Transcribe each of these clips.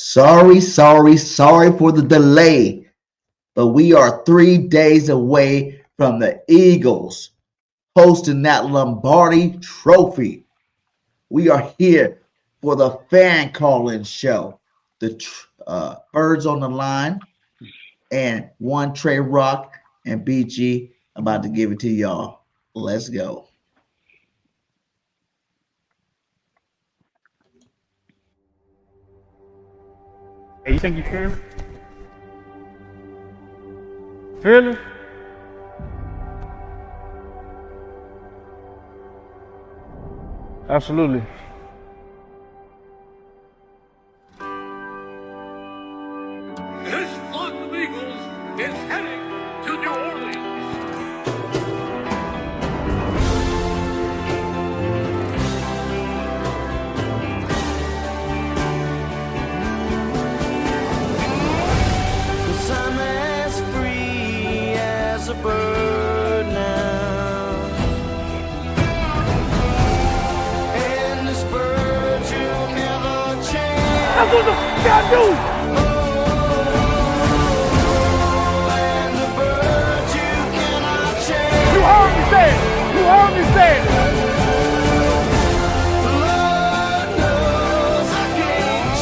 Sorry for the delay, but we are 3 days away from the Eagles hosting that Lombardi Trophy. We are here for the fan call-in show. The Birds on the line and one Trey Rock and BG about to give it to y'all. Let's go. Hey, you think you can? Really? Absolutely. This flock of Eagles is heading to New Orleans. Cause I'm as free as a bird now. And this bird you'll never change. That's what the f*** I do! And the bird you cannot change. You heard me say it! You heard me say it! Lord knows I can't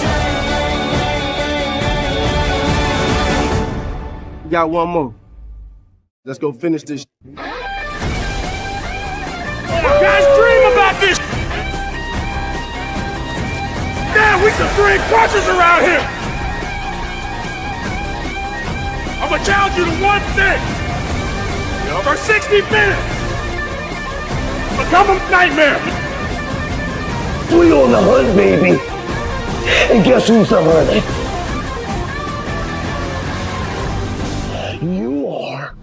change. We got one more. Let's go finish this. Guys dream about this! Damn, we some dream crushers around here! I'm gonna challenge you to one thing! For 60 minutes! Become a nightmare! We on the hunt, baby. And guess who's the hunter? You are.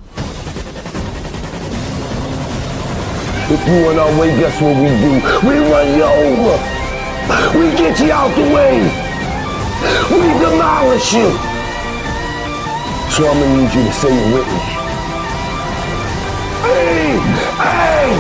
If you on our way, guess what we do? We run you over. We get you out the way. We demolish you. So I'm gonna need you to say it with me. E-A-G-L-E-S-E.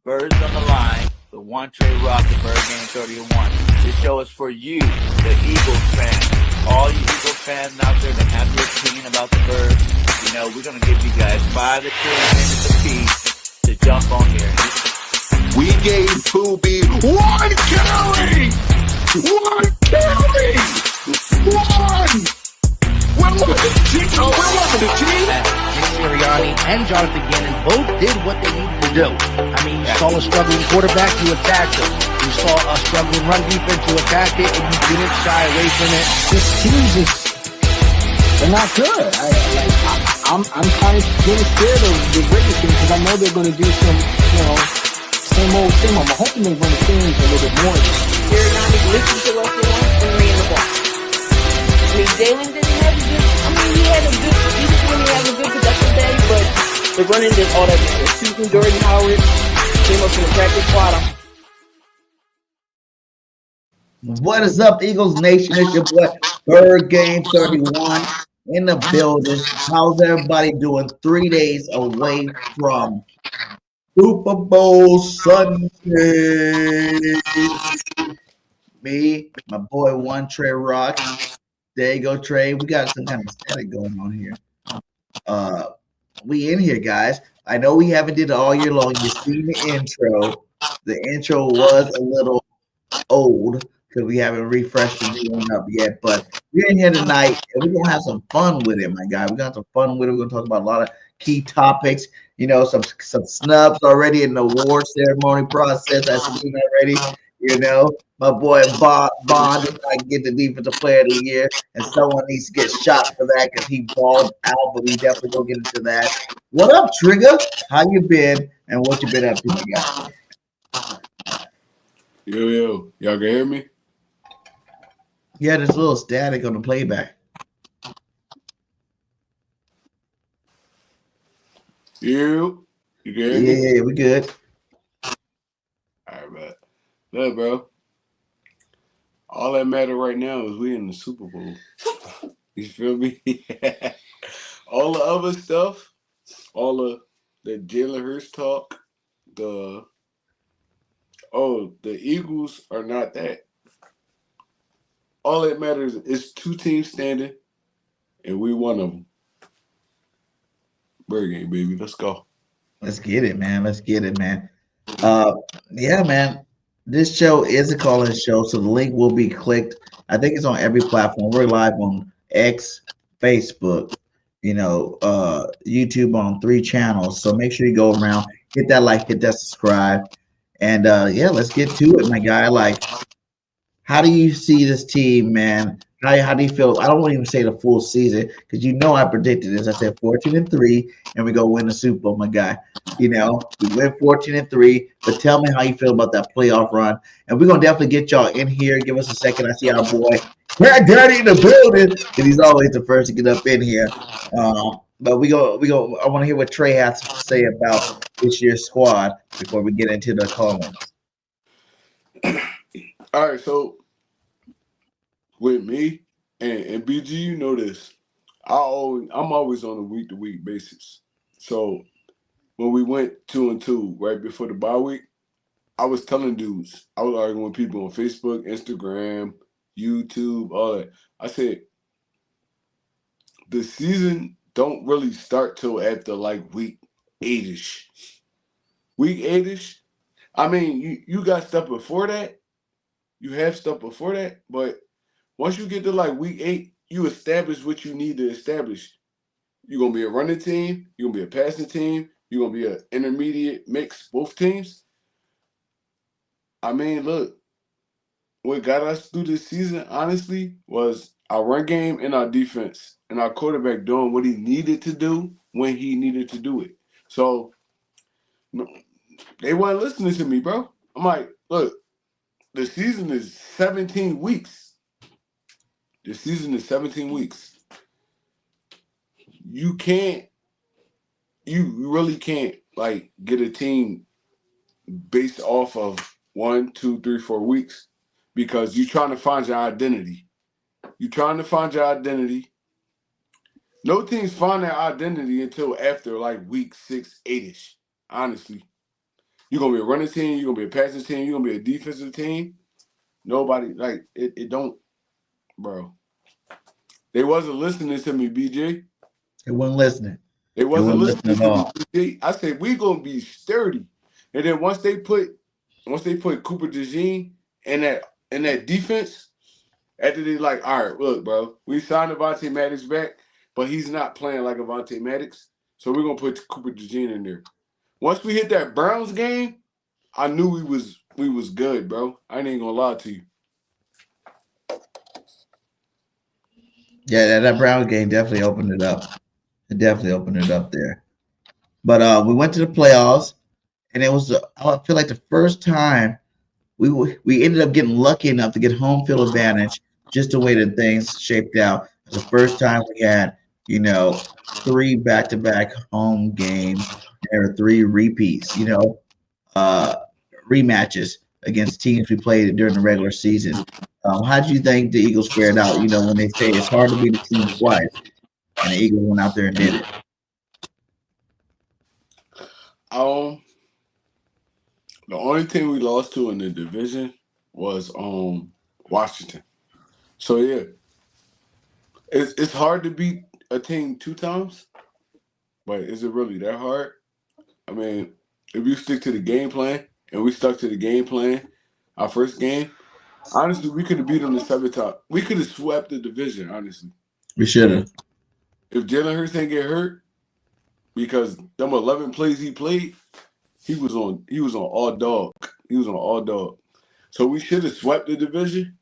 Birds on the line, the one Trey Rock, the Bird Game 31. This show is for you, the Eagles fans. All you Eagles fans out there that have your opinion about the Birds, you know, we're going to give you guys 5 to 10 minutes apiece to jump on here. We gave Poobie one carry! One carry! One! Where was it, Gino? Where was it, Gino? Nick Sirianni and Jonathan Gannon both did what they needed to do. I mean, you saw a struggling quarterback, you attacked him. You saw a struggling run defense, you attacked it, and you didn't shy away from it. This team they're not good. I'm kind of getting scared of the Raiders team because I know they're going to do some, same old. I'm hoping they run the things a little bit more. Sirianni listened to what they want and ran the ball. I mean, Jalen didn't have a good. I mean, he had a good. He just didn't have a good production day, but the running did all that. Susan Jordan Howard came up in the practice squad. What is up, Eagles Nation? It's your boy Bird Game 31 in the building. How's everybody doing? 3 days away from Super Bowl Sunday. Me, my boy one Trey Rock. There you go, Trey. We got some kind of static going on here. We in here, guys. I know we haven't did it all year long. You seen the intro. The intro was a little old because we haven't refreshed the new one up yet. But we're in here tonight, and we're gonna have some fun with it, my guy. We're gonna have some fun with it. We're gonna talk about a lot of key topics. You know, some snubs already in the award ceremony process. I've seen already. You know, my boy Bond is not get the defensive player of the year, and someone needs to get shot for that because he balled out. But we definitely gonna get into that. What up, Trigger? How you been, and what you been up to, my guy? Yo, y'all can hear me? Yeah, there's a little static on the playback. You can hear me? Yeah, we good. All right, man. Look, bro. All that matter right now is we in the Super Bowl. You feel me? All the other stuff, all of the Jalen Hurts talk, the Eagles are not that. All that matters is 2 teams standing, and we one of them. Bird game, baby. Let's go. Let's get it, man. Let's get it, man. Yeah, man. This show is a call-in show, so the link will be clicked. I think it's on every platform. We're live on X, Facebook, YouTube on 3 channels. So make sure you go around, hit that like, hit that subscribe, and yeah, let's get to it, my guy. Like, how do you see this team, man? How do you feel? I don't want to even say the full season because I predicted this. I said 14-3, and we go win the Super Bowl, my guy. We win 14-3. But tell me how you feel about that playoff run, and we're gonna definitely get y'all in here. Give us a second. I see our boy Brad Daddy in the building, and he's always the first to get up in here. But we go. I want to hear what Trey has to say about this year's squad before we get into the comments. All right, so with me and BG, you know this. I'm always on a week-to-week basis. So when we went 2-2 right before the bye week, I was telling dudes, I was arguing with people on Facebook, Instagram, YouTube, all that. I said, the season don't really start till after like week 8-ish. Week 8-ish. I mean, you got stuff before that. You have stuff before that, but once you get to like week 8, you establish what you need to establish. You're going to be a running team. You're going to be a passing team. You're going to be an intermediate mix, both teams. I mean, look, what got us through this season, honestly, was our run game and our defense and our quarterback doing what he needed to do when he needed to do it. So they weren't listening to me, bro. I'm like, look, the season is 17 weeks. The season is 17 weeks. You really can't like get a team based off of 1, 2, 3, 4 weeks because you're trying to find your identity. No teams find their identity until after like week 6, 8-ish. Honestly, you're gonna be a running team. You're gonna be a passing team. You're gonna be a defensive team. Nobody like it. It don't, bro. They wasn't listening to me, BJ. They wasn't listening. They wasn't listening to me, BJ. I said we gonna be sturdy, and then once they put Cooper DeJean in that defense, after they like, all right, look, bro, we signed Avonte Maddox back, but he's not playing like Avonte Maddox, so we're gonna put Cooper DeJean in there. Once we hit that Browns game, I knew we was good, bro. I ain't gonna lie to you. Yeah, that Browns game definitely opened it up. It definitely opened it up there. But we went to the playoffs, and it was I feel like the first time we ended up getting lucky enough to get home field advantage just the way that things shaped out. It was the first time we had 3 back-to-back home games. There were 3 repeats, rematches against teams we played during the regular season. How do you think the Eagles fared out? When they say it's hard to beat a team twice, and the Eagles went out there and did it. The only team we lost to in the division was Washington. So yeah, it's hard to beat a team 2 times, but is it really that hard? I mean, if you stick to the game plan, and we stuck to the game plan, our first game, honestly, we could have beat them the 7th time. We could have swept the division, honestly. We should have. If Jalen Hurts didn't get hurt, because them 11 plays he played, he was on all dog. He was on all dog. So we should have swept the division.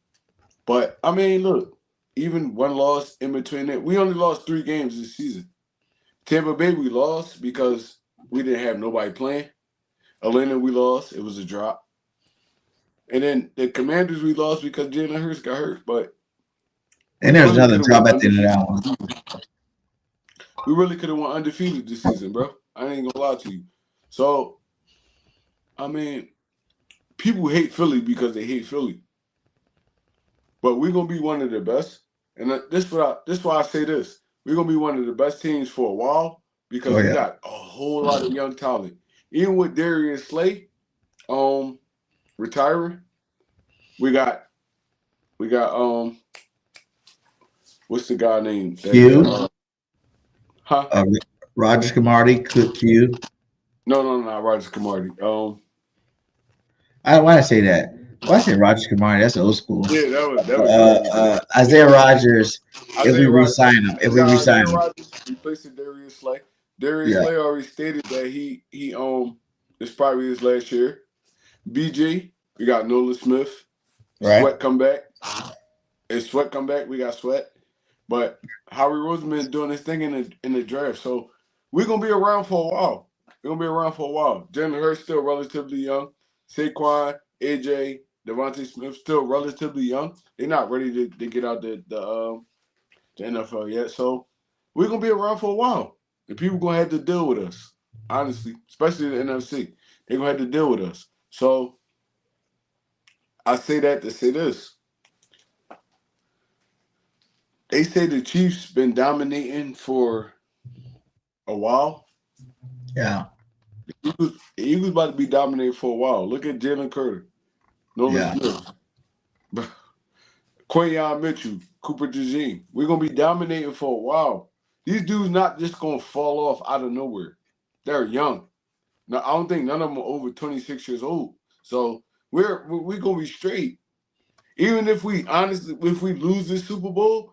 But I mean, look, even one loss in between it. We only lost 3 games this season. Tampa Bay we lost because we didn't have nobody playing. Atlanta we lost. It was a drop. And then the Commanders we lost because Jalen Hurts got hurt. But and there's another drop at the end of that one. We really could have won undefeated this season, bro. I ain't gonna lie to you. So, I mean, people hate Philly because they hate Philly. But we're gonna be one of the best. And this why I say this. We're gonna be one of the best teams for a while because we got a whole lot of young talent. Even with Darius Slay retiring, we got what's the guy name? Q. Roger Camardi, Q. No, not Roger Camardi. I don't want to say that. Why say Roger Camardi? That's old school. Yeah, that was Isaiah Rogers. If we resign him, replacing Darius Slay. Darius Slay already stated that he it's probably his last year. BG, we got Nolan Smith. Right. Sweat come back. If Sweat come back, we got Sweat. But Howie Roseman is doing his thing in the draft, so we're gonna be around for a while. Jalen Hurts still relatively young. Saquon, AJ, Devontae Smith still relatively young. They're not ready to get out the NFL yet, so we're gonna be around for a while. And people gonna have to deal with us, honestly, especially the NFC. They're gonna have to deal with us. So I say that to say this. They say the Chiefs been dominating for a while. Yeah. The Eagles about to be dominating for a while. Look at Jalen Carter, Nolan Smith, Quayon Mitchell, Cooper DeJean. We're going to be dominating for a while. These dudes not just going to fall off out of nowhere. They're young. Now, I don't think none of them are over 26 years old. So we're going to be straight. Even if we lose this Super Bowl,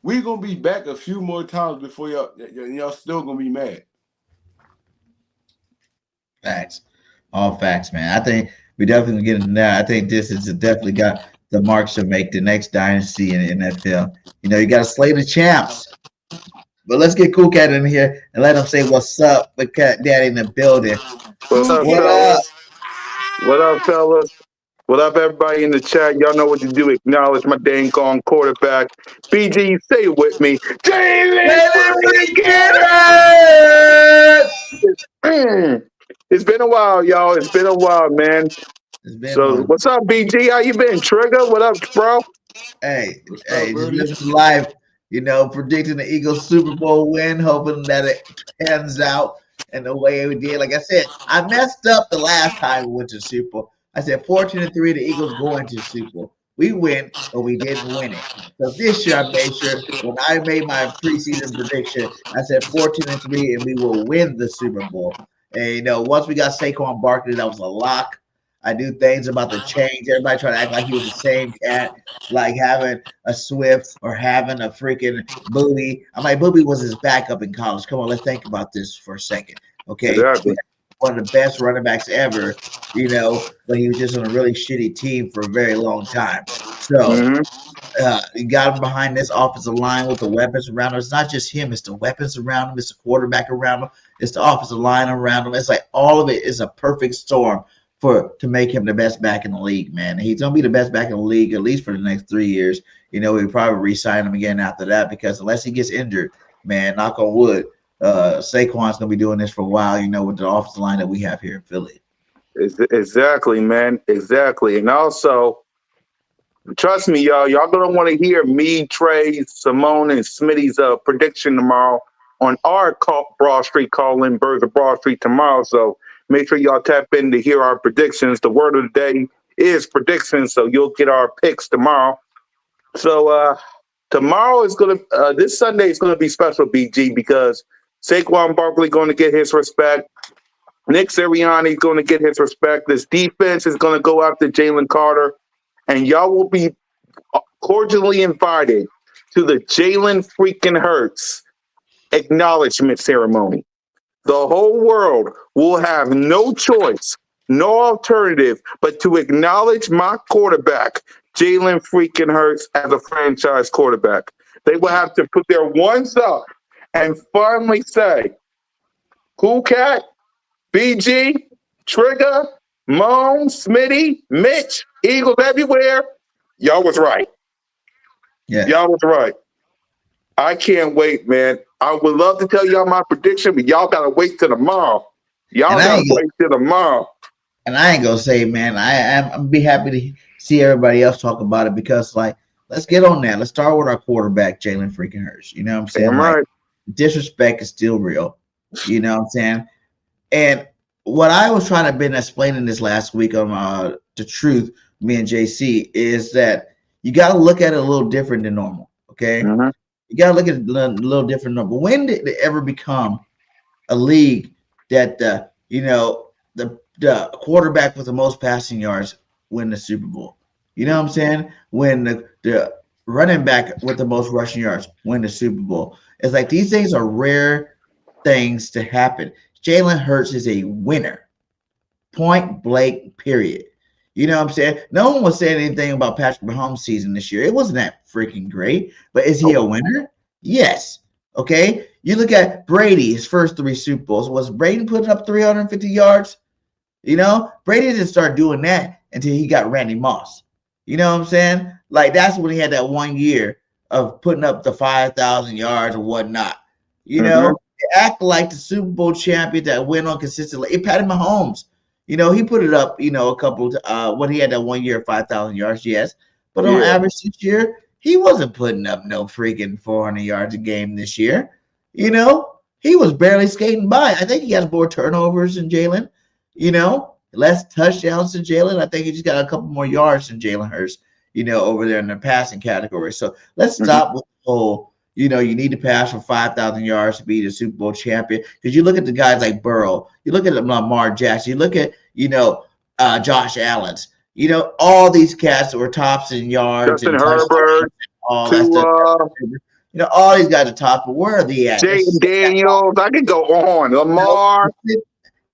we're going to be back a few more times before y'all still going to be mad. Facts. All facts, man. I think we definitely get into that. I think this is definitely got the marks to make the next dynasty in the NFL. You know, you got to slay the champs. But let's get Cool Cat in here and let him say what's up with Cat Daddy in the building. What's up, fellas? What up, fellas? What up, everybody in the chat? Y'all know what to do. Acknowledge my dang gone quarterback. BG, say it with me. It's been a while, y'all. It's been a while, man. What's up, BG? How you been? Trigger, what up, bro? Hey, just living life. You know, predicting the Eagles Super Bowl win, hoping that it pans out in the way we did. Like I said, I messed up the last time we went to Super Bowl. I said 14-3, the Eagles going to Super Bowl. We win, but we didn't win it. So this year I made sure when I made my preseason prediction, I said 14-3 and we will win the Super Bowl. And you know, once we got Saquon Barkley, that was a lock. I do things about the change. Everybody trying to act like he was the same cat, like having a Swift or having a freaking Booby. I'm like, Booby was his backup in college. Come on, let's think about this for a second. Okay. Exactly. One of the best running backs ever, you know, but he was just on a really shitty team for a very long time. So you got him behind this offensive line with the weapons around him. It's not just him, it's the weapons around him, it's the quarterback around him, it's the offensive line around him. It's like all of it is a perfect storm to make him the best back in the league, man. He's gonna be the best back in the league at least for the next 3 years. You know, we'll probably re-sign him again after that because unless he gets injured, man, knock on wood, Saquon's gonna be doing this for a while, you know, with the offensive line that we have here in Philly. Exactly, man. Exactly. And also, trust me, y'all gonna want to hear me, Trey, Simone, and Smitty's prediction tomorrow on our Broad Street call-in, Birds of Broad Street tomorrow. So make sure y'all tap in to hear our predictions. The word of the day is predictions, so you'll get our picks tomorrow. So tomorrow is this Sunday is gonna be special, BG, because Saquon Barkley going to get his respect. Nick Sirianni is going to get his respect. This defense is going to go after Jalen Carter, and y'all will be cordially invited to the Jalen freaking Hurts acknowledgement ceremony. The whole world will have no choice, no alternative, but to acknowledge my quarterback, Jalen freaking Hurts, as a franchise quarterback. They will have to put their ones up and finally say, Cool Cat, BG, Trigger, Moan, Smitty, Mitch, Eagles everywhere. Y'all was right. Yeah. Y'all was right. I can't wait, man. I would love to tell y'all my prediction, but y'all got to wait till tomorrow. Y'all got to wait till tomorrow. And I ain't gonna say, man, I'm be happy to see everybody else talk about it because, like, let's get on that. Let's start with our quarterback, Jalen freaking Hurts. You know what I'm saying? Damn Like, right. disrespect is still real. You know what I'm saying? And what I was trying to been explaining this last week on the truth, me and JC, is that you got to look at it a little different than normal. Okay, you got to look at it a little different. But when did it ever become a league that the quarterback with the most passing yards win the Super Bowl? You know what I'm saying? When the running back with the most rushing yards win the Super Bowl. It's like these things are rare things to happen. Jalen Hurts is a winner. Point blank, period. You know what I'm saying? No one was saying anything about Patrick Mahomes' season this year. It wasn't that freaking great. But is he a winner? Yes. Okay. You look at Brady, his first 3 Super Bowls. Was Brady putting up 350 yards? You know, Brady didn't start doing that until he got Randy Moss. You know what I'm saying? Like, that's when he had that 1 year of putting up the 5,000 yards or whatnot. You know, they act like the Super Bowl champion that went on consistently. It Patty Mahomes. You know, he put it up, you know, a couple when he had that 1 year 5,000 yards, yes. But on average this year, he wasn't putting up no freaking 400 yards a game this year. You know, he was barely skating by. I think he has more turnovers than Jalen, you know, less touchdowns than Jalen. I think he just got a couple more yards than Jalen Hurts, you know, over there in the passing category. So let's stop with the whole, you know, you need to pass for 5,000 yards to be the Super Bowl champion. Because you look at the guys like Burrow, you look at Lamar Jackson, you look at, you know, Josh Allen's, you know, all these cats that were tops in yards. Justin and Herbert, all that stuff. You know, all these guys are top, but where are they at? Jaden Daniels, I could go on. Lamar.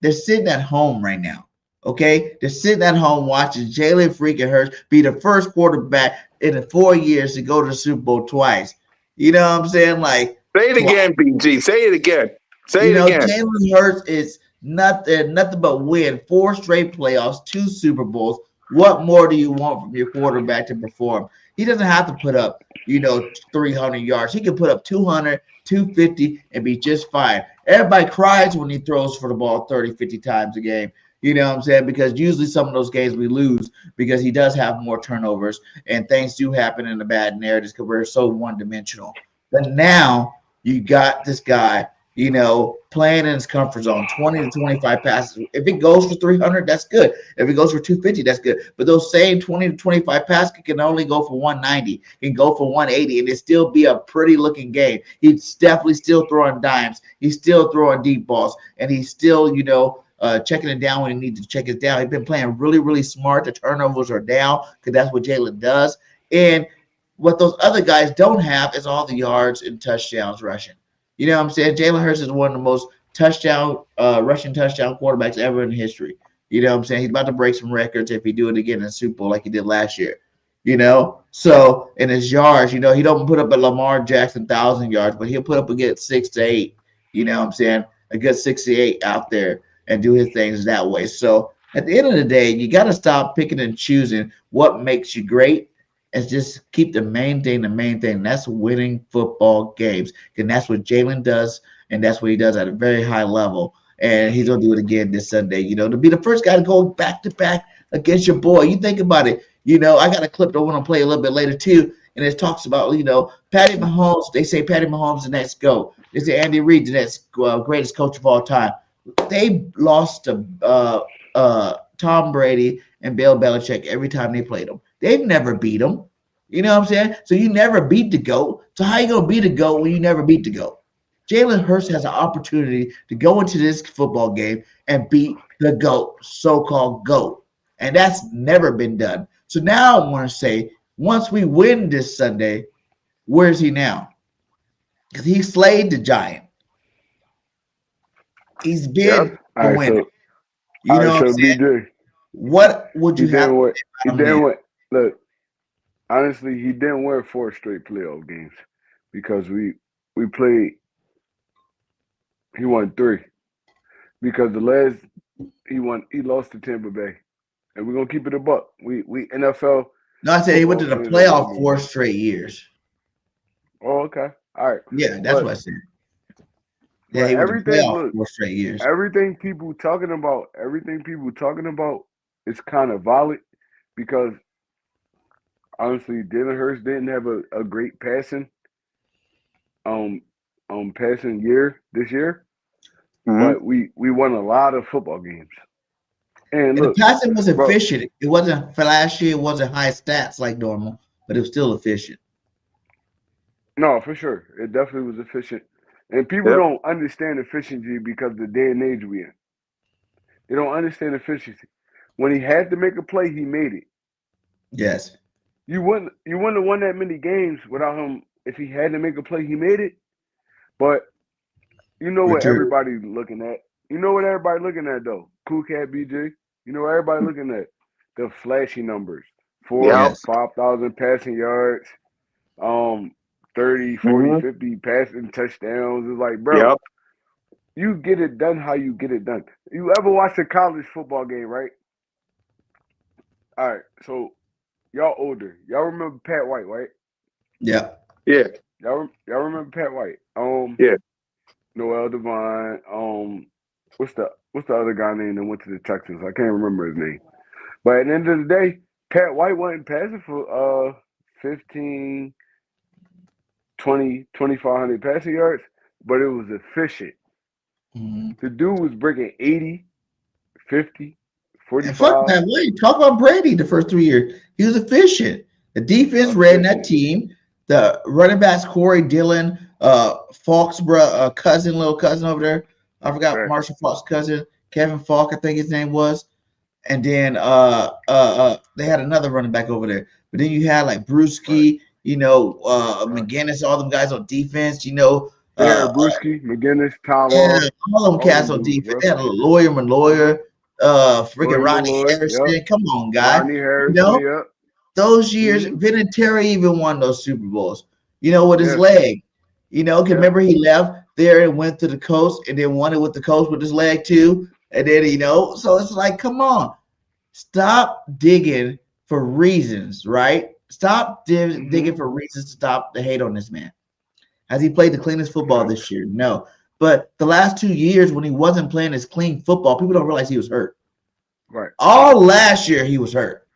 They're sitting at home right now. Okay, they're sitting at home watching Jalen freaking Hurts be the first quarterback in the 4 years to go to the Super Bowl twice. You know what I'm saying? Like, say it again, BG. Say it again. Say it again. Jalen Hurts is nothing but win 4 straight playoffs, 2 Super Bowls. What more do you want from your quarterback to perform? He doesn't have to put up, you know, 300 yards. He can put up 200, 250 and be just fine. Everybody cries when he throws for the ball 30, 50 times a game. You know what I'm saying? Because usually some of those games we lose because he does have more turnovers and things do happen in the bad narratives because we're so one-dimensional. But now you got this guy, you know, playing in his comfort zone, 20 to 25 passes. If it goes for 300, that's good. If it goes for 250, that's good. But those same 20 to 25 passes can only go for 190, can go for 180, and it still be a pretty looking game. He's definitely still throwing dimes. He's still throwing deep balls, and he's still, you know, checking it down when he needs to check it down. He's been playing really, really smart. The turnovers are down because that's what Jalen does. And what those other guys don't have is all the yards and touchdowns rushing. You know what I'm saying? Jalen Hurts is one of the most rushing touchdown quarterbacks ever in history. You know what I'm saying? He's about to break some records if he do it again in the Super Bowl like he did last year. You know? So in his yards, you know, he don't put up a Lamar Jackson 1,000 yards, but he'll put up a good 6 to 8. You know what I'm saying? A good 6 to 8 out there and do his things that way. So at the end of the day, you got to stop picking and choosing what makes you great and just keep the main thing. That's winning football games. And that's what Jalen does, and that's what he does at a very high level. And he's going to do it again this Sunday, you know, to be the first guy to go back-to-back against your boy. You think about it. You know, I got a clip that I want to play a little bit later, too, and it talks about, you know, Patty Mahomes. They say Patty Mahomes the next GOAT. They say Andy Reid the next greatest coach of all time. They lost to Tom Brady and Bill Belichick every time they played them. They've never beat him. You know what I'm saying? So you never beat the GOAT. So how you going to beat the GOAT when you never beat the GOAT? Jalen Hurts has an opportunity to go into this football game and beat the GOAT, so-called GOAT. And that's never been done. So now I want to say, once we win this Sunday, where's he now? Because he slayed the giant. He's been a winner. You know what I'm saying? BJ, what would you have? He didn't win. Look, honestly, he didn't win 4 straight playoff games because we played. He won 3 because the last he lost to Tampa Bay, and we're gonna keep it a buck. We NFL. No, I said he went to the playoff 4 straight years. Oh, okay, all right. Yeah, that's what I said. Yeah, he went to the playoff 4 straight years. Everything people talking about it's kind of valid because honestly, Jalen Hurts didn't have a great passing passing year this year, but we won a lot of football games. And the look, passing was bro, efficient. It wasn't flashy. It wasn't high stats like normal, but it was still efficient. no, for sure, it definitely was efficient. And people don't understand efficiency because of the day and age we in. They don't understand efficiency. When he had to make a play, he made it. Yes. You wouldn't have won that many games without him. If he had to make a play, he made it. But you know what everybody's looking at. You know what everybody looking at though. Cool Cat BJ. You know what everybody looking at. The flashy numbers. 5,000 passing yards. 30, 40, 50 passing touchdowns. It's like, bro, you get it done how you get it done. You ever watch a college football game, right? All right, so y'all older. Y'all remember Pat White, right? Yeah. Yeah. Y'all remember Pat White? Yeah. Noel Devine. What's the other guy name that went to the Texans? I can't remember his name. But at the end of the day, Pat White wasn't passing for 15, 20, 2,500 passing yards, but it was efficient. The dude was breaking 80, 50, 45. And fuck that way. Talk about Brady the first 3 years. He was efficient. The defense ran that team. The running backs, Corey Dillon, Falk's little cousin over there. I forgot Marshall Falk's cousin, Kevin Falk, I think his name was. And then they had another running back over there. But then you had like Brewski, McGinnis, all them guys on defense, Brewski, McGinnis, Tom. Yeah, all them cats on defense. They had a Maloyer, freaking Rodney Harrison. Yep. Come on, guy. Rodney Harrison, those years, Vinatieri even won those Super Bowls, with his leg. Remember he left there and went to the coast and then won it with the coast with his leg too. And then, so it's like, come on. Stop digging for reasons, right? Stop digging for reasons to stop the hate on this man. Has he played the cleanest football this year? No. But the last 2 years when he wasn't playing his clean football, people don't realize he was hurt. Right. All last year he was hurt.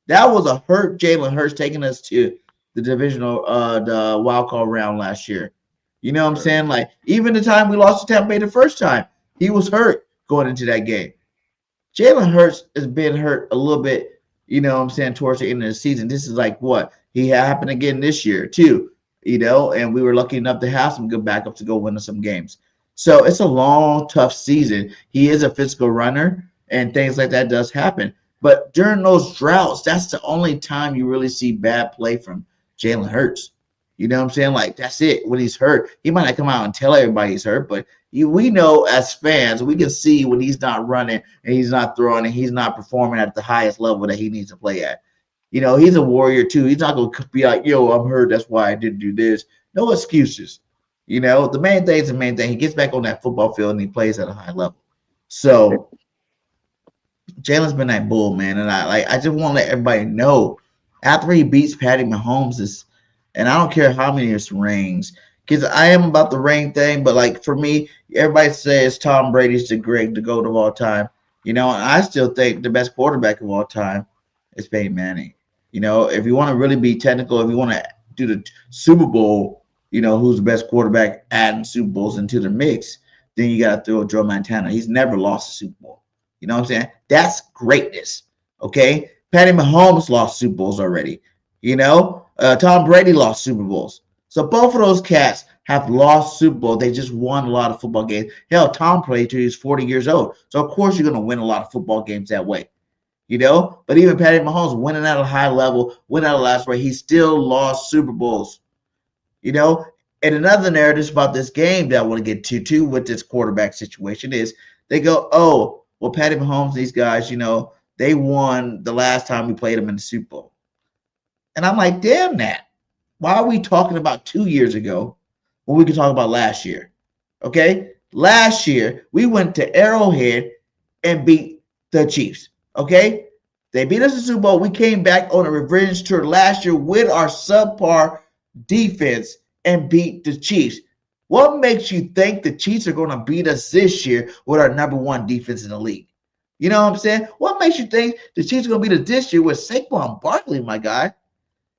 That was a hurt Jalen Hurts taking us to the divisional, the wild card round last year. You know what I'm saying? Like, even the time we lost to Tampa Bay the first time, he was hurt going into that game. Jalen Hurts has been hurt a little bit, towards the end of the season. This is like what? He happened again this year too, and we were lucky enough to have some good backups to go win some games. So it's a long, tough season. He is a physical runner, and things like that does happen. But during those droughts, that's the only time you really see bad play from Jalen Hurts. You know what I'm saying? Like, that's it. When he's hurt, he might not come out and tell everybody he's hurt, but we know as fans, we can see when he's not running and he's not throwing and he's not performing at the highest level that he needs to play at. He's a warrior too. He's not going to be like, yo, I'm hurt. That's why I didn't do this. No excuses. The main thing is the main thing. He gets back on that football field and he plays at a high level. So Jalen's been that bull, man. And I just want to let everybody know after he beats Patty Mahomes, and I don't care how many rings, because I am about the ring thing, but like for me, everybody says Tom Brady's the GOAT of all time. And I still think the best quarterback of all time is Peyton Manning. If you want to really be technical, if you want to do the Super Bowl, who's the best quarterback adding Super Bowls into the mix, then you got to throw Joe Montana. He's never lost a Super Bowl. You know what I'm saying? That's greatness. Okay. Patty Mahomes lost Super Bowls already. Tom Brady lost Super Bowls. So both of those cats have lost Super Bowl. They just won a lot of football games. Hell, Tom played till he was 40 years old. So of course you're going to win a lot of football games that way. But even Patty Mahomes winning at a high level, winning at a last rate, he still lost Super Bowls. And another narrative about this game that I want to get to too with this quarterback situation is they go, oh, well, Patty Mahomes, these guys, they won the last time we played them in the Super Bowl. And I'm like, damn that. Why are we talking about 2 years ago when we could talk about last year? Okay? Last year, we went to Arrowhead and beat the Chiefs. Okay? They beat us in the Super Bowl. We came back on a revenge tour last year with our subpar defense and beat the Chiefs. What makes you think the Chiefs are going to beat us this year with our number one defense in the league? You know what I'm saying? What makes you think the Chiefs are going to be this year with Saquon Barkley, my guy?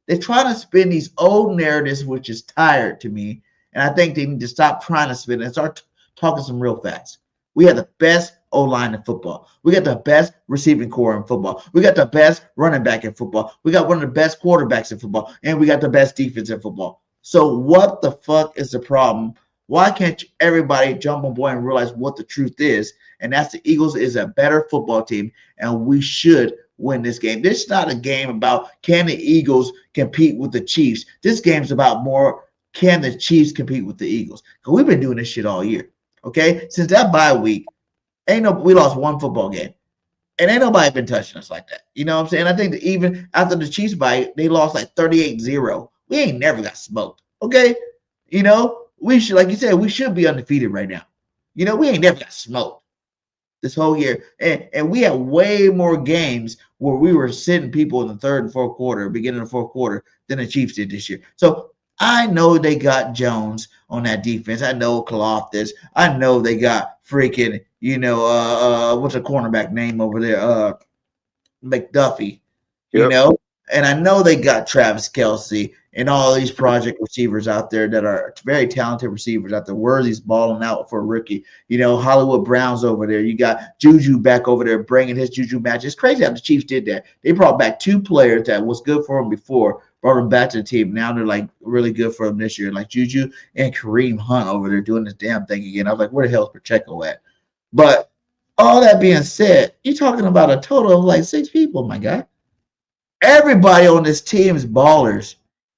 They're trying to spin these old narratives, which is tired to me. And I think they need to stop trying to spin and start talking some real facts. We have the best O-line in football. We got the best receiving core in football. We got the best running back in football. We got one of the best quarterbacks in football. And we got the best defense in football. So what the fuck is the problem? Why can't everybody jump on board and realize what the truth is? And that's the Eagles is a better football team, and we should win this game. This is not a game about can the Eagles compete with the Chiefs. This game's about more can the Chiefs compete with the Eagles? Because we've been doing this shit all year. Okay? Since that bye week, we lost one football game. And ain't nobody been touching us like that. You know what I'm saying? I think that even after the Chiefs bye, they lost like 38-0. We ain't never got smoked. Okay? You know, we should, like you said, we should be undefeated right now. You know, we ain't never got smoked this whole year. And we had way more games where we were sitting people in the third and fourth quarter, beginning of the fourth quarter, than the Chiefs did this year. So I know they got Jones on that defense. I know Kalafdis. I know they got freaking, what's the cornerback name over there? McDuffie, you know? And I know they got Travis Kelce and all these project receivers out there that are very talented receivers out there. Worthy's balling out for a rookie. You know, Hollywood Brown's over there. You got Juju back over there bringing his Juju match. It's crazy how the Chiefs did that. They brought back two players that was good for them before, brought them back to the team. Now they're like really good for them this year, like Juju and Kareem Hunt over there doing this damn thing again. I was like, where the hell's Pacheco at? But all that being said, you're talking about a total of like 6 people, my guy. Everybody on this team is ballers.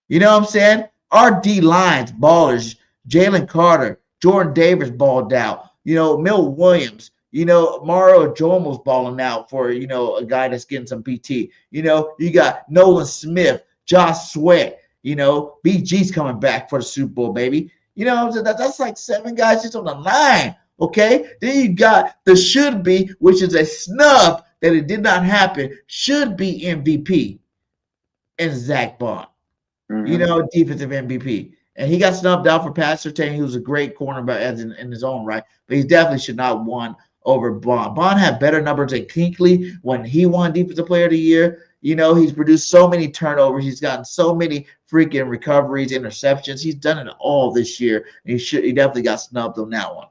You know what I'm saying? Our D-lines, ballers. Jalen Carter, Jordan Davis balled out. You know, Milt Williams. You know, Mario Jomo's balling out for, a guy that's getting some PT. You know, you got Nolan Smith, Josh Sweat. You know, BG's coming back for the Super Bowl, baby. You know, that's like 7 guys just on the line, okay? Then you got the should be, which is a snub that it did not happen, should be MVP, and Zach Bond. You know, defensive MVP. And he got snubbed out for Pat Surtain. He was a great cornerback in his own right, but he definitely should not have won over Bond. Bond had better numbers than Kinkley when he won Defensive Player of the Year. You know, he's produced so many turnovers. He's gotten so many freaking recoveries, interceptions. He's done it all this year. And he definitely got snubbed on that one.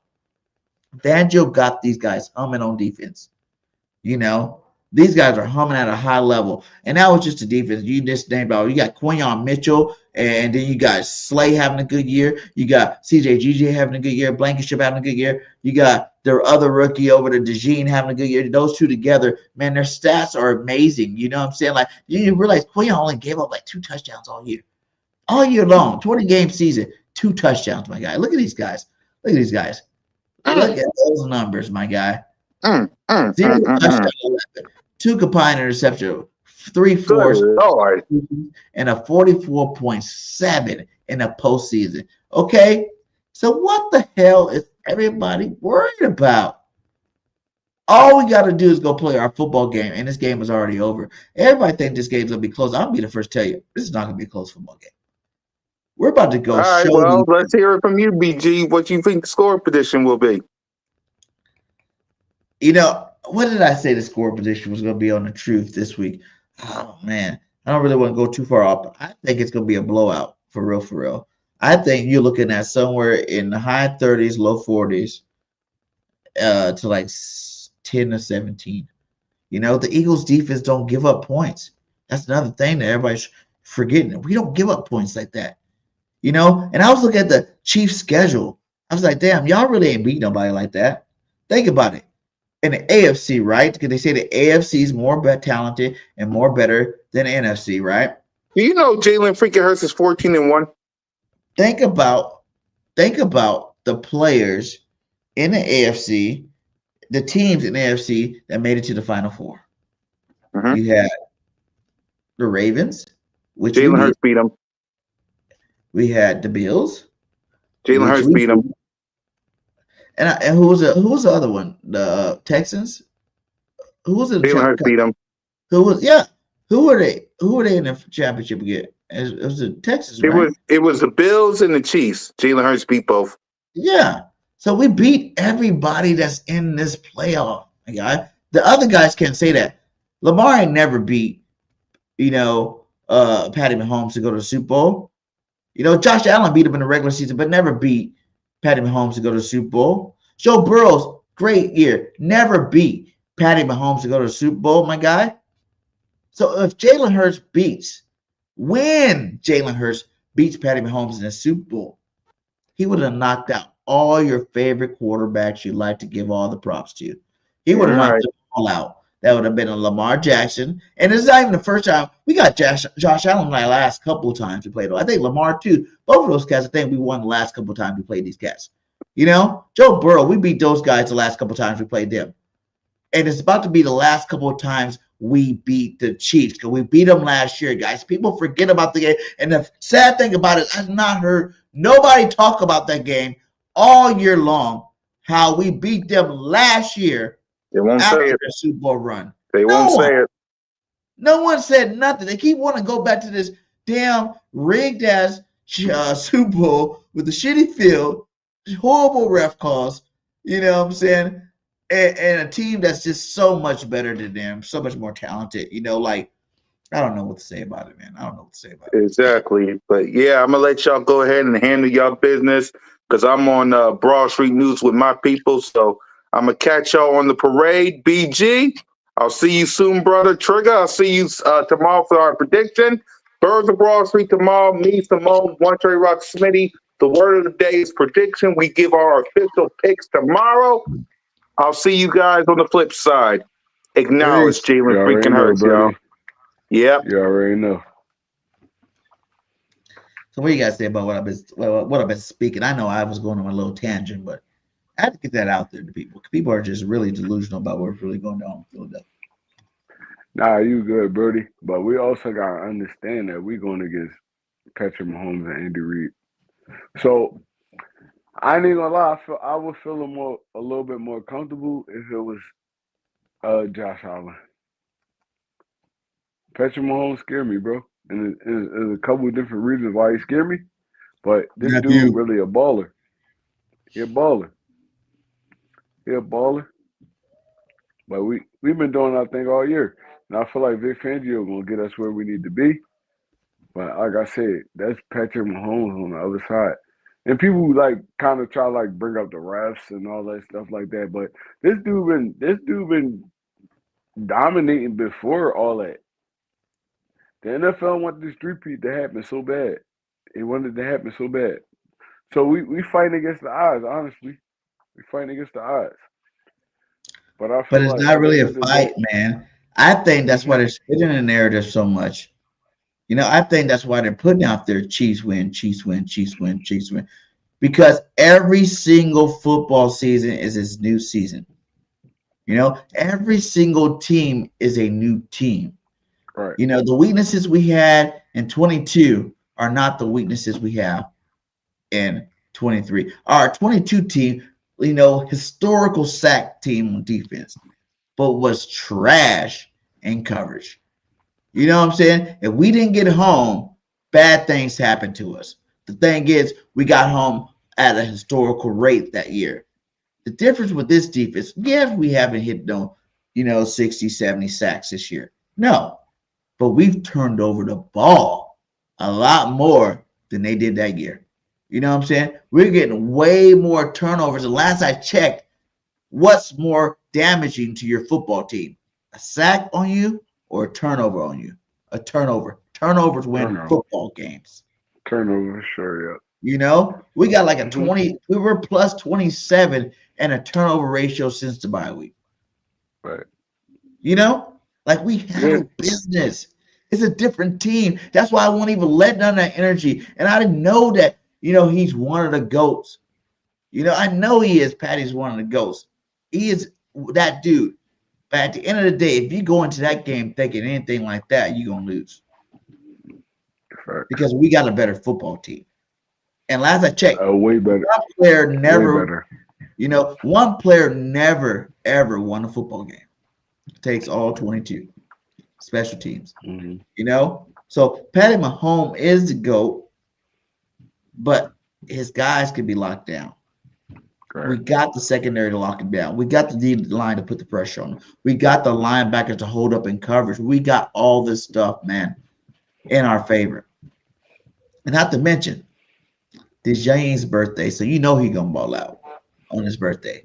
Fangio got these guys humming on defense. You know, these guys are humming at a high level. And that was just the defense. You just named out. You got Quinyon Mitchell, and then you got Slay having a good year. You got CJ having a good year. Blankenship having a good year. You got their other rookie over there, DeJean, having a good year. Those two together, man, their stats are amazing. You know what I'm saying? Like, you realize Quinyon only gave up like 2 touchdowns all year. All year long, 20-game season, 2 touchdowns, my guy. Look at these guys. Look at these guys. Look at those numbers, my guy. 0 touchdown, 2 combined interception, 3 forced, and a 44.7 in the postseason. Okay, so what the hell is everybody worried about? All we got to do is go play our football game, and this game is already over. Everybody think this game's gonna be close. I'm gonna be the first to tell you this is not gonna be a close football game. We're about to go. All right, well, let's hear it from you, BG. What you think the score prediction will be? You know, what did I say the score position was going to be on the truth this week? Oh, man. I don't really want to go too far off. I think it's going to be a blowout, for real, for real. I think you're looking at somewhere in the high 30s, low 40s to like 10-17. You know, the Eagles defense don't give up points. That's another thing that everybody's forgetting. We don't give up points like that. You know, and I was looking at the Chiefs' schedule. I was like, damn, y'all really ain't beat nobody like that. Think about it. In the AFC, right? Because they say the AFC is more talented and more better than NFC, right? Do you know Jalen freaking Hurts is 14-1? Think about the players in the AFC, the teams in the AFC that made it to the Final Four. You had the Ravens, which Jalen Hurts beat them. We had the Bills. Jalen Hurts beat them. And who was the other one? The Texans. Who was it? Jalen Hurts beat them. Who were they? Who were they in the championship again? It was the Texans. Right? It was the Bills and the Chiefs. Jalen Hurts beat both. Yeah. So we beat everybody that's in this playoff, my guy. The other guys can't say that. Lamar ain't never beat, Patty Mahomes to go to the Super Bowl. Josh Allen beat him in the regular season, but never beat Patty Mahomes to go to the Super Bowl. Joe Burrow's great year, never beat Patty Mahomes to go to the Super Bowl, my guy. So if Jalen Hurts beats Patty Mahomes in the Super Bowl, he would have knocked out all your favorite quarterbacks you like to give all the props to. He would have knocked them all out. That would have been a Lamar Jackson. And it's not even the first time. We got Josh Allen the last couple of times we played. I think Lamar too. Both of those cats, I think we won the last couple of times we played these cats. Joe Burrow, we beat those guys the last couple of times we played them. And it's about to be the last couple of times we beat the Chiefs, because we beat them last year, guys. People forget about the game. And the sad thing about it, I've not heard nobody talk about that game all year long, how we beat them last year. They won't say it. The Super Bowl run. They won't say it. No one said nothing. They keep wanting to go back to this damn rigged ass Super Bowl with the shitty field, horrible ref calls. You know what I'm saying? And a team that's just so much better than them, so much more talented. I don't know what to say about it, man. I don't know what to say about it. Exactly. But yeah, I'm gonna let y'all go ahead and handle y'all business, because I'm on Broad Street News with my people. So I'm going to catch y'all on the parade. BG, I'll see you soon, brother. Trigger, I'll see you tomorrow for our prediction. Birds of Broad Street tomorrow. Me, Simone, One Trey Rock, Smitty. The word of the day is prediction. We give our official picks tomorrow. I'll see you guys on the flip side. Acknowledge Jalen freaking Hurts, y'all. Yep. You already know. So what do you guys say about what I've been speaking? I know I was going on a little tangent, but I have to get that out there to people. People are just really delusional about what's really going on in Philadelphia. Nah, you good, Birdie. But we also got to understand that we're going against Patrick Mahomes and Andy Reid. So I ain't gonna lie, I would feel a little bit more comfortable if it was Josh Allen. Patrick Mahomes scared me, bro. And there's a couple of different reasons why he scared me. But this dude really a baller. He a baller. But we've been doing our thing all year. And I feel like Vic Fangio gonna get us where we need to be. But like I said, that's Patrick Mahomes on the other side. And people kind of try to bring up the refs and all that stuff like that. But this dude been dominating before all that. The NFL wanted this repeat to happen so bad. It wanted it to happen so bad. So we fighting against the odds, honestly. We fighting against the odds. But it's not really a fight, man. I think that's why they're spinning the narrative so much. I think that's why they're putting out there Chiefs win, Chiefs win, Chiefs win, Chiefs win. Because every single football season is its new season. Every single team is a new team. Right. The weaknesses we had in 22 are not the weaknesses we have in 23. Our 22 team, historical sack team on defense, but was trash in coverage. You know what I'm saying? If we didn't get home, bad things happened to us. The thing is, we got home at a historical rate that year. The difference with this defense, yes, we haven't hit 60, 70 sacks this year. No, but we've turned over the ball a lot more than they did that year. You know what I'm saying? We're getting way more turnovers. And last I checked, what's more damaging to your football team? A sack on you or a turnover on you? A turnover. Turnovers win football games. Turnover, sure, yeah. We got like a 20, we were plus 27 and a turnover ratio since the bye week. Right. We have business. It's a different team. That's why I won't even let none of that energy. And I didn't know that, he's one of the GOATs. I know he is. Patty's one of the GOATs. He is that dude. But at the end of the day, if you go into that game thinking anything like that, you're going to lose. Right. Because we got a better football team. And last I checked, way better. One player never, ever won a football game. It takes all 22 special teams. Mm-hmm. So Patty Mahomes is the GOAT, but his guys can be locked down. We got the secondary to lock it down. We got the D line to put the pressure on them. We got the linebackers to hold up in coverage. We got all this stuff, man, in our favor. And not to mention, this James' birthday, so you know he's going to ball out on his birthday.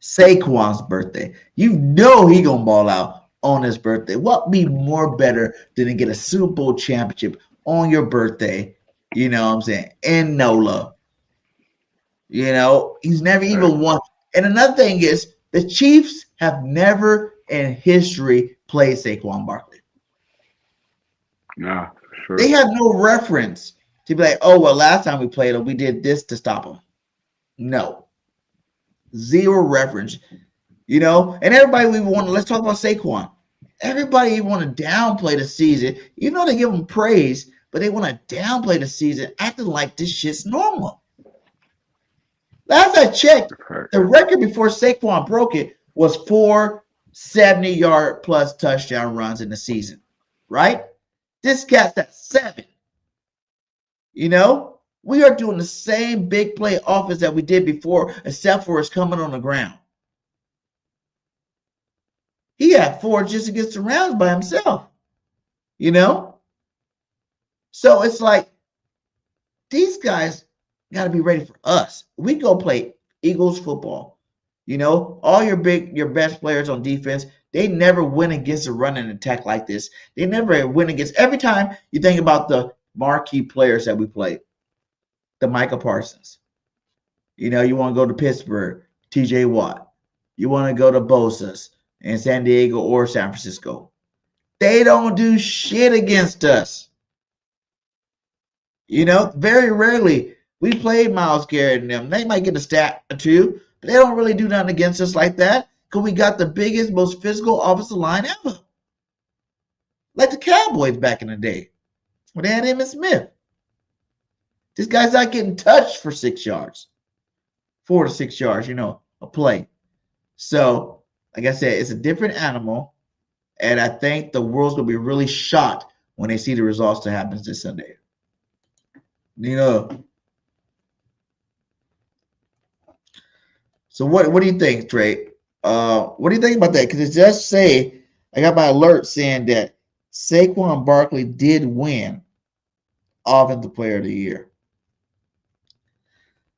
Saquon's birthday. You know he's going to ball out on his birthday. What be more better than to get a Super Bowl championship on your birthday, you know what I'm saying, in NOLA. You know, he's never even won. And another thing is, the Chiefs have never in history played Saquon Barkley. Nah, for sure. They have no reference to be like, oh, well, last time we played him, we did this to stop him. No. Zero reference. You know, and everybody we want to, let's talk about Saquon. Everybody want to downplay the season, even though they give him praise, but they want to downplay the season, acting like this shit's normal. Last I checked, the record before Saquon broke it was 4 70-yard plus touchdown runs in the season, right? This cat's at 7. You know, we are doing the same big play offense that we did before, except for us coming on the ground. He had 4 just against the Rams by himself, you know? So it's like these guys got to be ready for us. We go play Eagles football. You know, all your best players on defense, they never win against a run and attack like this. They never win against, every time you think about the marquee players that we played, the Micah Parsons. You know, you want to go to Pittsburgh, TJ Watt. You want to go to Bosa's in San Diego or San Francisco. They don't do shit against us. You know, very rarely. We played Myles Garrett and them. They might get a stat or two, but they don't really do nothing against us like that because we got the biggest, most physical offensive line ever. Like the Cowboys back in the day when they had Emmitt Smith. This guy's not getting touched for 6 yards, 4 to 6 yards, you know, a play. So, like I said, it's a different animal, and I think the world's going to be really shocked when they see the results that happens this Sunday. You know. So what do you think, Trey? What do you think about that? Because it does say, I got my alert saying that Saquon Barkley did win Offensive Player of the Year.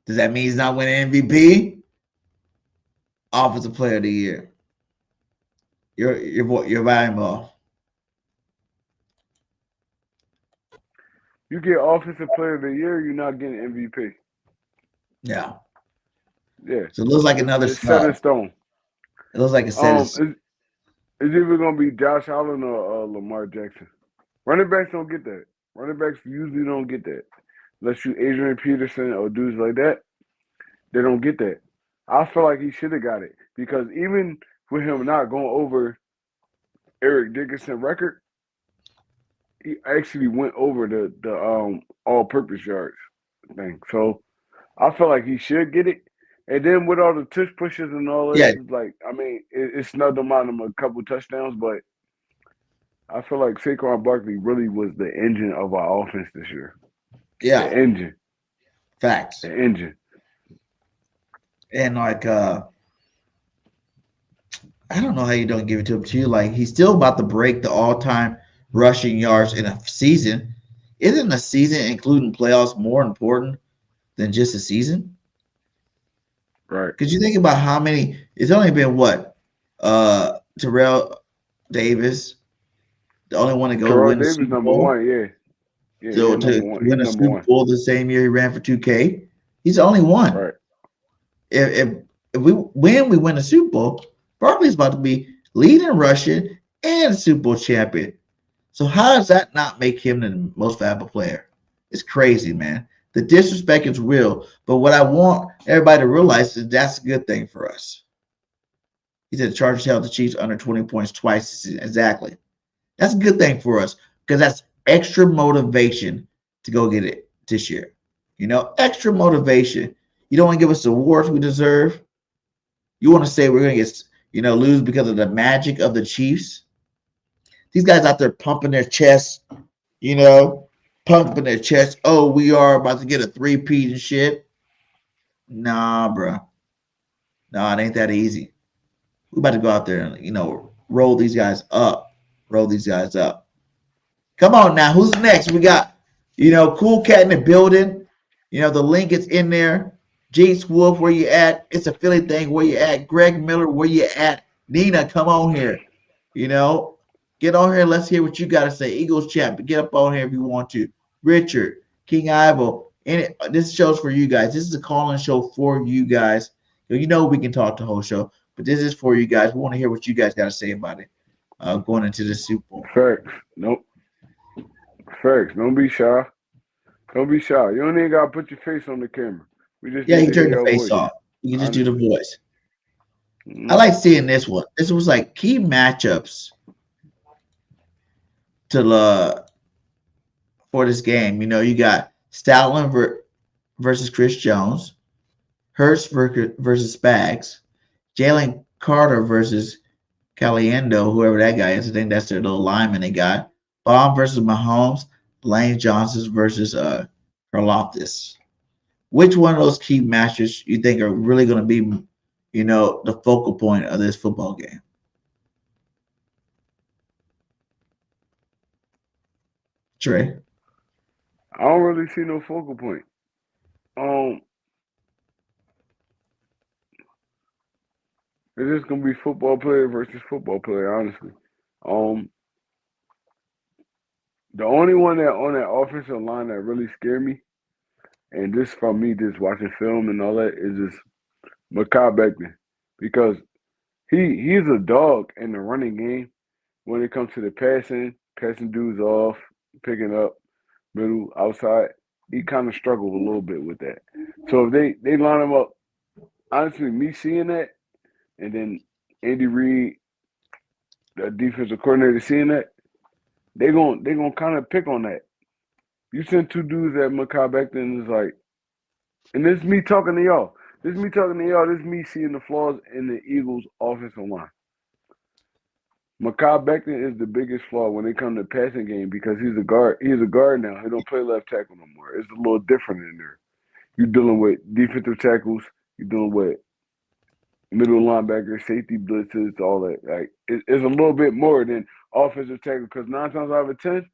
Does that mean he's not winning MVP? Offensive Player of the Year. Your volume off. You get Offensive Player of the Year, you're not getting MVP. Yeah. Yeah. So it looks like another it's set in stone. It looks like a set in stone. It's either going to be Josh Allen or Lamar Jackson. Running backs don't get that. Running backs usually don't get that. Unless you Adrian Peterson or dudes like that, they don't get that. I feel like he should have got it because even with him not going over Eric Dickerson record, he actually went over the all-purpose yards thing. So I feel like he should get it. And then with all the tush pushes and all that, it's like, I mean, it snubbed him out of a couple touchdowns, but I feel like Saquon Barkley really was the engine of our offense this year. Yeah. The engine. Facts. The engine. And like, I don't know how you don't give it to him too. Like, he's still about to break the all-time rushing yards in a season. Isn't a season, including playoffs, more important than just a season? Right. Because you think about how many, it's only been what? Terrell Davis, the only one to go Terrell win Davis, the Super number Bowl. 1, yeah. So to win a Super Bowl the same year he ran for 2K, he's the only one. Right. If we win a Super Bowl, Barkley's about to be leading rushing and Super Bowl champion. So how does that not make him the most valuable player? It's crazy, man. The disrespect is real, but what I want everybody to realize is that's a good thing for us. He said the Chargers held the Chiefs under 20 points twice. Exactly. That's a good thing for us because that's extra motivation to go get it this year. You know, extra motivation. You don't want to give us the awards we deserve. You want to say we're going to get, lose because of the magic of the Chiefs. These guys out there pumping their chests, pumping their chest. Oh, we are about to get a 3-peat and shit. Nah, bro. No, it ain't that easy. We about to go out there and, roll these guys up. Roll these guys up. Come on now. Who's next? We got, Cool Cat in the building. The link is in there. Jace Wolf, where you at? It's a Philly thing. Where you at? Greg Miller, where you at? Nina, come on here. Get on here. Let's hear what you got to say. Eagles chat. Get up on here if you want to. Richard, King Ivo. And this show's for you guys. This is a call-in show for you guys. We can talk the whole show, but this is for you guys. We want to hear what you guys got to say about it going into the Super Bowl. Facts. Nope. Facts. Don't be shy. Don't be shy. You don't even got to put your face on the camera. We just you can turn your face off. You can just do the voice. I like seeing this one. This was like key matchups for this game. You got Stoutland versus Chris Jones, Hurts versus Spags, Jalen Carter versus Caliendo, whoever that guy is. I think that's their little lineman they got. Baum versus Mahomes, Lane Johnson versus Karlaftis. Which one of those key matches you think are really going to be, the focal point of this football game? Trey? I don't really see no focal point. It's just gonna be football player versus football player, honestly. The only one that on that offensive line that really scared me, and this from me just watching film and all that, is just Mekhi Becton, because he's a dog in the running game when it comes to the passing dudes off, picking up, middle, outside. He kind of struggled a little bit with that. So if they line him up, honestly, me seeing that, and then Andy Reid, the defensive coordinator, seeing that, they're gonna kind of pick on that. You send two dudes at Mekhi Becton is like, and this is me talking to y'all. This is me seeing the flaws in the Eagles' offensive line. Mekhi Becton is the biggest flaw when it comes to passing game because he's a guard. He's a guard now. He don't play left tackle no more. It's a little different in there. You're dealing with defensive tackles. You're dealing with middle linebacker, safety blitzes, all that. Like it's a little bit more than offensive tackle because 9 times out of 10,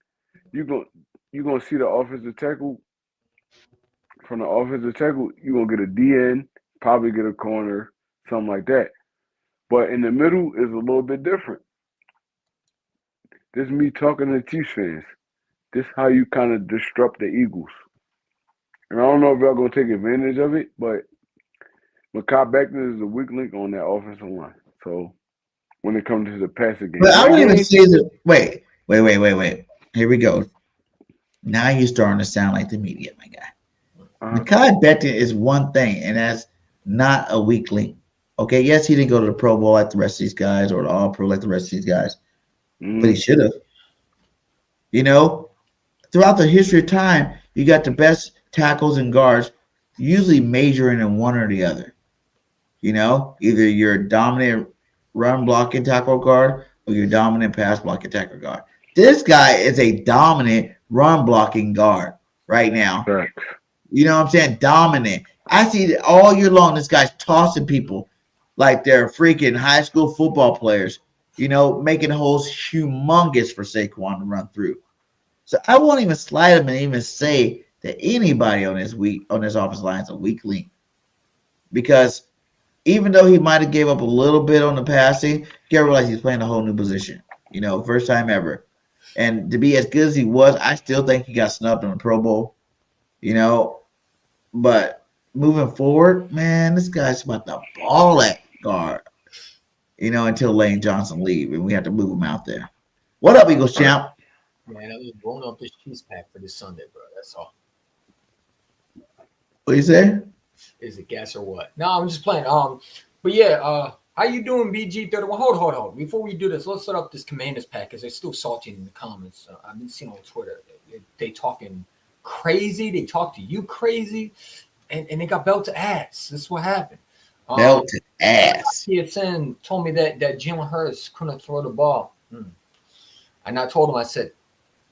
you're gonna see the offensive tackle. From the offensive tackle, you're gonna get a DN, probably get a corner, something like that. But in the middle is a little bit different. This is me talking to Chiefs fans. This is how you kind of disrupt the Eagles. And I don't know if y'all gonna take advantage of it, but Mekhi Becton is the weak link on that offensive line. So when it comes to the passing game, but I wouldn't even say that. Wait. Here we go. Now you're starting to sound like the media, my guy. Mekhi Becton is one thing, and that's not a weak link. Okay, yes, he didn't go to the Pro Bowl like the rest of these guys or the All Pro like the rest of these guys, but he should have. Throughout the history of time, you got the best tackles and guards usually majoring in one or the other. Either you're a dominant run blocking tackle guard or you're a dominant pass blocking tackle guard. This guy is a dominant run blocking guard right now. Right. You know what I'm saying? Dominant. I see that all year long this guy's tossing people like they're freaking high school football players, making holes humongous for Saquon to run through. So I won't even slide him and even say that anybody on this offensive line is a weak link. Because even though he might have gave up a little bit on the passing, you gotta realize he's playing a whole new position. First time ever. And to be as good as he was, I still think he got snubbed on the Pro Bowl. But moving forward, man, this guy's about to ball at guard, until Lane Johnson leave, and we have to move him out there. What up, Eagles champ? Man, I was rolling up this cheese pack for this Sunday, bro. That's all. What you say? Is it gas or what? No, I'm just playing. But yeah, how you doing, BG31? Hold. Before we do this, let's set up this Commanders pack because they're still salty in the comments. I've been seeing on Twitter. They talking crazy. They talk to you crazy, and they got belt to ass. This is what happened. Belt to ass. TSN told me that Jalen Hurts couldn't throw the ball. And I told him, I said,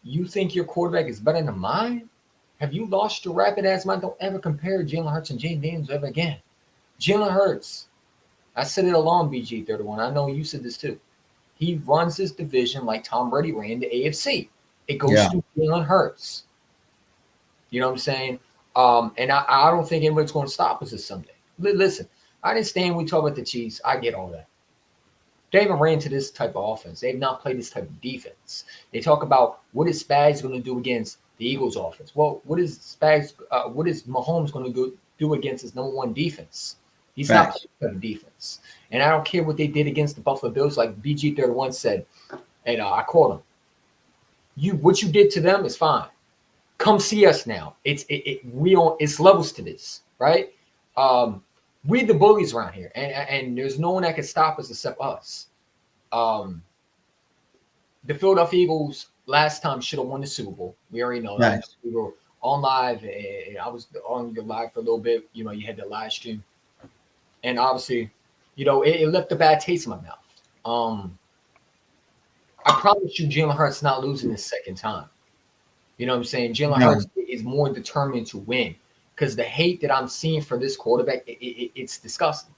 you think your quarterback is better than mine? Have you lost your rapid ass mind? Don't ever compare Jalen Hurts and Jay Daniels ever again. Jalen Hurts I said it along BG31. I know you said this too. He runs his division like Tom Brady ran the AFC. It goes through Jalen Hurts. You know what I'm saying? And I don't think anybody's going to stop us this Sunday. Listen, I understand we talk about the Chiefs. I get all that. They haven't ran to this type of offense. They've not played this type of defense. They talk about what is Spags going to do against the Eagles offense. Well, what is Mahomes going to do against his number one defense? He's not playing that type of defense. And I don't care what they did against the Buffalo Bills, like BG31 said, and I called him. What you did to them is fine. Come see us now. It's levels to this, right? We the bullies around here, and there's no one that can stop us except us. The Philadelphia Eagles last time should have won the Super Bowl. We already know that. We were on live, and I was on your live for a little bit. You know, you had the live stream, and obviously, you know, it left a bad taste in my mouth. I promise you, Jalen Hurts not losing this second time. You know what I'm saying? Jalen Hurts is more determined to win. Because the hate that I'm seeing for this quarterback, it's disgusting.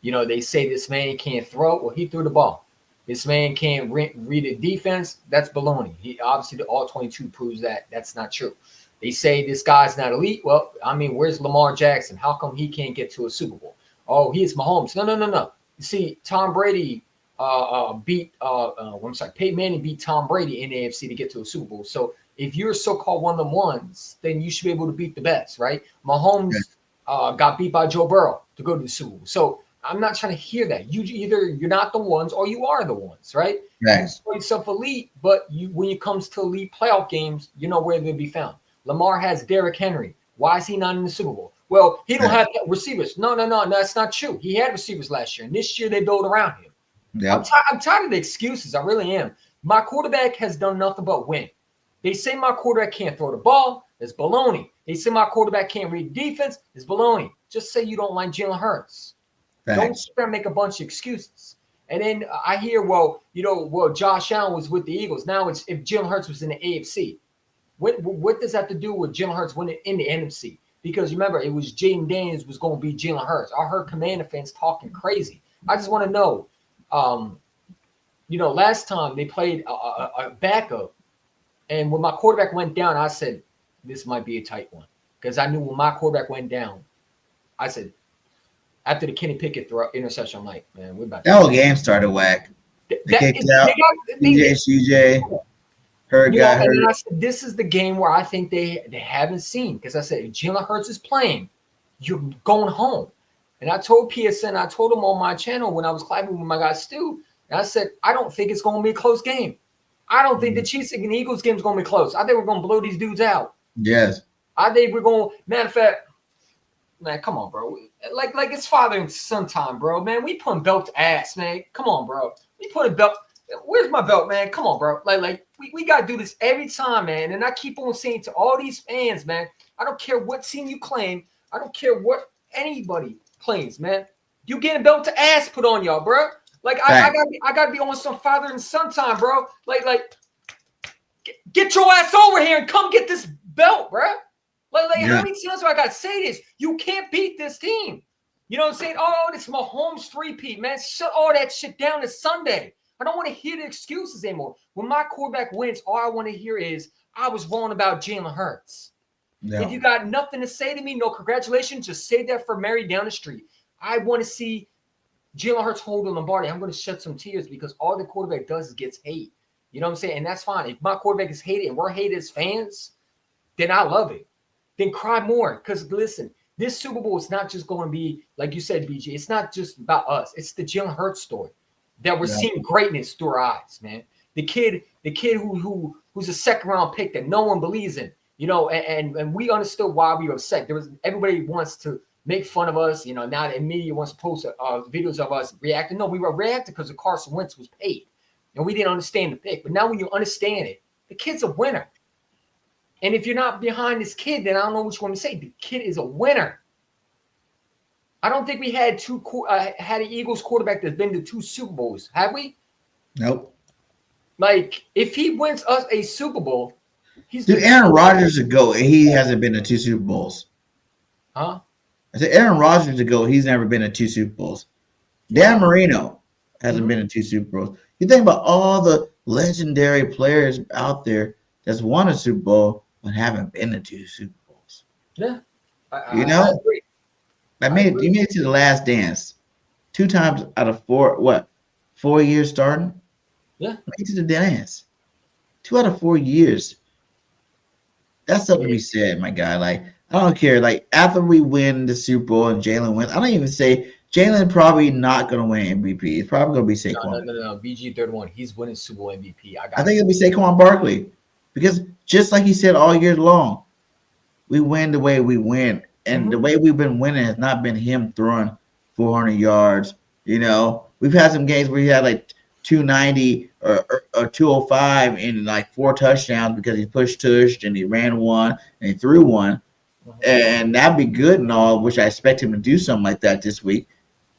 You know, they say this man can't throw. Well, he threw the ball. This man can't read a defense. That's baloney. Obviously, the All-22 proves that that's not true. They say this guy's not elite. Well, I mean, where's Lamar Jackson? How come he can't get to a Super Bowl? Oh, he's Mahomes. No. You see, Tom Brady Peyton Manning beat Tom Brady in the AFC to get to a Super Bowl. So if you're so-called one of the ones, then you should be able to beat the best, right? Mahomes got beat by Joe Burrow to go to the Super Bowl. So I'm not trying to hear that. You're not the ones or you are the ones, right? You call yourself elite, but when it comes to elite playoff games, you know where they'll be found. Lamar has Derrick Henry. Why is he not in the Super Bowl? Well, he don't have receivers. No, that's not true. He had receivers last year, and this year they build around him. I'm tired of the excuses. I really am. My quarterback has done nothing but win. They say my quarterback can't throw the ball. It's baloney. They say my quarterback can't read defense. It's baloney. Just say you don't like Jalen Hurts. Don't sit there and make a bunch of excuses. And then I hear, Josh Allen was with the Eagles. Now it's if Jalen Hurts was in the AFC. What does that have to do with Jalen Hurts winning in the NFC? Because remember, it was Jaden Daniels was going to be Jalen Hurts. I heard Commander fans talking crazy. I just want to know, last time they played a backup. And when my quarterback went down, I said, this might be a tight one. Because I knew when my quarterback went down, I said, after the Kenny Pickett interception, I'm like, man, we're about to. That whole game started whack. They kicked out. CJ, Hurd got hurt. And I said, this is the game where I think they haven't seen. Because I said, if Jalen Hurts is playing, you're going home. And I told PSN, I told them on my channel when I was clapping with my guy Stu, and I said, I don't think it's going to be a close game. I don't think the Chiefs and the Eagles game is going to be close. I think we're going to blow these dudes out. Yes. I think we're going – matter of fact, man, come on, bro. Like it's father and son time, bro. Man, we putting belt to ass, man. Come on, bro. We put a belt – where's my belt, man? Come on, bro. Like we got to do this every time, man. And I keep on saying to all these fans, man, I don't care what team you claim. I don't care what anybody claims, man. You getting belt to ass put on y'all, bro. Like I gotta be on some father and son time, bro. Like get your ass over here and come get this belt, bro. How many times do I gotta say this? You can't beat this team. You know what I'm saying? Oh, this Mahomes 3-peat, man. Shut all that shit down this Sunday. I don't want to hear the excuses anymore. When my quarterback wins, all I want to hear is I was wrong about Jalen Hurts. No. If you got nothing to say to me, no congratulations. Just say that for Mary down the street. I want to see Jalen Hurts holding Lombardi. I'm going to shed some tears because all the quarterback does is gets hate. You know what I'm saying? And that's fine. If my quarterback is hated and we're hated as fans, then I love it. Then cry more. Because listen, this Super Bowl is not just going to be, like you said, BG, it's not just about us. It's the Jalen Hurts story that we're seeing greatness through our eyes, man. The kid who's a second round pick that no one believes in, and we understood why we were upset. Everybody wants to make fun of us, now the media wants to post videos of us reacting. No, we were reacting because Carson Wentz was paid, and we didn't understand the pick. But now when you understand it, the kid's a winner. And if you're not behind this kid, then I don't know which one to say. The kid is a winner. I don't think we had had an Eagles quarterback that's been to 2 Super Bowls. Have we? Nope. Like, if he wins us a Super Bowl, Aaron Rodgers to go, and he hasn't been to 2 Super Bowls. Huh? I said Aaron Rodgers to go, he's never been to 2 Super Bowls. Dan Marino hasn't been in 2 Super Bowls. You think about all the legendary players out there that's won a Super Bowl but haven't been to 2 Super Bowls. Yeah. You know, you made it to the Last Dance 2 times out of 4 years starting. Yeah, made it to the dance 2 out of 4 years. That's something to be said, my guy. Like, I don't care. Like, after we win the Super Bowl and Jalen wins, I don't even say Jalen probably not going to win MVP. It's probably going to be Saquon. No. BG31, he's winning Super Bowl MVP. I think it'll be Saquon Barkley, because just like he said all year long, we win the way we win, and the way we've been winning has not been him throwing 400 yards. You know, we've had some games where he had like 290 or 205 and like 4 touchdowns because he tushed and he ran one and he threw one, and that'd be good and all, which I expect him to do something like that this week.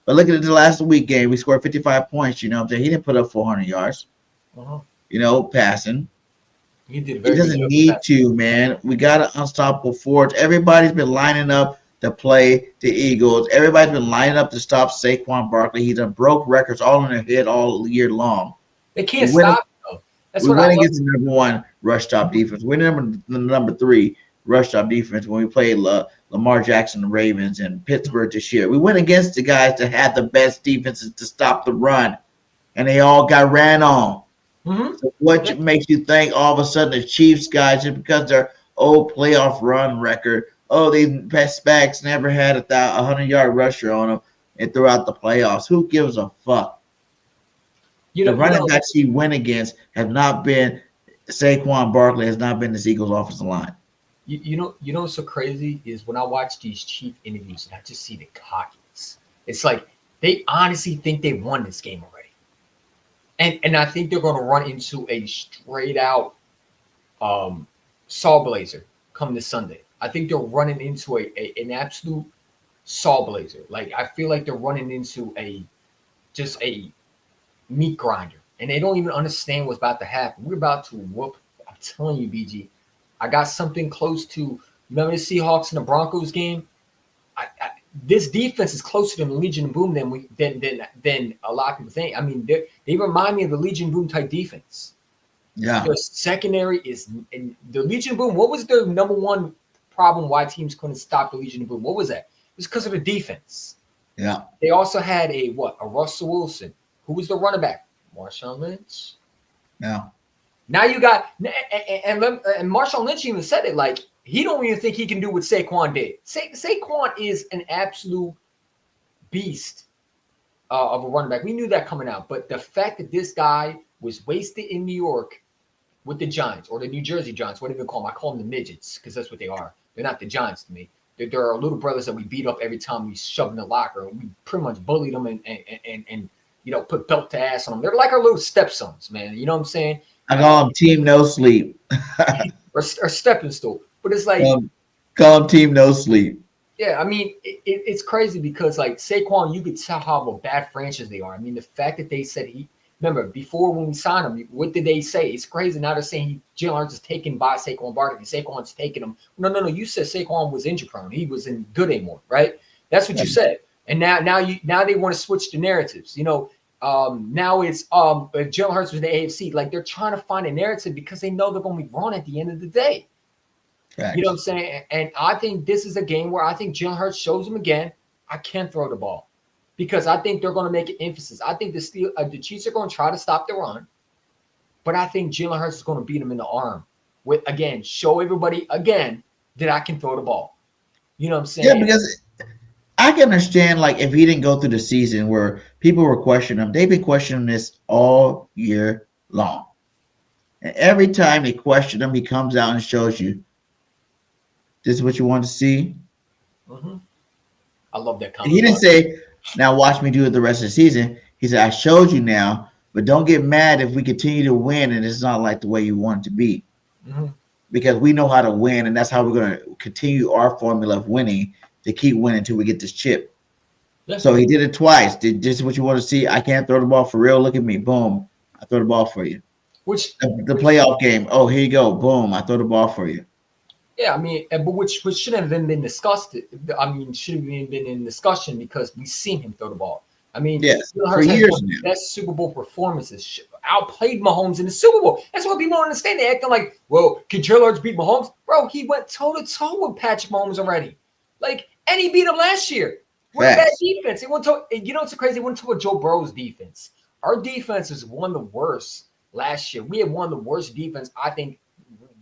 But look at the last week game, we scored 55 points. You know what I'm saying? He didn't put up 400 yards. You know, passing. He did He very doesn't good need passing. to, man. We got an unstoppable force. Everybody's been lining up to play the Eagles. Everybody's been lining up to stop Saquon Barkley. He's done broke records all in their head all year long. They can't We win- stop him, though. That's we what I went love. against the number 1 rush stop defense. We're the number 3 rush stop defense when we played Lamar Jackson, the Ravens, and Pittsburgh this year. We went against the guys that had the best defenses to stop the run, and they all got ran on. So what makes you think all of a sudden the Chiefs guys, just because their old playoff run record, these best backs never had a 100-yard rusher on them and throughout the playoffs? Who gives a fuck? The running backs he went against have not been Saquon Barkley, has not been this Eagles offensive line. You know what's so crazy is when I watch these Chief interviews and I just see the cockiness. It's like they honestly think they won this game already. And I think they're going to run into a straight out saw blazer come this Sunday. I think they're running into an absolute saw blazer. Like, I feel like they're running into a meat grinder, and they don't even understand what's about to happen. We're about to whoop. I'm telling you, BG, I got something close to, remember the Seahawks and the Broncos game? This defense is closer to the Legion of Boom than a lot of people think. I mean, they remind me of the Legion of Boom type defense. Yeah. The secondary is in the Legion of Boom. What was the number 1 problem why teams couldn't stop the Legion of Boom? What was that? It was because of the defense. Yeah. They also had a Russell Wilson. Who was the running back? Marshawn Lynch. Yeah. Now you got and Marshawn Lynch even said it, like, he don't even think he can do what Saquon did. Saquon is an absolute beast of a running back. We knew that coming out, but the fact that this guy was wasted in New York with the Giants, or the New Jersey Giants, what do you call them? I call them the midgets, because that's what they are. They're not the Giants to me. They're our little brothers that we beat up every time we shove in the locker. We pretty much bullied them and put belt to ass on them. They're like our little stepsons, man. You know what I'm saying? I call them Team No Sleep. or stepping stool. But it's like call them Team No Sleep. Yeah, I mean, it's crazy because, like, Saquon, you could tell how a bad franchise they are. I mean, the fact that they said remember, before when we signed him, what did they say? It's crazy. Now they're saying Jalen Hurts is taken by Saquon Barkley. Saquon's taking him. No. You said Saquon was injury prone. He wasn't good anymore, right? That's what you said. And now they want to switch the narratives. You know, now it's if Jalen Hurts was in the AFC, like, they're trying to find a narrative because they know they're going to be wrong at the end of the day. Right. You know what I'm saying? And I think this is a game where I think Jalen Hurts shows them again, I can throw the ball, because I think they're going to make an emphasis. I think the Chiefs are going to try to stop the run, but I think Jalen Hurts is going to beat them in the arm with, again, show everybody again that I can throw the ball. You know what I'm saying? Yeah, because I can understand, like, if he didn't go through the season where people were questioning him. They've been questioning this all year long. And every time they question him, he comes out and shows you, this is what you want to see. Mm-hmm. I love that comment. He didn't say, now watch me do it the rest of the season. He said, I showed you now, but don't get mad if we continue to win and it's not like the way you want it to be. Mm-hmm. Because we know how to win, and that's how we're going to continue our formula of winning, to keep winning until we get this chip. Yeah. So he did it twice. Did this is what you want to see? I can't throw the ball for real. Look at me. Boom. I throw the ball for you. The playoff game. Oh, here you go. Boom. I throw the ball for you. Yeah, I mean, but which shouldn't have been discussed. I mean, should have been in discussion because we've seen him throw the ball. I mean, Yes, Jalen for Hurts has years one of the now. best Super Bowl performances. Outplayed Mahomes in the Super Bowl. That's what people don't understand. They're acting like, well, can Jalen Hurts beat Mahomes? Bro, he went toe-to-toe with Patrick Mahomes already. Like, and he beat him last year. We're a bad Facts. defense. It went to, you know what's so crazy? It went to a Joe Burrow's defense. Our defense is one of the worst last year. We had one of the worst defense, I think,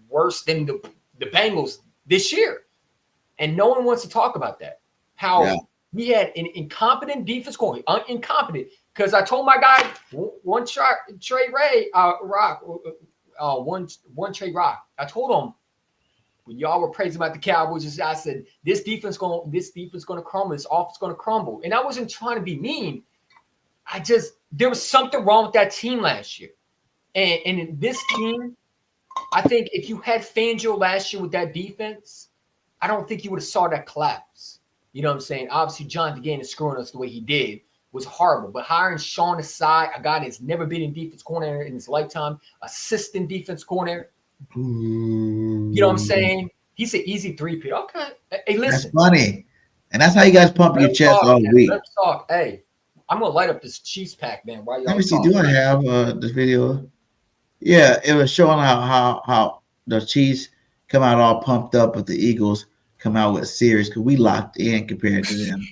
worse than the Bengals this year. And no one wants to talk about that. How we had an incompetent defense coordinator, incompetent. Because I told my guy, one Trey Rock, Trey Rock. I told him when y'all were praising about the Cowboys, I said this defense gonna crumble, this offense gonna crumble. And I wasn't trying to be mean. There was something wrong with that team last year. And in this team, I think if you had Fangio last year with that defense, I don't think you would have saw that collapse. You know what I'm saying? Obviously, John DeGane is screwing us the way he did was horrible. But hiring Sean Asai, a guy that's never been in defense coordinator in his lifetime, assistant defense coordinator. You know what I'm saying? He's an easy 3P. Okay. Hey, listen. That's funny. And that's how you guys pump your chest all week. Let's talk. Hey, I'm going to light up this Chiefs pack, man. While y'all Let me see. talking. Do I have this video? Yeah, it was showing how the Chiefs come out all pumped up, but the Eagles come out with a series because we locked in compared to them.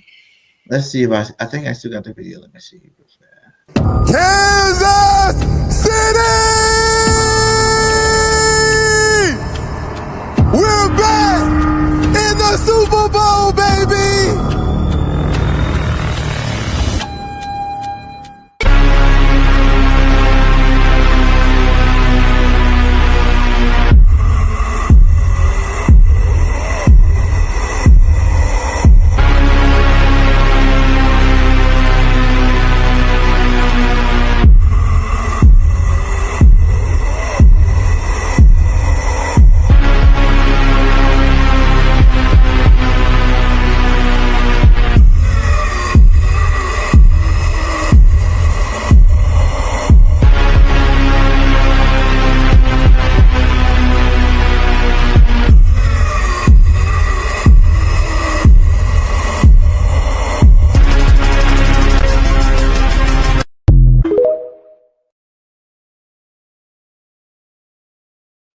Let's see if I think I still got the video. Let me see. Kansas City! We're back in the Super Bowl, baby!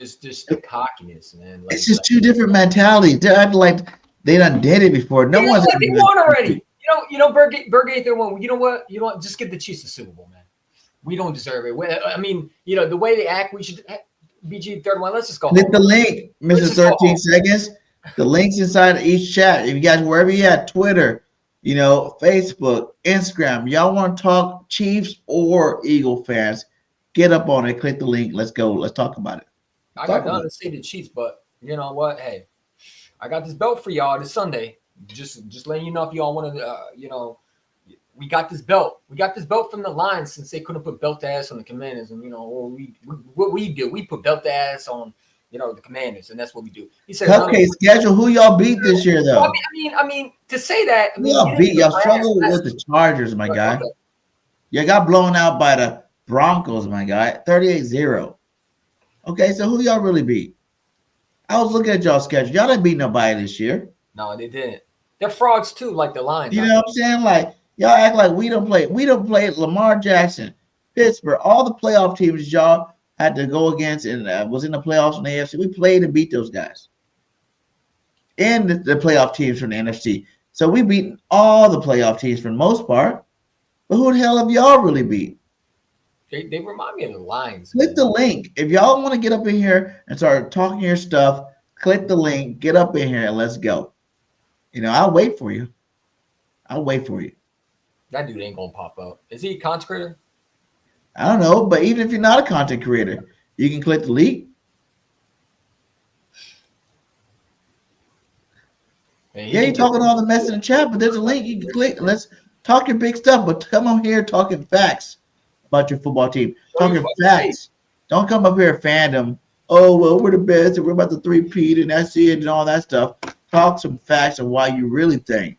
It's just the cockiness, man. Like, It's just two different mentalities. They're acting like they done did it before. No one's like they won already. You know, Burgate, they won. You know what? You know what? Just give the Chiefs the Super Bowl, man. We don't deserve it. I mean, you know, the way they act, we should BG 31. Let's just go. Click the link, Mr. 13 seconds. The link's inside of each chat. If you guys, wherever you at, Twitter, you know, Facebook, Instagram, y'all want to talk Chiefs or Eagle fans, get up on it. Click the link. Let's go. Let's talk about it. I got nothing to say to the Chiefs, but you know what? Hey, I got this belt for y'all this Sunday. Just letting you know if y'all want to, you know, we got this belt. We got this belt from the Lions since they couldn't put belt ass on the Commanders, and you know what we do. We put belt ass on, you know, the Commanders, and that's what we do. He said, Cupcake schedule. Who y'all beat this year, though? I mean, to say that, Y'all beat. Y'all struggled with the Chargers, my guy. Okay. You got blown out by the Broncos, my guy. 38-0. Okay, so who y'all really beat? I was looking at y'all's schedule. Y'all didn't beat nobody this year. No, they didn't. They're frauds too, like the Lions. You know what I'm saying? Like y'all act like we don't play. We don't play Lamar Jackson, Pittsburgh, all the playoff teams y'all had to go against and was in the playoffs in the AFC. We played and beat those guys. And the playoff teams from the NFC. So we beat all the playoff teams for the most part. But who the hell have y'all really beat? They remind me of the Lions. Click the link. If y'all want to get up in here and start talking your stuff, click the link, get up in here, and let's go. You know, I'll wait for you. I'll wait for you. That dude ain't gonna pop up. Is he a content creator? I don't know, but even if you're not a content creator, you can click the link. Yeah, you're talking all the mess in the chat, but there's a link you can click and let's talk your big stuff. But come on here talking facts about your football team. Talking facts. Don't come up here fandom. Oh, well, we're the best and we're about to 3-peat and that's it and all that stuff. Talk some facts of why you really think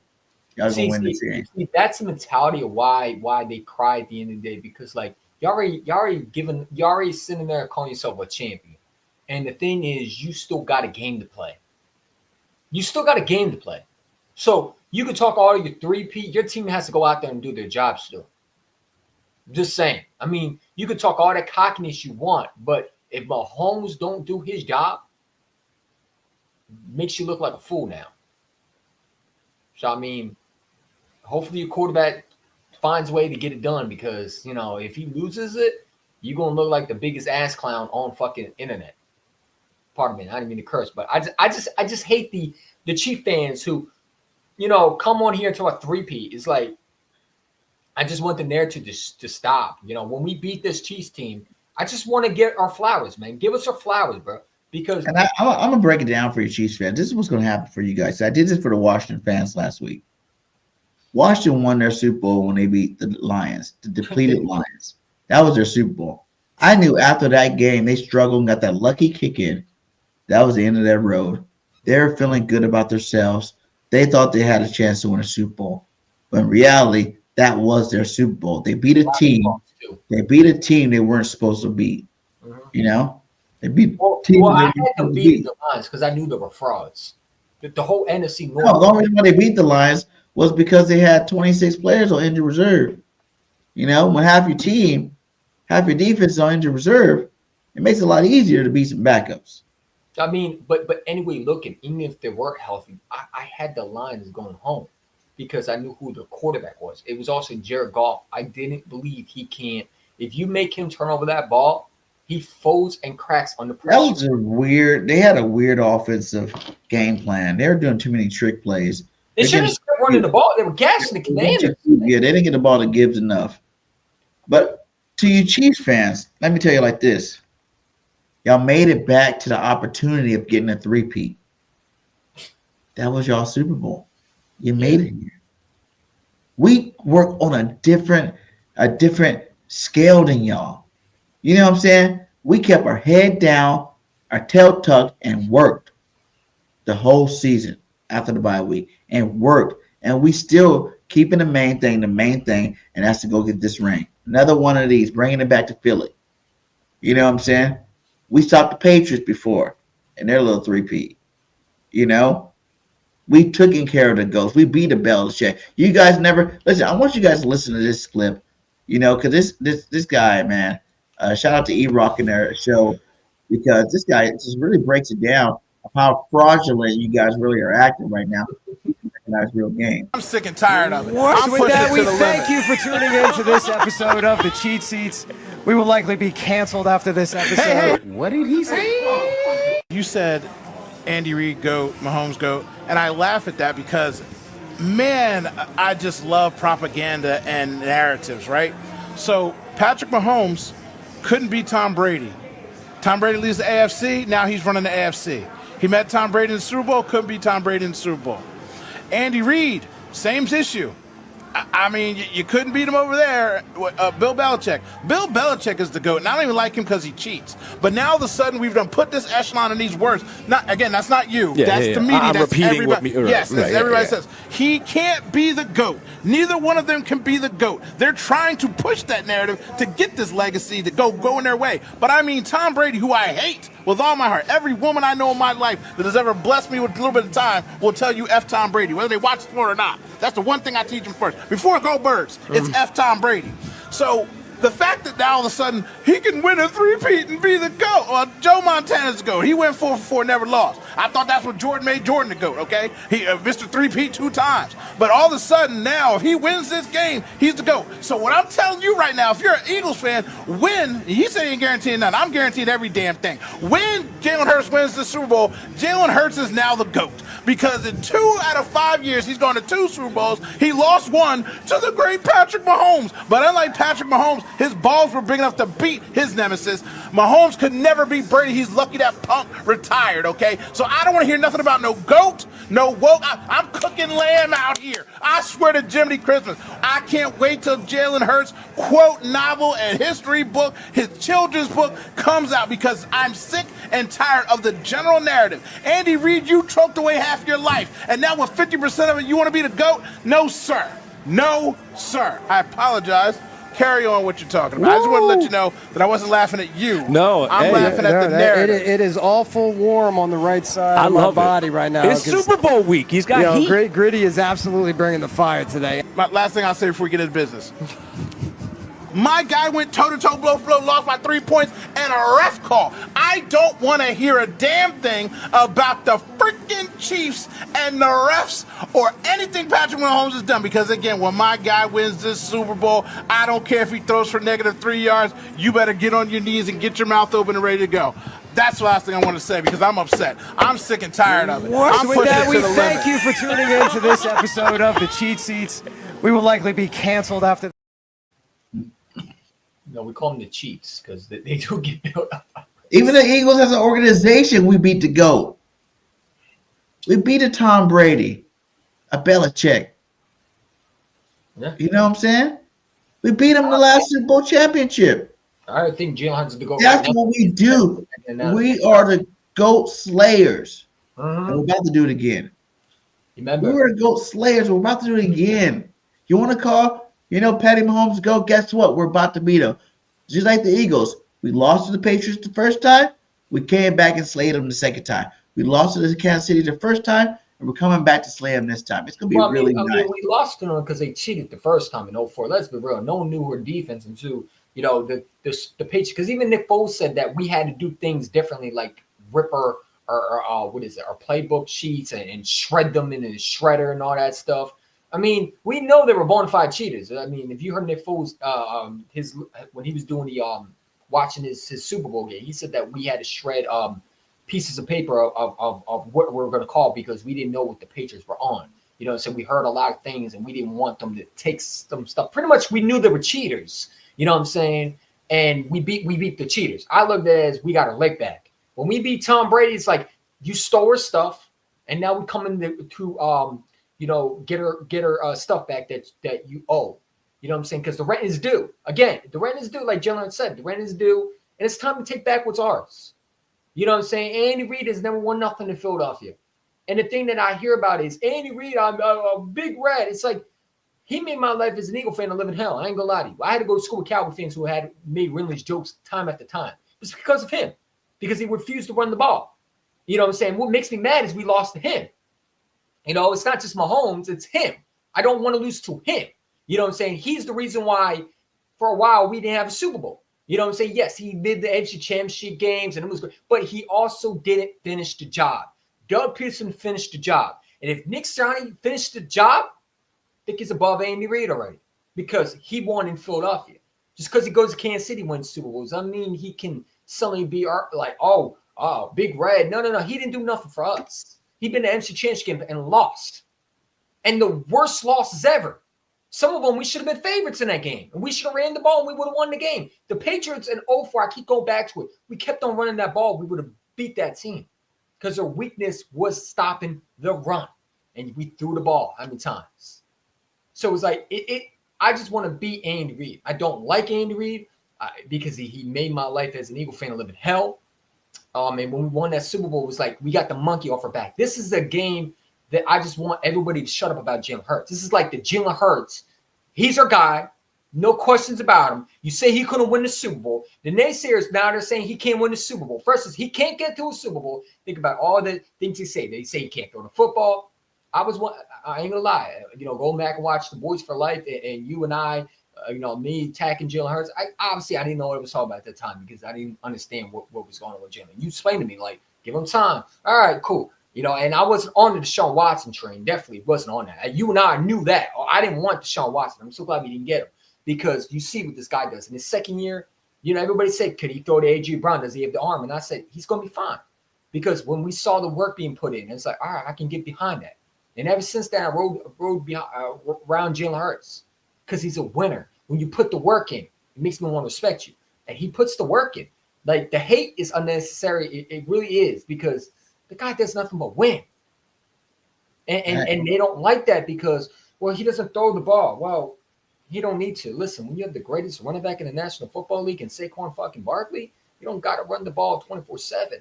y'all gonna win this game. See, that's the mentality of why they cry at the end of the day, because like you already sitting there calling yourself a champion. And the thing is, you still got a game to play. So You can talk all of your 3P. Your team has to go out there and do their job still. Just saying. I mean, you can talk all that cockiness you want, but if Mahomes don't do his job, makes you look like a fool now. So, I mean, hopefully your quarterback finds a way to get it done because, if he loses it, you're going to look like the biggest ass clown on fucking internet. Pardon me, I didn't mean to curse, but I just hate the Chief fans who, come on here and talk about 3P. It's like, I just want the narrative to stop. When we beat this Chiefs team, I just want to get our flowers, man. Give us our flowers, bro. Because I'm gonna break it down for you, Chiefs fans. This is what's gonna happen for you guys. I did this for the Washington fans last week. Washington won their Super Bowl when they beat the Lions, the depleted Lions. That was their Super Bowl. I knew after that game they struggled and got that lucky kick in. That was the end of their road. They were feeling good about themselves. They thought they had a chance to win a Super Bowl, but in reality, that was their Super Bowl. They beat a team. They beat a team they weren't supposed to beat. They beat teams. Well, I had to beat the Lions because I knew they were frauds. The whole NFC North. No, the only reason why they beat the Lions was because they had 26 players on injured reserve. When half your defense is on injured reserve, it makes it a lot easier to beat some backups. I mean, but anyway, looking, even if they were healthy, I had the Lions going home because I knew who the quarterback was. It was also Jared Goff. I didn't believe he can't. If you make him turn over that ball, he folds and cracks under pressure. They had a weird offensive game plan. They were doing too many trick plays. They should have kept running the ball. They were gassing the Commanders. Yeah, they didn't get the ball to Gibbs enough. But to you Chiefs fans, let me tell you like this. Y'all made it back to the opportunity of getting a 3-peat. That was y'all Super Bowl. You made it here. We work on a different scale than y'all. You know what I'm saying? We kept our head down, our tail tucked, and worked the whole season after the bye week and worked. And we still keeping the main thing, and that's to go get this ring. Another one of these, bringing it back to Philly. You know what I'm saying? We stopped the Patriots before and their little 3-peat. We took care of the Ghosts. We beat the Belichick. You guys never listen. I want you guys to listen to this clip, because this guy, man. Shout out to E-Rock in their show because this guy just really breaks it down of how fraudulent you guys really are acting right now. Recognize real game. I'm sick and tired of it. With that, we thank you for tuning in to this episode of The Cheat Seats. We will likely be canceled after this episode. Hey. What did he say? You said Andy Reid GOAT, Mahomes GOAT, and I laugh at that because, man, I just love propaganda and narratives, right? So Patrick Mahomes couldn't beat Tom Brady. Tom Brady leads the AFC. Now he's running the AFC. He met Tom Brady in the Super Bowl. Couldn't beat Tom Brady in the Super Bowl. Andy Reid, same issue. I mean, you couldn't beat him over there. Bill Belichick. Bill Belichick is the GOAT, and I don't even like him because he cheats. But now all of a sudden we've done put this echelon in these words. Again, that's not you. That's the media. I'm that's repeating everybody. what me. Yes, everybody says. He can't be the GOAT. Neither one of them can be the GOAT. They're trying to push that narrative to get this legacy to go in their way. But I mean, Tom Brady, who I hate with all my heart. Every woman I know in my life that has ever blessed me with a little bit of time will tell you F Tom Brady, whether they watch sport or not. That's the one thing I teach them first. Before Go Birds, it's F Tom Brady. So the fact that now all of a sudden he can win a 3-peat and be the GOAT. Well, Joe Montana's the GOAT. He went 4 for 4, never lost. I thought that's what Jordan made Jordan the GOAT, okay? He Mr. 3-peat 2 times. But all of a sudden now, if he wins this game, he's the GOAT. So what I'm telling you right now, if you're an Eagles fan, he said he ain't guaranteeing nothing. I'm guaranteed every damn thing. When Jalen Hurts wins the Super Bowl, Jalen Hurts is now the GOAT. Because in 2 out of 5 years, he's gone to 2 Super Bowls. He lost 1 to the great Patrick Mahomes. But unlike Patrick Mahomes, his balls were big enough to beat his nemesis. Mahomes could never beat Brady. He's lucky that punk retired, okay? So I don't want to hear nothing about no GOAT, no woke. I'm cooking lamb out here. I swear to Jiminy Christmas. I can't wait till Jalen Hurts' quote novel and history book, his children's book, comes out because I'm sick and tired of the general narrative. Andy Reid, you choked away half your life, and now with 50% of it, you want to be the GOAT? No, sir. No, sir. I apologize carry on what you're talking about. I just want to let you know that I wasn't laughing at you. No, I'm laughing at the narrative. It is awful warm on the right side of my body right now. It's Super Bowl week. He's got heat. Gritty is absolutely bringing the fire today. My last thing I'll say before we get into business. My guy went toe-to-toe, blow, lost by 3 points, and a ref call. I don't want to hear a damn thing about the freaking Chiefs and the refs or anything Patrick Mahomes has done. Because, again, when my guy wins this Super Bowl, I don't care if he throws for -3 yards. You better get on your knees and get your mouth open and ready to go. That's the last thing I want to say because I'm upset. I'm sick and tired of it. I'm With pushing that, it we to the thank limit. you for tuning in to this episode of The Cheat Seats. We will likely be canceled after. No, we call them the Chiefs because they do get built up. Even the Eagles as an organization, we beat the GOAT. We beat a Tom Brady, a Belichick. Yeah. You know what I'm saying? We beat him in the last Super Bowl championship. I think Jalen Hurts is the GOAT. That's what we do. We are the GOAT slayers. Uh-huh. And we're about to do it again. Remember? We were the GOAT slayers. We're about to do it again. You want to call, Patty Mahomes GOAT? Guess what? We're about to beat him. Just like the Eagles. We lost to the Patriots the first time. We came back and slayed them the second time. We lost to the Kansas City the first time, and we're coming back to slay them this time. It's going to be really nice. We lost to them because they cheated the first time in 2004. Let's be real. No one knew her defense until, the Patriots. Because even Nick Foles said that we had to do things differently, like rip our playbook sheets and shred them in a shredder and all that stuff. I mean, we know they were bona fide cheaters. I mean, if you heard Nick Foles, when he was doing the watching his Super Bowl game, he said that we had to shred pieces of paper of what we were going to call because we didn't know what the Patriots were on. So we heard a lot of things and we didn't want them to take some stuff. Pretty much, we knew they were cheaters. You know what I'm saying? And we beat the cheaters. I looked at it as we got our leg back. When we beat Tom Brady, it's like you stole her stuff, and now we come in to get her stuff back that you owe. You know what I'm saying? Because the rent is due. Again, the rent is due, like Jalen said. The rent is due, and it's time to take back what's ours. You know what I'm saying? Andy Reid has never won nothing in Philadelphia. And the thing that I hear about is Andy Reid, I'm a big red. It's like he made my life as an Eagle fan to live in hell. I ain't gonna lie to you. I had to go to school with Cowboy fans who had made Renly's jokes time after time. It's because of him, because he refused to run the ball. You know what I'm saying? What makes me mad is we lost to him. It's not just Mahomes, it's him. I don't want to lose to him. You know what I'm saying? He's the reason why for a while we didn't have a Super Bowl. You know what I'm saying? Yes, he did the NFC Championship games and it was good, but he also didn't finish the job. Doug Peterson finished the job. And if Nick Sirianni finished the job, I think he's above Andy Reid already because he won in Philadelphia. Just because he goes to Kansas City wins Super Bowls, I mean he can suddenly be like, oh, Big Red. No. He didn't do nothing for us. He'd been to the NFC Championship game and lost. And the worst losses ever. Some of them, we should have been favorites in that game. And we should have ran the ball and we would have won the game. The Patriots in 2004, I keep going back to it. We kept on running that ball. We would have beat that team. Because their weakness was stopping the run. And we threw the ball how many times? So it was like, I just want to beat Andy Reid. I don't like Andy Reid because he made my life as an Eagle fan to live in hell. And when we won that Super Bowl, it was like we got the monkey off our back. This is a game that I just want everybody to shut up about Jalen Hurts. This is like the Jalen Hurts. He's our guy. No questions about him. You say he couldn't win the Super Bowl. The naysayers now they're saying he can't win the Super Bowl. First is he can't get to a Super Bowl. Think about all the things he say. They say he can't throw the football. I ain't gonna lie. Go back and watch The Boys for Life and you and I, me attacking Jalen Hurts. I didn't know what it was talking about at that time because I didn't understand what was going on with Jalen. You explained to me, like, give him time. All right, cool. And I wasn't on the Deshaun Watson train. Definitely wasn't on that. You and I knew that. I didn't want Deshaun Watson. I'm so glad we didn't get him because you see what this guy does. In his second year, everybody said, could he throw to A.J. Brown? Does he have the arm? And I said, he's going to be fine. Because when we saw the work being put in, it's like, all right, I can get behind that. And ever since then, I rode behind, around Jalen Hurts because he's a winner. When you put the work in, it makes me want to respect you. And he puts the work in. Like, the hate is unnecessary. It really is because the guy does nothing but win. And they don't like that because, well, he doesn't throw the ball. Well, he don't need to. Listen, when you have the greatest running back in the National Football League and Saquon fucking Barkley, you don't got to run the ball 24/7.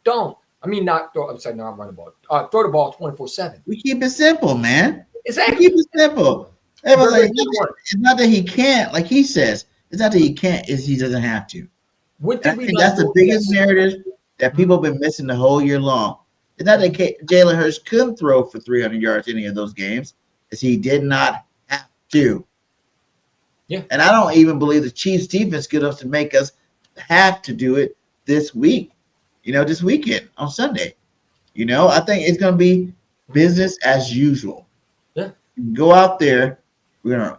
Don't. not run the ball. Throw the ball 24/7. We keep it simple, man. Exactly. We keep it simple. It's not that he can't, like he says. It's not that he can't. It's he doesn't have to. What I did we think not that's the do biggest yesterday? narrative that people have been missing the whole year long. It's not that Jalen Hurts couldn't throw for 300 yards any of those games. It's he did not have to. Yeah. And I don't even believe the Chiefs defense good enough to make us have to do it this week. This weekend on Sunday. I think it's going to be business as usual. Yeah. Go out there. We're going to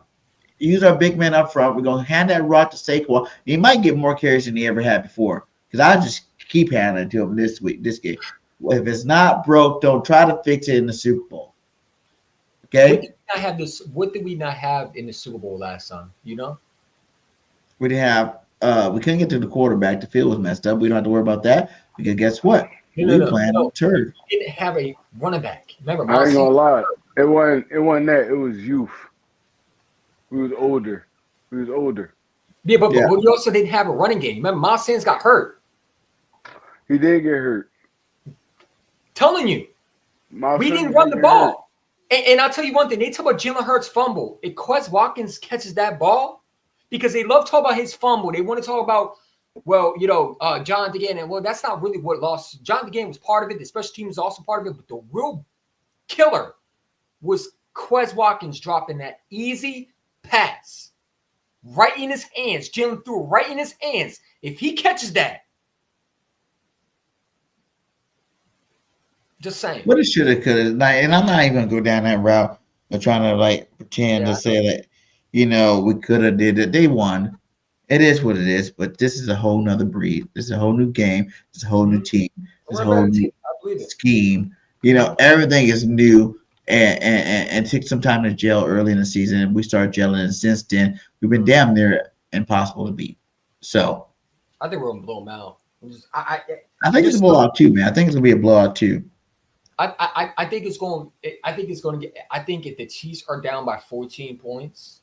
use our big man up front. We're going to hand that rock to Saquon. He might get more carries than he ever had before because I just keep handing it to him this game. If it's not broke, don't try to fix it in the Super Bowl. Okay? What did we not have in the Super Bowl last time? We didn't have we couldn't get to the quarterback. The field was messed up. We don't have to worry about that because guess what? We playing on turd. We didn't have a running back. Remember, I ain't gonna lie. It wasn't that. It was youth. We was older. Yeah, but we also didn't have a running game. Remember, Miles Sanders got hurt. He did get hurt. Telling you. We didn't run the ball. And I'll tell you one thing. They talk about Jalen Hurts fumble. If Quez Watkins catches that ball, because they love talking about his fumble. They want to talk about, Jonathan Gannon. Well, that's not really what lost. Jonathan Gannon was part of it. The special team was also part of it. But the real killer was Quez Watkins dropping that easy pass right in his hands. Jalen threw it right in his hands. If he catches that, just saying. What it should have, could have, and I'm not even gonna go down that route of trying to pretend to say that, we could have did it. They won. It is what it is. But this is a whole nother breed. This is a whole new game. It's a whole new team. It's a whole new scheme. Everything is new. And took some time to gel early in the season. And we started gelling, and since then we've been damn near impossible to beat. So I think we're gonna blow them out. I think it's a blowout too, man. I think it's gonna be a blowout too. I think it's going. I think it's going to get. I think if the Chiefs are down by 14 points,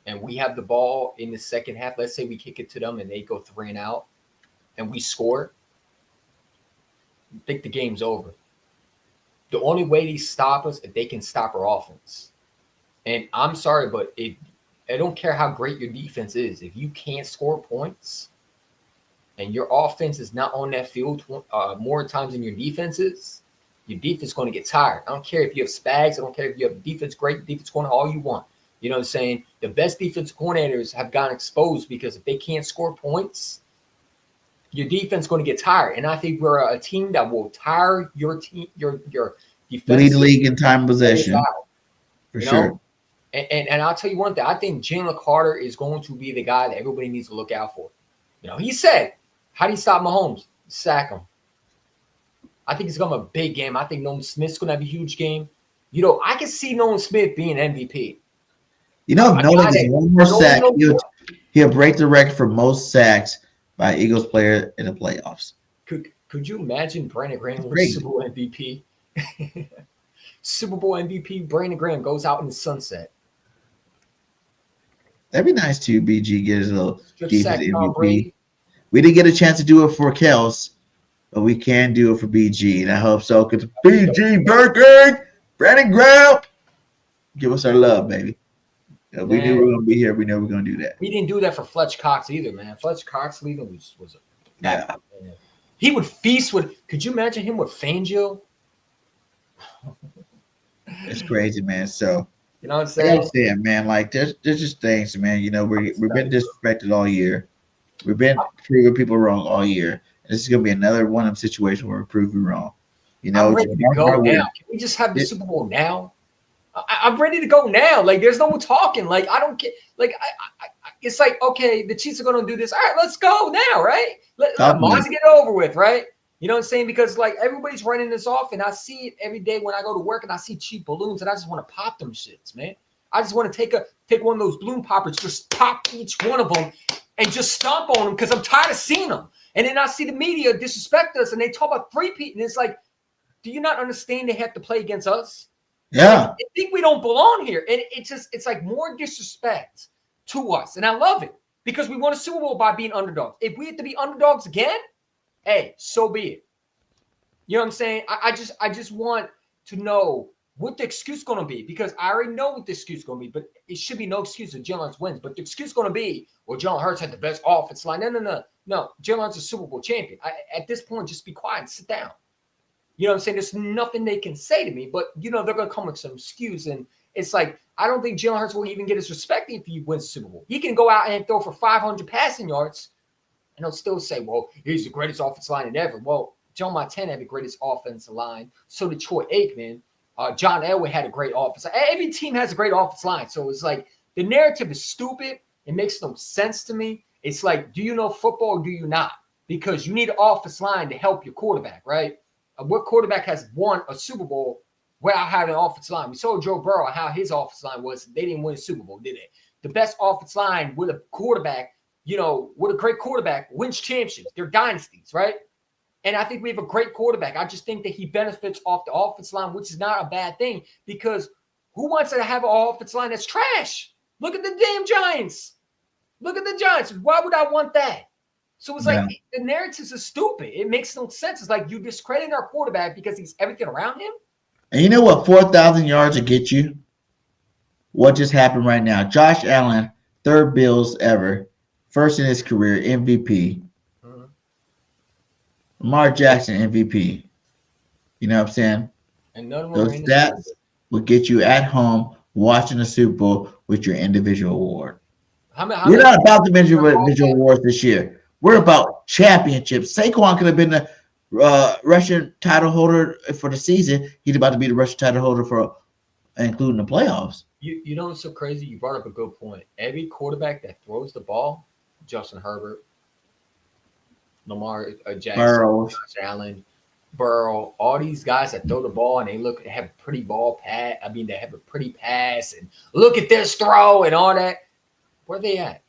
and we have the ball in the second half, let's say we kick it to them and they go 3 and out, and we score, I think the game's over. The only way they stop us if they can stop our offense. And I'm sorry, but I don't care how great your defense is. If you can't score points and your offense is not on that field more times than your defense is, your defense is going to get tired. I don't care if you have Spags. I don't care if you have great defense corner, all you want. You know what I'm saying? The best defensive coordinators have gotten exposed because if they can't score points, your defense is going to get tired. And I think we're a team that will tire your team, your defense. Lead the league in time possession. For sure. And I'll tell you one thing. I think Jalen Carter is going to be the guy that everybody needs to look out for. He said, how do you stop Mahomes? Sack him. I think it's going to be a big game. I think Nolan Smith's going to have a huge game. I can see Nolan Smith being MVP. If Nolan gets one more sack, he'll break the record for most sacks by Eagles player in the playoffs. Could you imagine Brandon Graham with Super Bowl MVP? Super Bowl MVP, Brandon Graham goes out in the sunset. That'd be nice too, BG get his little defense MVP. We didn't get a chance to do it for Kels, but we can do it for BG, and I hope so. Because BG Birkin, Brandon Graham, give us our love, baby. We knew we were going to be here. We know we're going to do that. We didn't do that for Fletch Cox either, man. Fletch Cox leaving was a yeah. He would feast with. Could you imagine him with Fangio? It's crazy, man. So you know what I'm saying? I'm saying, man. There's just things, man. We've been disrespected all year. We've been proving people wrong all year. And this is gonna be another one of them situations where we're proving wrong. I'm ready to go now. Can we just have the Super Bowl now? I'm ready to go now. There's no talking. I don't get. It's okay, the Chiefs are going to do this. All right, let's go now, right? Let's get it over with, right? You know what I'm saying? Because everybody's running this off, and I see it every day when I go to work, and I see cheap balloons, and I just want to pop them shits, man. I just want to take one of those balloon poppers, just pop each one of them, and just stomp on them because I'm tired of seeing them. And then I see the media disrespect us, and they talk about three-peat, and it's do you not understand they have to play against us? Yeah. I think we don't belong here. And it's more disrespect to us. And I love it because we won a Super Bowl by being underdogs. If we have to be underdogs again, hey, so be it. You know what I'm saying? I just want to know what the excuse going to be, because I already know what the excuse going to be, but it should be no excuse if Jalen Hurts wins. But the excuse going to be, well, Jalen Hurts had the best offense line. No. Jalen Hurts is a Super Bowl champion. At this point, just be quiet and sit down. You know what I'm saying? There's nothing they can say to me, but, they're going to come with some excuse. And it's like, I don't think Jalen Hurts will even get his respect if he wins the Super Bowl. He can go out and throw for 500 passing yards, and they'll still say, well, he's the greatest offensive line ever. Well, Joe Montana had the greatest offensive line. So did Troy Aikman. John Elway had a great offense. Every team has a great offensive line. So it's like the narrative is stupid. It makes no sense to me. It's like, do you know football or do you not? Because you need an offensive line to help your quarterback, right? What quarterback has won a Super Bowl without having an offensive line? We saw Joe Burrow, how his offensive line was. They didn't win a Super Bowl, did they? The best offensive line with a quarterback, with a great quarterback wins championships. They're dynasties, right? And I think we have a great quarterback. I just think that he benefits off the offensive line, which is not a bad thing, because who wants to have an offensive line that's trash? Look at the damn Giants. Look at the Giants. Why would I want that? So it's like the narratives are stupid. It makes no sense. It's like you discredit our quarterback because he's everything around him. And you know what 4,000 yards will get you? What just happened right now? Josh Allen, third Bills ever, first in his career, MVP. Lamar Jackson, MVP. You know what I'm saying? And none of those stats will get you at home watching the Super Bowl with your individual award. We're not about the individual awards this year. We're about championships. Saquon could have been the Russian title holder for the season. He's about to be the Russian title holder for including the playoffs. You know what's so crazy? You brought up a good point. Every quarterback that throws the ball, Justin Herbert, Lamar Jackson, Burrow, Josh Allen, Burrow, all these guys that throw the ball and they have a pretty ball pass. I mean, they have a pretty pass and look at this throw and all that. Where are they at?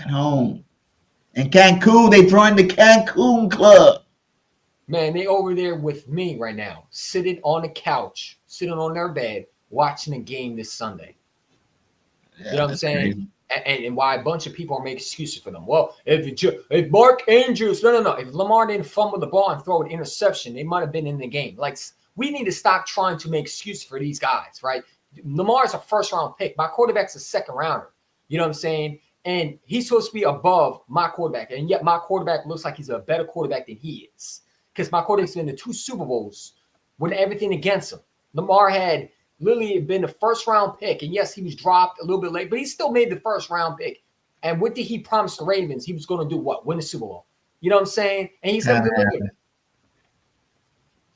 At home. In Cancun, they joined the Cancun Club. Man, they over there with me right now, sitting on the couch, sitting on their bed, watching the game this Sunday. Yeah, you know what I'm saying? And why a bunch of people are making excuses for them. Well, if Mark Andrews, no. If Lamar didn't fumble the ball and throw an interception, they might have been in the game. Like, we need to stop trying to make excuses for these guys, right? Lamar's a first-round pick. My quarterback's a second-rounder. You know what I'm saying? And he's supposed to be above my quarterback. And yet my quarterback looks like he's a better quarterback than he is. Because my quarterback's been in 2 Super Bowls with everything against him. Lamar had literally been the first-round pick. And, yes, he was dropped a little bit late, but he still made the first-round pick. And what did he promise the Ravens? He was going to do what? Win the Super Bowl. You know what I'm saying? And he's going to deliver it.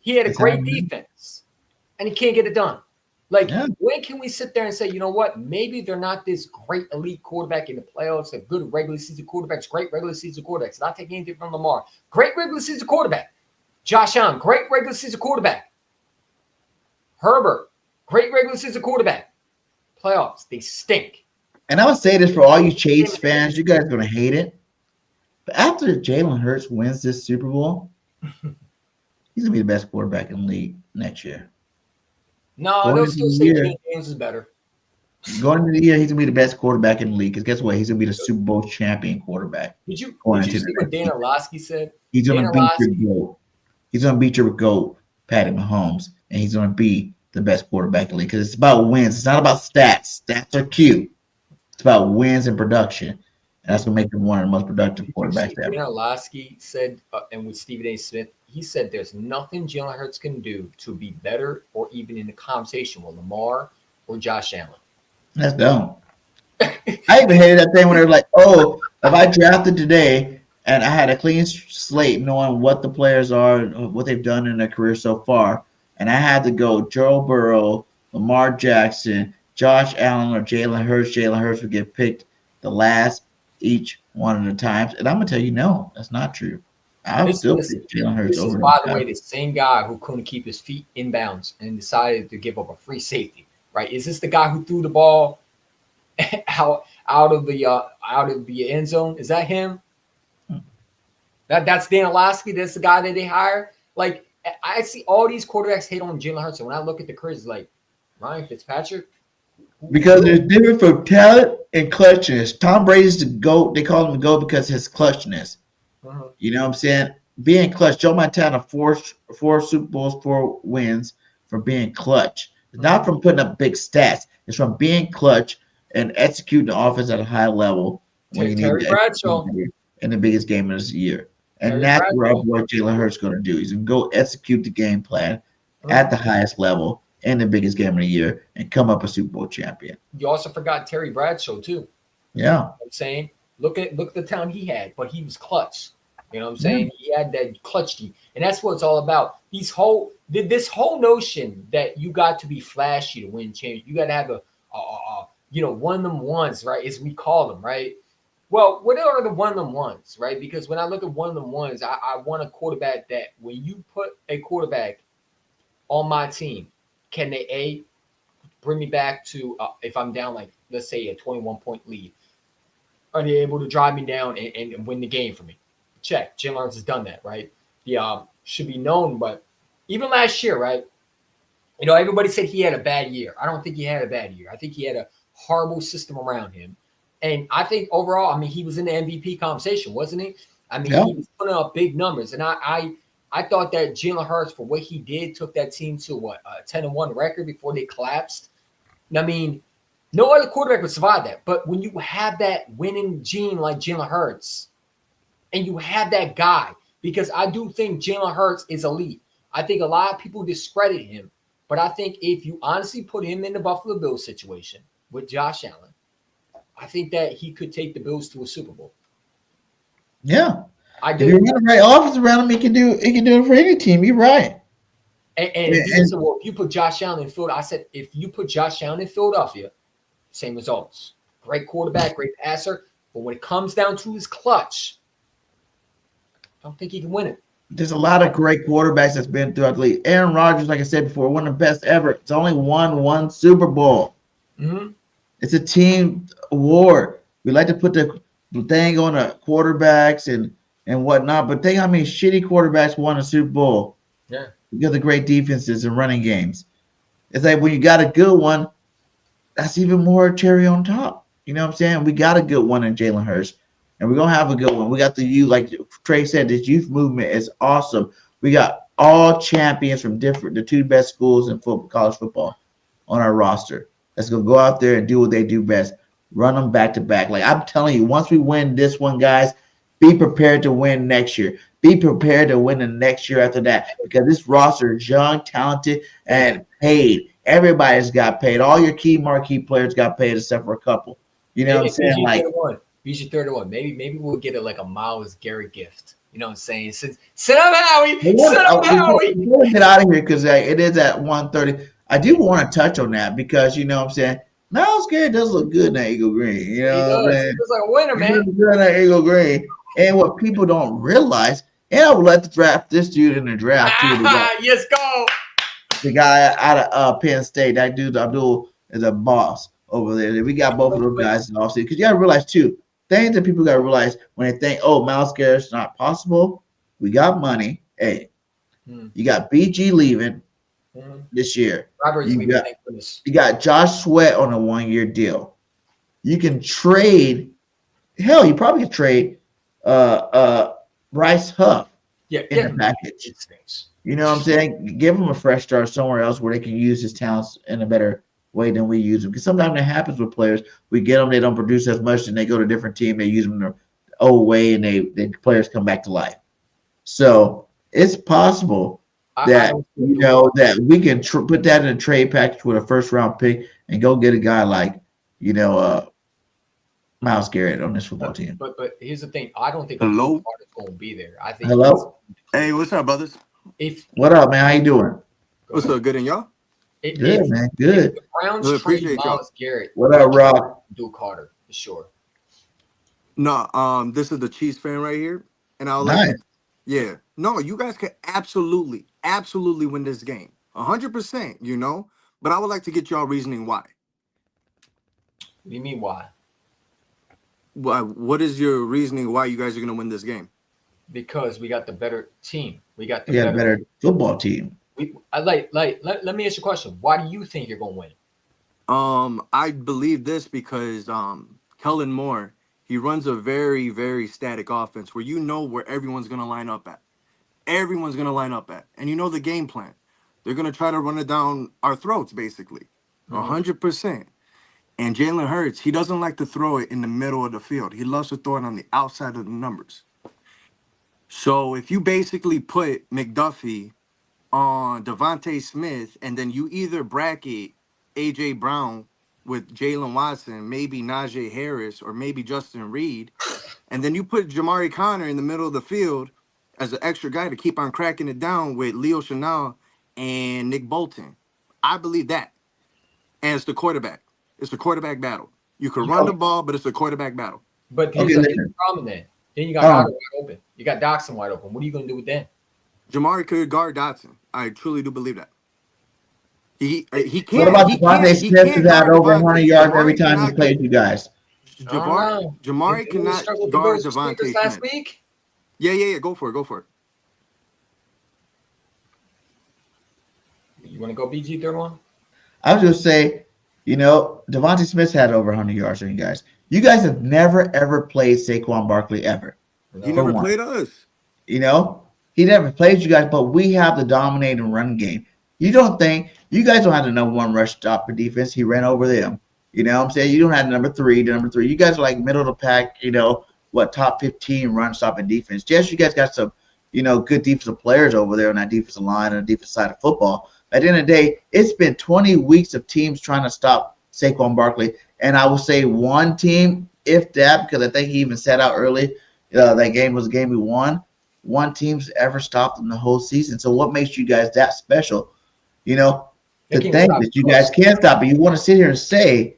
He had a great defense, and he can't get it done. Like, when can we sit there and say, you know what? Maybe they're not this great elite quarterback in the playoffs. They're good regular season quarterbacks, great regular season quarterbacks. Not taking anything from Lamar. Great regular season quarterback. Josh Allen, great regular season quarterback. Herbert, great regular season quarterback. Playoffs, they stink. And I would say this for all you Chase fans, you guys are going to hate it. But after Jalen Hurts wins this Super Bowl, he's going to be the best quarterback in the league next year. No, they'll still say James is better. Going into the year, he's going to be the best quarterback in the league. Because guess what? He's going to be the Super Bowl champion quarterback. Did you see what Dana Orlovsky said? He's going to beat your GOAT. He's going to beat your GOAT, Patty Mahomes. And he's going to be the best quarterback in the league. Because it's about wins. It's not about stats. Stats are cute. It's about wins and production. And that's going to make him one of the most productive quarterbacks ever. Dana Orlovsky said, and with Stephen A. Smith, he said there's nothing Jalen Hurts can do to be better or even in the conversation with Lamar or Josh Allen. That's dumb. I even hated that thing when they were like, oh, if I drafted today and I had a clean slate knowing what the players are, what they've done in their career so far, and I had to go Joe Burrow, Lamar Jackson, Josh Allen, or Jalen Hurts would get picked the last each one of the times. And I'm going to tell you, no, that's not true. I would still pick Jalen Hurts over. By the way, the same guy who couldn't keep his feet in bounds and decided to give up a free safety, right? Is this the guy who threw the ball out of the end zone? Is that him? That's Dan Orlovsky. That's the guy that they hired. Like, I see all these quarterbacks hate on Jalen Hurts, and when I look at the careers, like Ryan Fitzpatrick. Because there's different from talent and clutchness. Tom Brady's the GOAT. They call him the GOAT because of his clutchness. You know what I'm saying? Being clutch. Joe Montana, four Super Bowls, 4 wins for being clutch. It's not from putting up big stats. It's from being clutch and executing the offense at a high level when you Terry need to Bradshaw. execute in the biggest game of this year. And Terry that's what our Bradshaw. boy Jalen Hurts is going to do. He's going to go execute the game plan at the highest level in the biggest game of the year and come up a Super Bowl champion. You also forgot Terry Bradshaw too. Yeah. You know what I'm saying, look at the time he had, but he was clutch. You know what I'm saying? He had that clutch key, and that's what it's all about. This whole notion that you got to be flashy to win champions. You got to have a one of them ones, right? As we call them, right? Well, what are the one of them ones, right? Because when I look at one of them ones, I want a quarterback that when you put a quarterback on my team, can they bring me back to if I'm down, like, let's say a 21-point lead, are they able to drive me down and win the game for me? Check. Jalen Hurts has done that, right? Should be known, but even last year, right? You know, everybody said he had a bad year. I don't think he had a bad year. I think he had a horrible system around him. And I think overall, I mean, he was in the MVP conversation, wasn't he? I mean, he was putting up big numbers. And I thought that Jalen Hurts, for what he did, took that team to a 10-1 record before they collapsed. I mean, no other quarterback would survive that. But when you have that winning gene like Jalen Hurts, and you have that guy, because I do think Jalen Hurts is elite. I think a lot of people discredit him. But I think if you honestly put him in the Buffalo Bills situation with Josh Allen, I think that he could take the Bills to a Super Bowl. Yeah. I do. If you run the right offense around him, he can do it for any team. You're right. And if you put Josh Allen in Philadelphia, I said if you put Josh Allen in Philadelphia, same results. Great quarterback, great passer. But when it comes down to his clutch, I don't think he can win it. There's a lot of great quarterbacks that's been throughout the league. Aaron Rodgers, like I said before, one of the best ever. It's only won one Super Bowl. Mm-hmm. It's a team award. We like to put the thing on the quarterbacks and whatnot, but think how many shitty quarterbacks won a Super Bowl. Yeah. Because of great defenses and running games. It's like when you got a good one, that's even more cherry on top. You know what I'm saying? We got a good one in Jalen Hurts. And we're going to have a good one. We got the youth, like Trey said, this youth movement is awesome. We got all champions from the two best schools in college football on our roster. That's going to go out there and do what they do best. Run them back to back. Like I'm telling you, once we win this one, guys, be prepared to win next year. Be prepared to win the next year after that. Because this roster is young, talented, and paid. Everybody's got paid. All your key marquee players got paid except for a couple. You know what I'm saying? Like BG 31. Maybe we'll get it like a Myles Garrett gift. You know what I'm saying? Sit up, Howie. Sit up, Howie. We'll get out of here because it is at 1:30. I do want to touch on that because you know what I'm saying. Myles Garrett does look good in that Eagle Green. You know what I'm saying? He looks like a winner, man. He looks good in that Eagle Green. And what people don't realize, and I would like to draft this dude in the draft too. Yes, go. The guy out of Penn State, that dude Abdul is a boss over there. We got both of those guys in the offseason because you got to realize too. Things that people got to realize when they think, oh, Myles Garrett's not possible. We got money. Hey, you got BG leaving this year. You got Josh Sweat on a 1-year deal. You can trade. Hell, you probably could trade Bryce Huff in the package. You know what I'm saying? Give him a fresh start somewhere else where they can use his talents in a better way than we use them. Because sometimes that happens with players. We get them, they don't produce as much, and they go to a different team. They use them the old way, and the players come back to life. So it's possible that that we can put that in a trade package with a first-round pick and go get a guy like Myles Garrett on this football team. But here's the thing. I don't think Hello? Carter's going to be there. I think Hello? Hey, what's up, brothers? What up, man? How you doing? What's up, good and y'all? Good, man. Good. The Browns Good, trade appreciate y'all. Myles Garrett. What up, Rob? Do Carter for sure. No, this is the Chiefs fan right here, and I'll Nice. yeah. No, you guys could absolutely win this game, 100%. You know, but I would like to get y'all reasoning why. What do you mean why? Why? What is your reasoning why you guys are going to win this game? Because we got the better team. We got the We got a better football team. let me ask you a question. Why do you think you're going to win? I believe this because Kellen Moore, he runs a very, very static offense where you know where everyone's going to line up at. Everyone's going to line up at. And you know the game plan. They're gonna try to run it down our throats, basically, 100%. And Jalen Hurts, he doesn't like to throw it in the middle of the field. He loves to throw it on the outside of the numbers. So if you basically put McDuffie on Devontae Smith, and then you either bracket AJ Brown with Jalen Watson, maybe Najee Harris, or maybe Justin Reed, and then you put Jamari Connor in the middle of the field as an extra guy to keep on cracking it down with Leo Chenal and Nick Bolton. I believe that. And it's the quarterback. It's the quarterback battle. You can run the ball, but it's a quarterback battle. But here's the problem then. Then you got Otter wide open. You got Doxson wide open. What are you going to do with that? Jamari could guard Dotson. I truly do believe that. He can't. What about Devontae Smith who had over 100 yards every time he played you guys? Jamari cannot guard Devontae Smith. Last week? Yeah. Go for it. You want to go BG third one? I was going to say, Devontae Smith had over 100 yards on you guys. You guys have never, ever played Saquon Barkley ever. He never played us. He never played you guys, but we have the dominating run game. You don't think you guys don't have the number one rush stopper defense. He ran over them. You know what I'm saying? You don't have the number three. You guys are like middle of the pack, top 15 run stopping defense. Yes, you guys got some, good defensive players over there on that defensive line and the defensive side of football. At the end of the day, it's been 20 weeks of teams trying to stop Saquon Barkley. And I will say one team, if that, because I think he even said out early, that game was a game we won. One team's ever stopped him the whole season. So what makes you guys that special? To think that you guys can't stop it. You want to sit here and say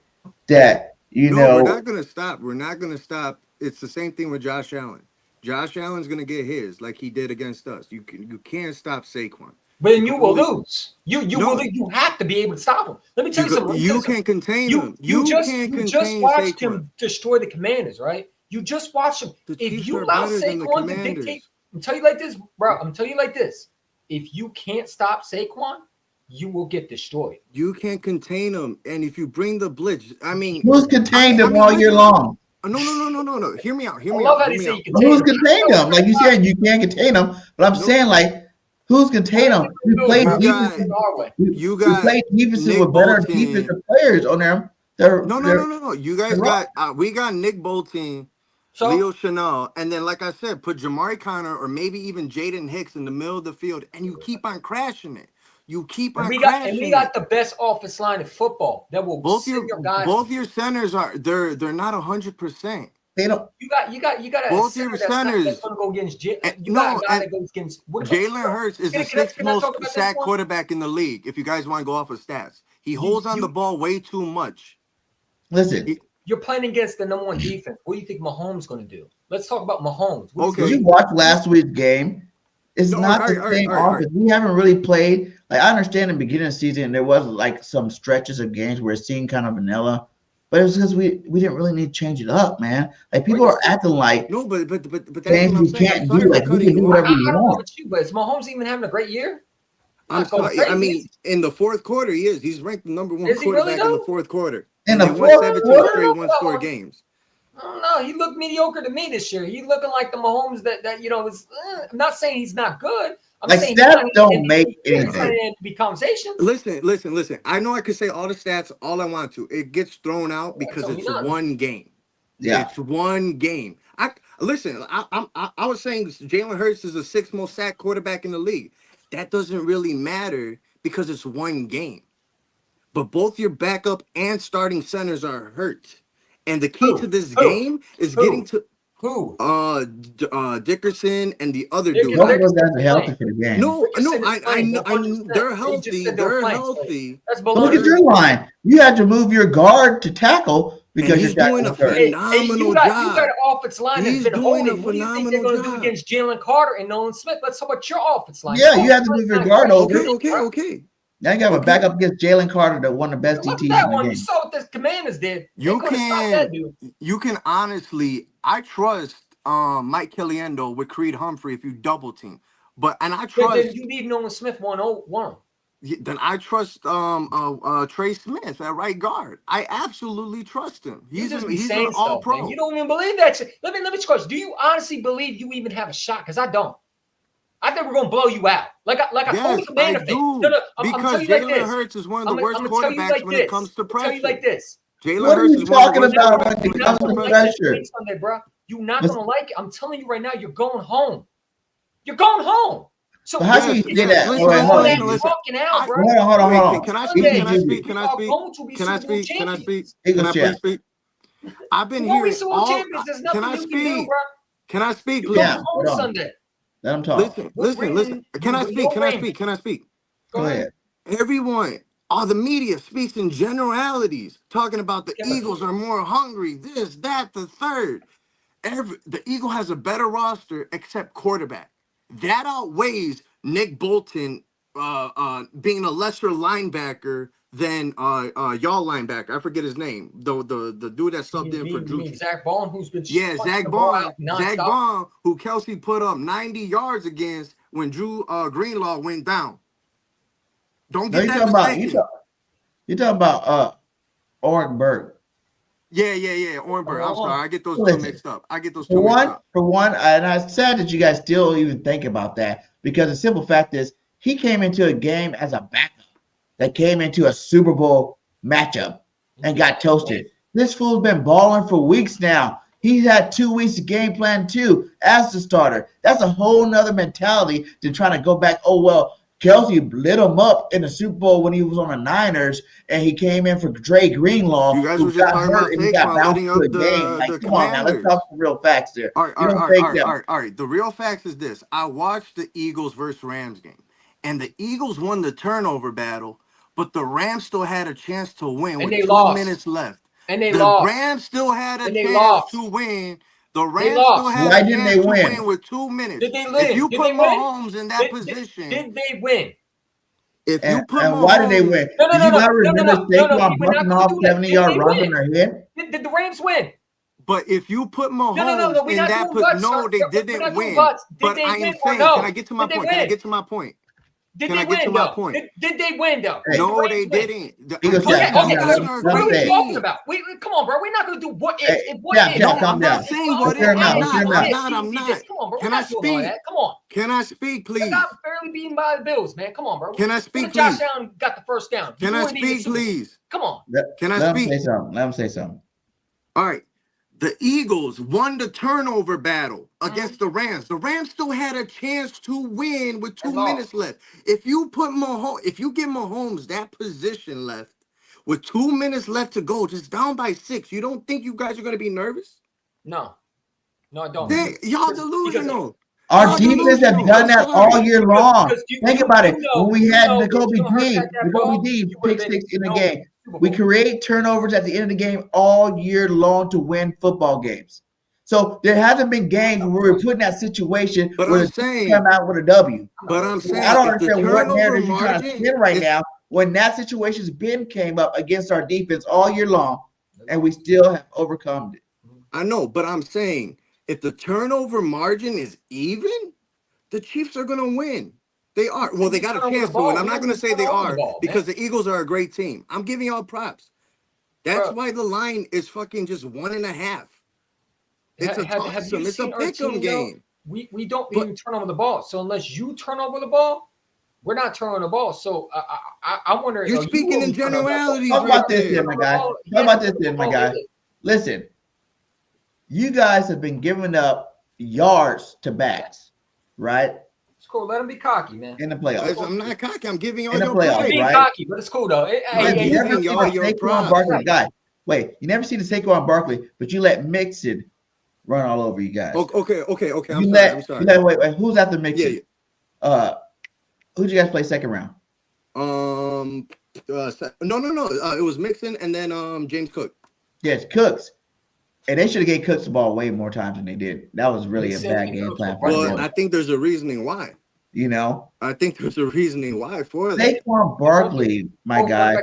that, No, we're not going to stop. We're not going to stop. It's the same thing with Josh Allen. Josh Allen's going to get his like he did against us. You can't stop Saquon. But then you will lose. You have to be able to stop him. Let me tell you something. You can't contain him. You just watched him destroy the Commanders, right? You just watched him. If you allow Saquon to dictate, I'm telling you like this, bro. I'm telling you like this. If you can't stop Saquon, you will get destroyed. You can't contain him. And if you bring the blitz, who's contained him all year long? No. Hear me out. Who's contained him? Like you said, you can't contain him. But I'm saying, like, who's contained him? We played defenses. We played defenses with better defensive players on them. No. You guys we got Nick Bolton, Leo Chenal, and then, like I said, put Jamari Connor or maybe even Jaden Hicks in the middle of the field, and you keep on crashing it. You keep on crashing. And we got the best offense line in football that will both your guys. Both your centers are they're not 100%. They don't. You got both your centers. That's going to go against. You got a guy that goes against. Jalen Hurts is the sixth most sacked quarterback in the league. If you guys want to go off of stats, he holds on the ball way too much. Listen, you're playing against the number one defense. What do you think Mahomes going to do? Let's talk about Mahomes. Okay, you watched last week's game. It's not the same offense. We haven't really played. Like, I understand in the beginning of the season there was like some stretches of games where it seemed kind of vanilla, but it was because we didn't really need to change it up, man. Like people are acting like but things we can't do. Like we can do whatever we want. But is Mahomes even having a great year? In the fourth quarter, he is. He's ranked the number one quarterback in the fourth quarter. In the fourth quarter, 17 straight one-score games. I don't know. He looked mediocre to me this year. He looking like the Mahomes that is. I'm not saying he's not good. I'm saying stats don't make anything. To be conversation. Listen. I know I could say all the stats all I want to. It gets thrown out because it's one game. Yeah, it's one game. I was saying Jalen Hurts is the sixth most sacked quarterback in the league. That doesn't really matter because it's one game. But both your backup and starting centers are hurt. And the key to this game is getting to Dickerson and the other dude. Both of those guys are healthy for the game. No, I know they're healthy. They're healthy. Look at your line. You had to move your guard to tackle because he's doing a phenomenal job. You got an offensive line that's been holding. What do you think they're going to do against Jalen Carter and Nolan Smith? Let's talk about your offensive line. Yeah, you have to move your guard over. Okay. Now you got a backup against Jalen Carter, one of the best DTs in the game. You saw what the Commanders did. You can honestly, I trust Mike Caliendo with Creed Humphrey if you double team, and I trust. Then you leave Nolan Smith 1-0-1. Then I trust Trey Smith at right guard. I absolutely trust him. He's an all-pro. Man. You don't even believe that shit. Let me question. Do you honestly believe you even have a shot? Because I don't. I think we're gonna blow you out. Like I told the Commander fan. No, I'm because telling you like Jalen this. Hurts is one of the worst I'm tell you quarterbacks like when this. it comes to I'm tell pressure. you like this. Jalen What are Hurts you is one of the talking worst about quarterbacks when when it it comes comes to to pressure? Like Sunday, bro. You're not gonna like it. I'm telling you right now, you're going home. You're going home. So But how can you say that? listen, Wait, hold on. listen. Talking out, bro. Hold on. Wait, can I speak? Easy, Can I easy. speak? Can I speak? Can I speak? Can I speak? Can Eagles I chat. please speak? I've been We're gonna be hearing Super Bowl all. champions. There's Can nothing I you can do, speak? bro. Can I speak, You're please? going home Sunday. Let him talk. Listen. Can I speak? Can I speak? Can I speak? Go ahead. Everyone, all the media speaks in generalities, talking about the Eagles are more hungry, this, that, the third. The Eagle has a better roster except quarterback. That outweighs Nick Bolton being a lesser linebacker than y'all linebacker. I forget his name. The dude that subbed in for Drew. Zach Bond, who's been Zach Bond, who Kelsey put up 90 yards against when Drew Greenlaw went down. Don't get that mistaken. You're talking about Oren Burke. Yeah, Orenberg. I'm sorry, I get those two mixed up. For one, and I'm sad that you guys still even think about that, because the simple fact is he came into a game as a backup that came into a Super Bowl matchup and got toasted. This fool's been balling for weeks now. He's had 2 weeks to game plan too as the starter. That's a whole nother mentality to try to go back. Oh, well, Kelsey lit him up in the Super Bowl when he was on the Niners, and he came in for Dre Greenlaw. You guys were just talking about Saquon letting up the Come on now, let's talk some real facts there. All right. The real facts is this. I watched the Eagles versus Rams game, and the Eagles won the turnover battle, but the Rams still had a chance to win with 2 minutes left. And they the lost. Rams still had a chance to win. The Rams still had Why a didn't chance they win? to win with 2 minutes. Did they win? If you Did put they win? Mahomes in that position, did they win? If you put and why did they win? Do you not remember Saquon busting off 70-yard runs on their head? Did the Rams win? But if you put Mahomes in in that position, they didn't win. But I am saying, can I get to my point? Can I get to my point? Did they win, though? Did they win, though? No, they didn't. Okay, what are we talking about? Come on, bro. We're not going to do what if. I'm not saying what if. I'm not. Come on, bro. Can I speak? Come on. Can I speak, please? They got barely beaten by the Bills, man. Come on, bro. Can I speak, please? Josh Allen got the first down. Can I speak, please? Come on. Can I speak? Let him say something. All right. The Eagles won the turnover battle against the Rams. The Rams still had a chance to win with 2 minutes left. If you give Mahomes that position left with 2 minutes left to go, just down by 6, you don't think you guys are going to be nervous? No, I don't. Y'all delusional. Our defense has done that all year long. Think about it. When we had Jacoby Dean pick 6 in the game, we create turnovers at the end of the game all year long to win football games. So there hasn't been games where we were put in that situation where the team come out with a W. But I'm saying, I don't understand what narrative you're trying to spin right now when that situation's came up against our defense all year long, and we still have overcome it. I know, but I'm saying if the turnover margin is even, the Chiefs are going to win. They are. Well, they got a chance to win. I'm not going to say they are because the Eagles are a great team. I'm giving y'all props. That's why the line is fucking just 1.5. It's a toss-em. It's a pick-em game. We don't even turn over the ball. So unless you turn over the ball, we're not turning the ball. So I wonder. You're speaking in generalities. Talk about this then, my guy. Talk about this then, my guy. Listen, you guys have been giving up yards to backs, right? It's cool. Let him be cocky, man. In the playoffs. I'm not cocky. I'm giving in the playoffs, being right? cocky, but it's cool though. You never seen Saquon Barkley guy. Wait, you never seen the Saquon Barkley, but you let Mixon run all over you guys. Okay. I'm sorry. Wait. Who's after Mixon? Yeah. Who'd you guys play second round? No. It was Mixon and then James Cook. Yes, Cooks. And they should have gave Cooks the ball way more times than they did. That was really a bad game plan for them. Well, I think there's a reasoning why. You know? I think there's a reasoning why for that. Saquon Barkley, my guy,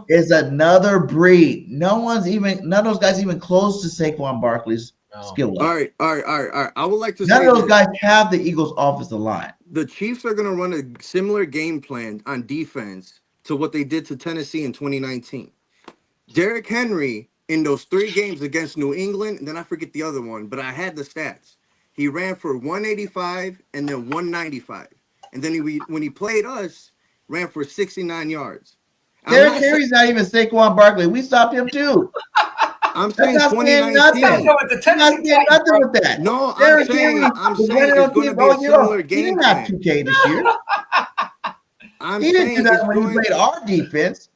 is another breed. None of those guys even close to Saquon Barkley's skill level. All right. I would like to None of those guys have the Eagles' offensive line. The Chiefs are going to run a similar game plan on defense to what they did to Tennessee in 2019. Derrick Henry, in those 3 games against New England, and then I forget the other one, but I had the stats. He ran for 185 and then 195. And then when he played us, ran for 69 yards. Derrick Henry's not even Saquon Barkley. We stopped him too. I'm saying That's not saying 2019. nothing. I'm not saying nothing with that. No, I'm Derrick saying Henry I'm was saying running it's on going to team be a all year similar long. He game didn't have plan. 2K this year. He didn't do that when he played our defense.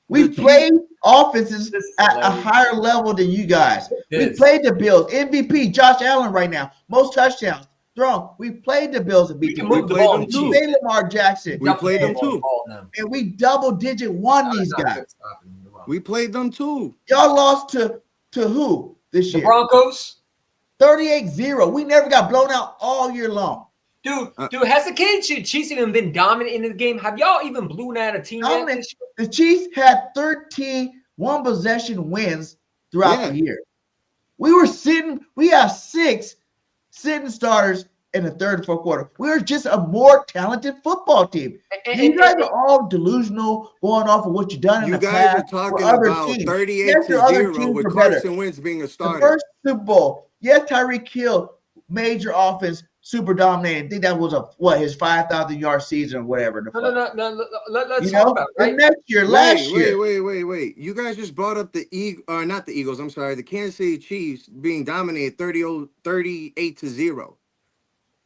We played offenses at a higher level than you guys. We played the Bills. MVP, Josh Allen right now. Most touchdowns thrown. We played the Bills and beat them. We played them too. played Lamar Jackson. We played them too. And we double-digit won these guys. We played them too. Y'all lost to who this year? The Broncos. 38-0. We never got blown out all year long. Dude, has the Chiefs even been dominant in the game? Have y'all even blown out a team yet? The Chiefs had 13 one-possession wins throughout the year. We have 6 sitting starters in the third and fourth quarter. We're just a more talented football team. You guys are all delusional, going off of what you've done in the past. You guys are talking about 38-0 with Carson Wentz being a starter. The first Super Bowl, yes, Tyreek Hill, major offense, super dominating. I think that was his 5,000-yard season or whatever. No. Let's talk about it, right? Next year, last year. Wait. You guys just brought up not the Eagles. I'm sorry, the Kansas City Chiefs being dominated 38-0.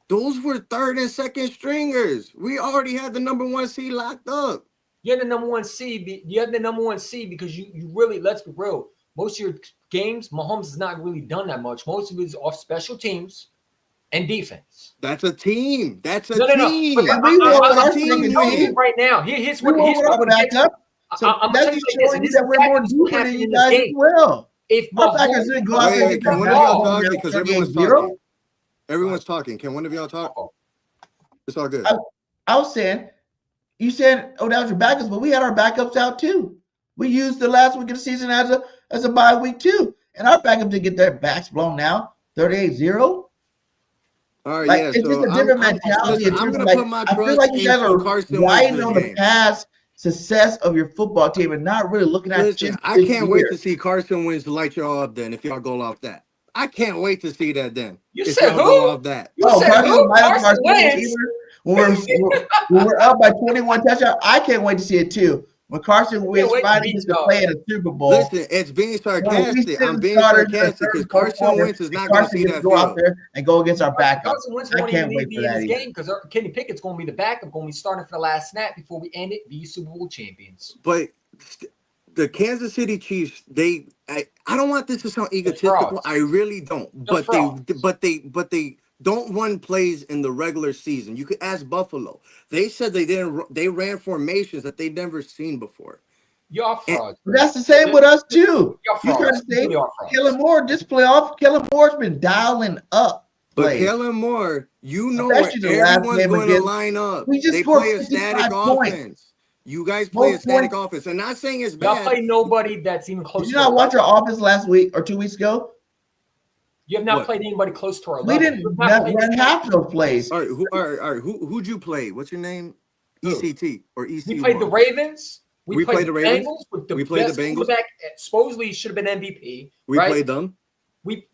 Those were third and second stringers. We already had the number 1 seed locked up. You had the number 1 seed. You had the number 1 seed because you really, let's be real. Most of your games, Mahomes has not really done that much. Most of it is off special teams and defense. That's a team. That's a team. But I'm telling you right now. Here's what back up. So I'm that's just showing you that we're more deeper than you guys as well. If our backers didn't go out there, can one of y'all talk because everyone's talking? Everyone's talking. Can one of y'all talk? It's all good. I was saying, you said, that was your backups, but we had our backups out too. We used the last week of the season as a bye week too, and our backups didn't get their backs blown now. 38-0. All right, it's just a different mentality. I'm gonna put my trust I feel like you guys are Carson riding on the past success of your football team and not really looking at. I can't wait to see Carson Wentz light y'all up. Then, if y'all go off that, I can't wait to see that. Then you said who? Off that. You said who? Carson Wentz. When we're up by 21 touchdowns, I can't wait to see it too. When Carson Wentz finally gets to play in a Super Bowl. Listen, it's being sarcastic. I'm being sarcastic because Carson Wentz is not going to see that go out there and go against our backup. Carson Wentz won't even be in this game because Kenny Pickett's going to be the backup, going to be starting for the last snap before we end it. Be Super Bowl champions. But the Kansas City Chiefs, I don't want this to sound egotistical. I really don't. But they don't run plays in the regular season. You could ask Buffalo. They said they ran formations that they'd never seen before. Y'all frauds. That's the same with us too. You trying to say Kellen Moore this playoff? Kellen Moore's been dialing up. But Kellen Moore, you know where everyone's going to line up. They play a static offense. You guys play a static offense. I'm not saying it's bad. Y'all play nobody that's even close. Did you not watch our offense last week or 2 weeks ago? You have not played anybody close to our level. We didn't run half those plays. All right. Who'd you play? What's your name? ECT or EC? We played the Ravens. We played the Ravens. Bengals with the we played best the Bengals. Quarterback, supposedly should have been MVP. We played them. We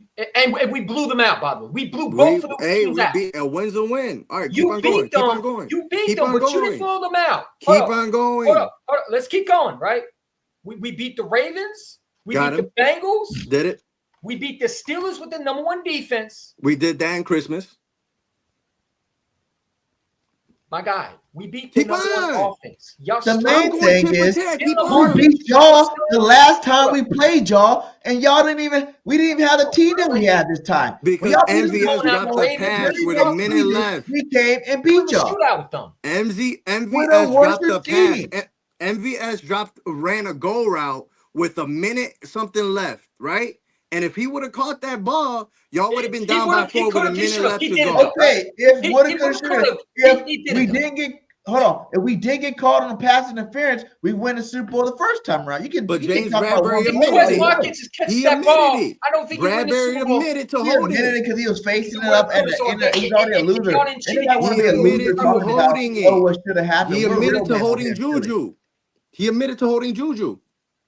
blew them out, by the way. We blew both of those teams out. A win's a win. All right, you beat them. You beat them, but you didn't blow them out. Keep on going. Hold up. Let's keep going, right? We beat the Ravens. We beat the Bengals. Did it? We beat the Steelers with the number 1 defense. We did that in Christmas. My guy, we beat the number 1 offense. The main thing is we beat y'all the last time we played y'all, and we didn't even have the team that we had this time. Because MVS dropped the pass with a minute left. We came and beat y'all. MVS dropped the pass. MVS ran a goal route with a minute something left, right? And if he would have caught that ball, y'all would have been down by 4 with a minute left to go. Okay, if we didn't get caught on a pass interference, we win the Super Bowl the first time around. But James Bradbury admitted it. He admitted it. I don't think Bradbury admitted to holding it because he was facing it up, and he's already a loser. He admitted to holding it. What should have happened? He admitted to holding Juju. He admitted to holding Juju.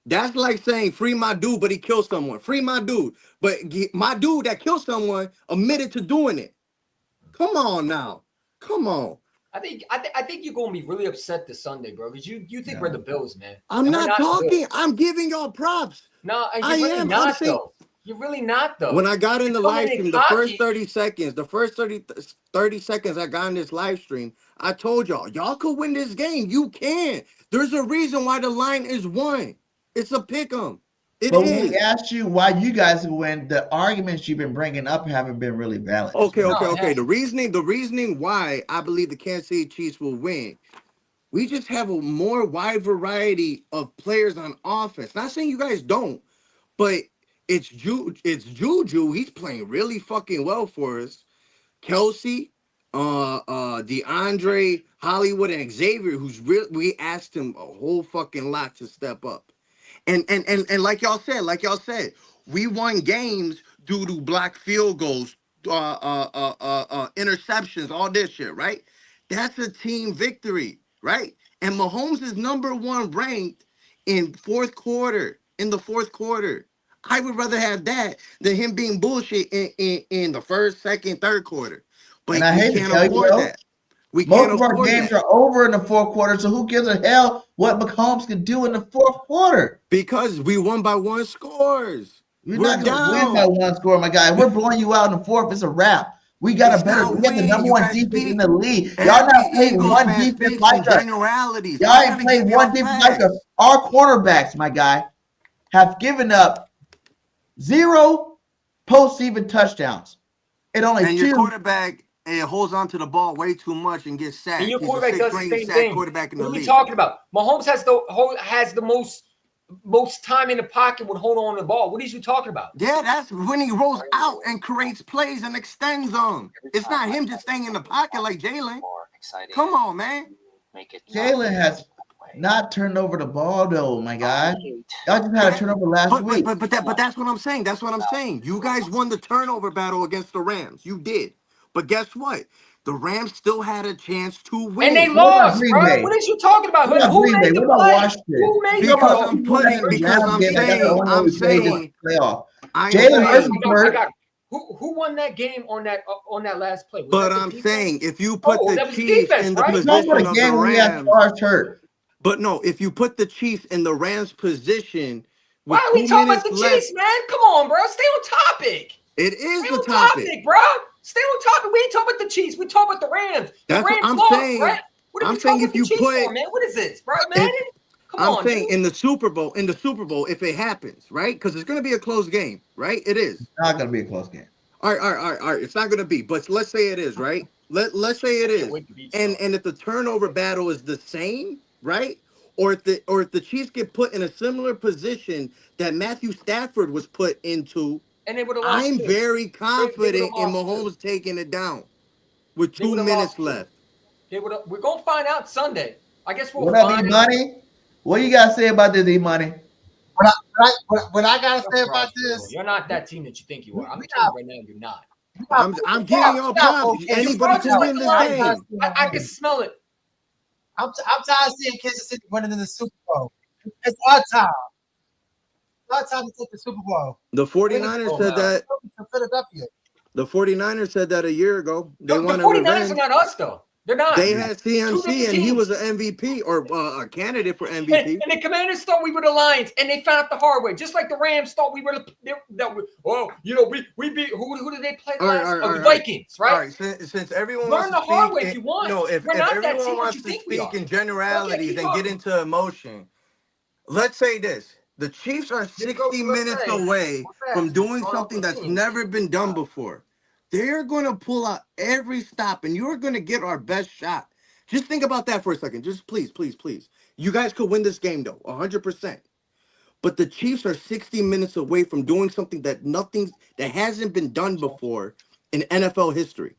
That's like saying free my dude, but he killed someone. Free my dude, but my dude that killed someone admitted to doing it. Come on now. Come on. I think you're gonna be really upset this Sunday, bro, because you think we're the Bills, man. I'm And we're not the talking. Bills. I'm giving y'all props. No, you're I really am. not I'm saying, though. You're really not though. when I got in the You're live coming in stream, the first cocky. 30 seconds, the first 30 seconds I got in this live stream, I told y'all could win this game. You can. There's a reason why the line is 1. It's a pick 'em. It But is. when we asked you why you guys win, the arguments you've been bringing up haven't been really valid. Okay. The reasoning why I believe the Kansas City Chiefs will win. We just have a more wide variety of players on offense. Not saying you guys don't, but it's Juju. He's playing really fucking well for us. Kelsey, DeAndre, Hollywood, and Xavier, we asked him a whole fucking lot to step up. And like y'all said, we won games due to block field goals, interceptions, all this shit, right? That's a team victory, right? And Mahomes is #1 ranked in the fourth quarter. I would rather have that than him being bullshit in the first, second, third quarter. But And I hate to tell you, though, most of our games are over in the fourth quarter, so who gives a hell what Mahomes can do in the fourth quarter? Because we won by 1 scores. We're not going to win by 1 score, my guy. If we're blowing you out in the fourth, it's a wrap. We got we got the #1 defense in the league. Y'all not playing one defense like us. Y'all ain't playing one defense like us. Our cornerbacks, my guy, have given up 0 postseason touchdowns. And only 2. And your quarterback holds on to the ball way too much and gets sacked. And your He's quarterback a does the 6th same ranked thing. quarterback in the What are we league. talking about? Mahomes has the most time in the pocket with holding on to the ball. What are you talking about? Yeah, that's when he rolls out and creates plays and extends them. It's not him just staying in the pocket like Jalen. Come on, man. Jalen has not turned over the ball, though, my guy. Y'all just had a turnover last week. But that's what I'm saying. That's what I'm saying. You guys won the turnover battle against the Rams. You did. But guess what? The Rams still had a chance to win. And they lost, bro. What are you talking about? Who made the play? Who made the play? Who won that game on that last play? But I'm saying if you put the Chiefs in the position of the Rams, but no, if you put the Chiefs in the Rams position, why are we talking about the Chiefs, man? Come on, bro. Stay on topic. It is the topic, bro. Stay on topic. We ain't talking about the Chiefs. We talking about the Rams. That's what I'm saying. Right? What are we talking about the Chiefs for, man? What is this, bro, man? I'm saying in the Super Bowl, if it happens, right? Because it's going to be a close game, right? It is. It's not going to be a close game. All right. It's not going to be, but let's say it is, right? Let's say it is. And if the turnover battle is the same, right? Or if the Chiefs get put in a similar position that Matthew Stafford was put into, and they would have lost. I'm very confident in Mahomes taking it down with 2 minutes left. We're gonna find out Sunday. I guess we'll what up, find E-Money? What do you gotta say about this, E-Money? What I gotta say about this? You're not that team that you think you are. I'm telling you right now, you're not. I'm giving y'all props. Anybody can win this game. I can smell it. I'm tired of seeing Kansas City winning in the Super Bowl. It's our time. Our time to take the Super Bowl. The 49ers said that. Philadelphia. The 49ers said that a year ago. They the wanted 49ers revenge. are not us, though. They're not. They had CMC, and he was an MVP or a candidate for MVP. And the Commanders thought we were the Lions, and they found out the hard way. Just like the Rams thought we were we beat who did they play last? The Vikings, right? All right. Since everyone learn wants the to hard way speak if you want. No, if everyone wants to speak in generalities and get into emotion, let's say this: the Chiefs are 60 minutes away from doing something that's never been done before. They're going to pull out every stop, and you're going to get our best shot. Just think about that for a second. Just please. You guys could win this game, though, 100%. But the Chiefs are 60 minutes away from doing something that hasn't been done before in NFL history.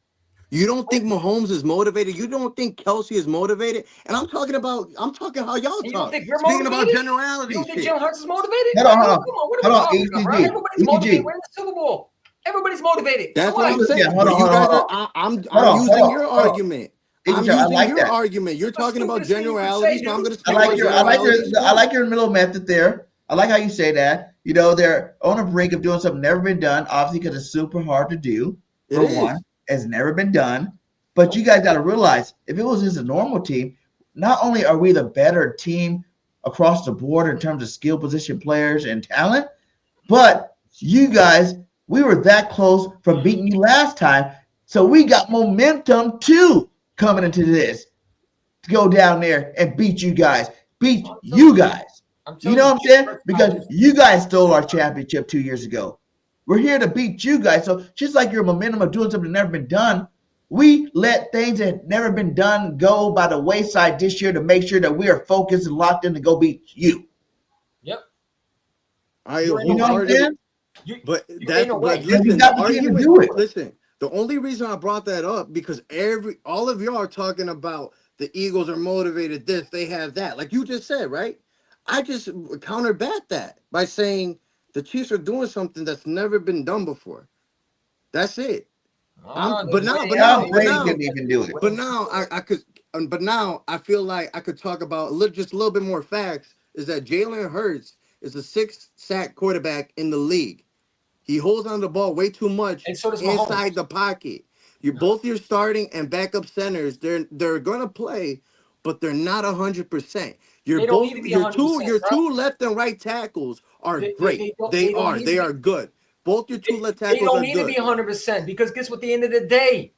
You don't think Mahomes is motivated? You don't think Kelsey is motivated? And I'm talking how y'all talk. Speaking about generalities. You don't think Jalen Hurts is motivated? Hold on. Come on, what are we talking about, bro? Everybody's motivated. We're in the Super Bowl. Everybody's motivated. That's what I'm saying. I'm using your argument. I'm using your argument. You're talking about generalities, so I'm going to speak about generalities. I like your middle method there. I like how you say that. You know, they're on a brink of doing something never been done, obviously because it's super hard to do, for one. has never been done. But you guys got to realize, if it was just a normal team, not only are we the better team across the board in terms of skill position players and talent, but you guys, we were that close from beating you last time. So we got momentum too coming into this to go down there and beat you guys. Beat you guys. You know what I'm saying? Because you guys stole our championship 2 years ago. We're here to beat you guys. So just like your momentum of doing something that's never been done, we let things that had never been done go by the wayside this year to make sure that we are focused and locked in to go beat you. Yep. You know what I'm saying? But ain't that's no but way. listen, You got the team to do it. listen. The only reason I brought that up because all of y'all are talking about the Eagles are motivated. This they have that, like you just said, right? I just counterbat that by saying the Chiefs are doing something that's never been done before. That's it. But now, couldn't even do it. But now I could. But now I feel like I could talk about just a little bit more facts. Is that Jalen Hurts is a 6-sack quarterback in the league. He holds on the ball way too much And so does inside Mahomes. the pocket. Both your starting and backup centers, they're gonna play, but they're not 100%. They don't need to be 100%, your bro. two left and right tackles are great. They are good. Both your two left They tackles don't are need good. to be 100% because guess what? At the end of the day,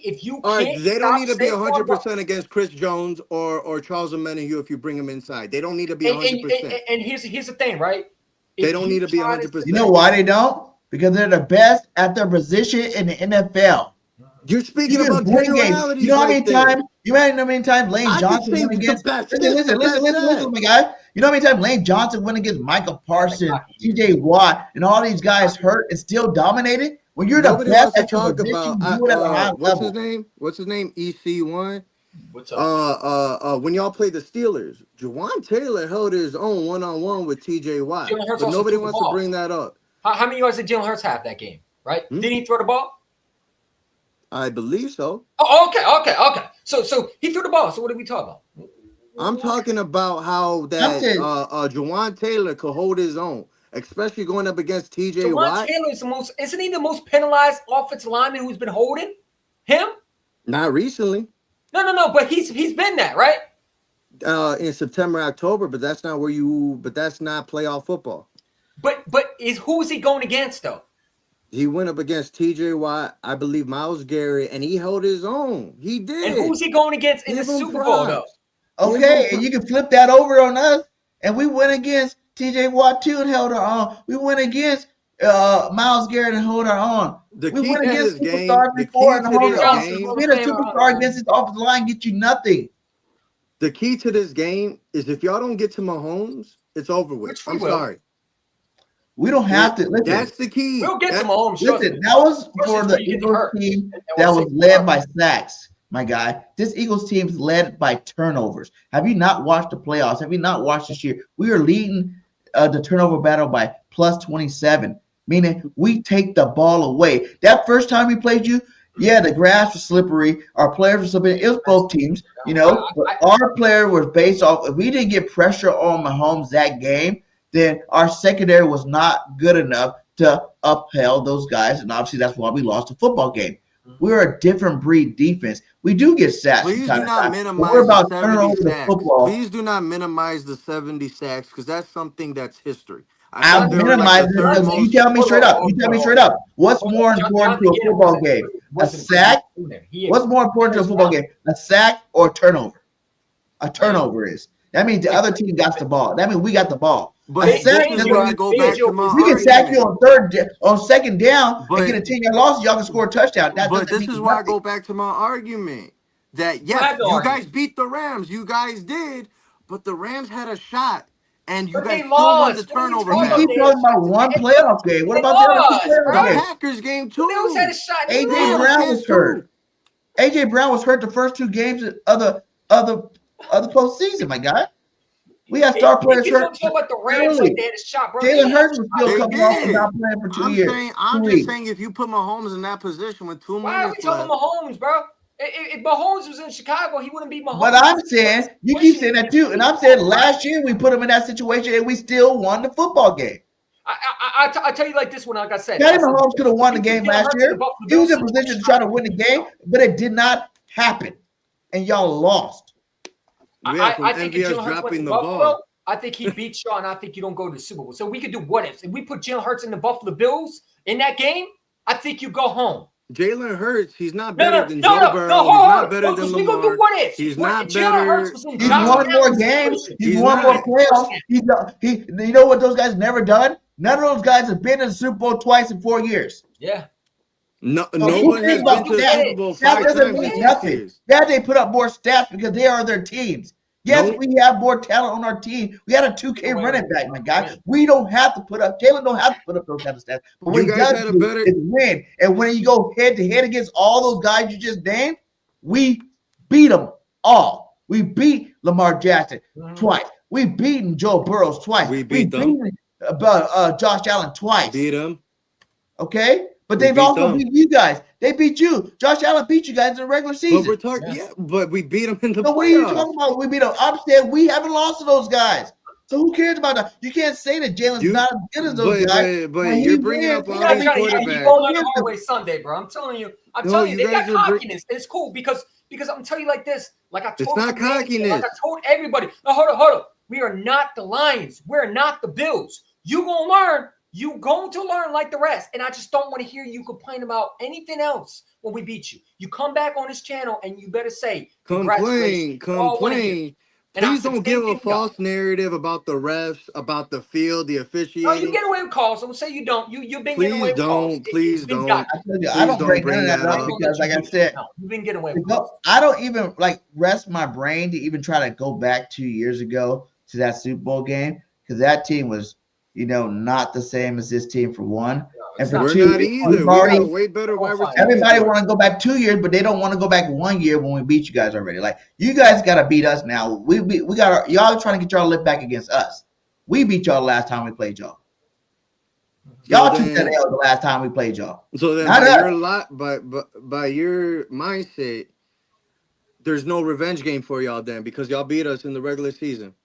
if you All right, can't they don't stop need to be Saquon 100% against Chris Jones or Charles Omenihu if you bring him inside. They don't need to be 100%. And here's the thing, right? They don't need to be 100%. You know why they don't? Because they're the best at their position in the NFL. You're speaking You about can win games. generalities. You know how many right there. times? You know how many times Lane I could Johnson say went against? the best Listen, my guy. You know how many times Lane Johnson went against Michael Parsons, T.J. Watt, and all these guys hurt and still dominated? When you're Nobody the wants best to at your talk position, about. you do it at a high What's level. his name? What's his name? EC1. What's up? When y'all played the Steelers, Jawan Taylor held his own one-on-one with T.J. Watt, Jalen Hurts but also nobody threw the wants to ball. bring that up. How many yards did Jalen Hurts have that game? Right? Did he throw the ball? I believe so. Oh, okay. So he threw the ball. So what are we talking about? I'm talking about how that Jawan Taylor could hold his own, especially going up against T.J. Jawan Watt. Taylor is isn't he the most penalized offensive lineman who's been holding him? Not recently. No, but he's been that, right? In September, October, but that's not that's not playoff football. But who is he going against though? He went up against T.J. Watt, I believe Myles Garrett, and he held his own. He did. And who's he going against in the Super Bowl though? Okay, and you can flip that over on us, and we went against T.J. Watt too and held our own. We went against Myles Garrett and held our own. We went against superstars before and hold our own. Being a superstar against this offensive line get you nothing. The key to this game is if y'all don't get to Mahomes, it's over with. I'm sorry. We don't have to. Listen, that's the key. We'll get to Mahomes. Listen, that was for the Eagles team that was led by sacks, my guy. This Eagles team is led by turnovers. Have you not watched the playoffs? Have you not watched this year? We are leading the turnover battle by plus 27, meaning we take the ball away. That first time we played you, yeah, the grass was slippery. Our players were slippery. It was both teams, you know. But our player was based off. If we didn't get pressure on Mahomes that game, then our secondary was not good enough to upheld those guys, and obviously that's why we lost the football game. We're a different breed defense. We do get sacks. Please do not minimize we're about the turning 70 over the sacks. football. Please do not minimize the 70 sacks because that's something that's history. I'm minimizing it because you tell me straight up. You tell me straight up. What's more important to a football game? A sack? What's more important to a football game? A sack or a turnover? A turnover is. That means the other team got the ball. That means we got the ball. But this is where I go back to my we can sack you argument. on second down and get a 10-yard loss. Y'all can score a touchdown. But this is why I go back to my argument that yes, you guys beat the Rams. You guys did, but the Rams had a shot, and you guys still won the turnover. We keep talking about one playoff game. What about the other two playoff games? Packers game too. AJ Brown was hurt. AJ Brown was hurt the first two games of the postseason, my guy. We had star players hurt. About the Rams like they had a shot, bro. Jalen Hurts was still coming off and not playing for 2 years. I'm just saying, if you put Mahomes in that position with 2 minutes why are we talking Mahomes, bro? If Mahomes was in Chicago, he wouldn't be Mahomes. But I'm saying, you keep saying that too. And I'm saying last year we put him in that situation and we still won the football game. I tell you like this one, like I said. Patty Mahomes could have won the game last year. He was in position to try to win the game, but it did not happen, and y'all lost. I think if Jalen Hurts went to Buffalo, I think he beats y'all, and I think you don't go to the Super Bowl. So we could do what ifs. If we put Jalen Hurts in the Buffalo Bills in that game, I think you go home. Jalen Hurts, he's not better than Joe Burrow. He's not better than Lamar. We gonna do what ifs. He's not Jalen Hurts better. was in He's Josh won more Allen's games. situation. He's won more playoffs. You know what those guys never done? None of those guys have been in the Super Bowl twice in 4 years. Yeah. No one has been to the Super Bowl 5 times in 6 years. Yeah, they put up more stats because they are their teams. Yes, we have more talent on our team. We had a 2K running back, my guy. We don't have to put up. Jalen don't have to put up those kind of stats. But what he does is win. And when you go head to head against all those guys you just named, we beat them all. We beat Lamar Jackson twice. We beaten Joe Burrow twice. We beat them. Josh Allen twice. Beat him. Okay? But they've also beat you guys. They beat you. Josh Allen beat you guys in the regular season. But we're talking, but we beat them in the playoffs. What are you talking about? We beat them upstairs. We haven't lost to those guys. So who cares about that? You can't say that Jalen's not as good as those guys. But you're bringing up all these quarterbacks. You're going the hard way Sunday, bro. I'm telling you. They got cockiness. It's cool because I'm telling you like this. Like I told it's not cockiness. Like I told everybody. No, hold on. We are not the Lions. We're not the Bills. You gonna learn. You going to learn like the rest. And I just don't want to hear you complain about anything else when we beat you. You come back on this channel and you better say, complain. Please don't give a false narrative about the refs, about the field, the officiating. No, you get away with calls. Don't say you don't. You've been getting away with calls. Please don't. I don't bring that up because, like I said, you've been getting away with calls. I don't even rest my brain to even try to go back 2 years ago to that Super Bowl game because that team was, not the same as this team for one. And for we're two, not either. We're way better wide receivers. Everybody want to go back 2 years, but they don't want to go back 1 year when we beat you guys already. Like you guys got to beat us now. We got y'all trying to get y'all lift back against us. We beat y'all last time we played y'all. Y'all took that L the last time we played y'all. So then, by your mindset, there's no revenge game for y'all then because y'all beat us in the regular season.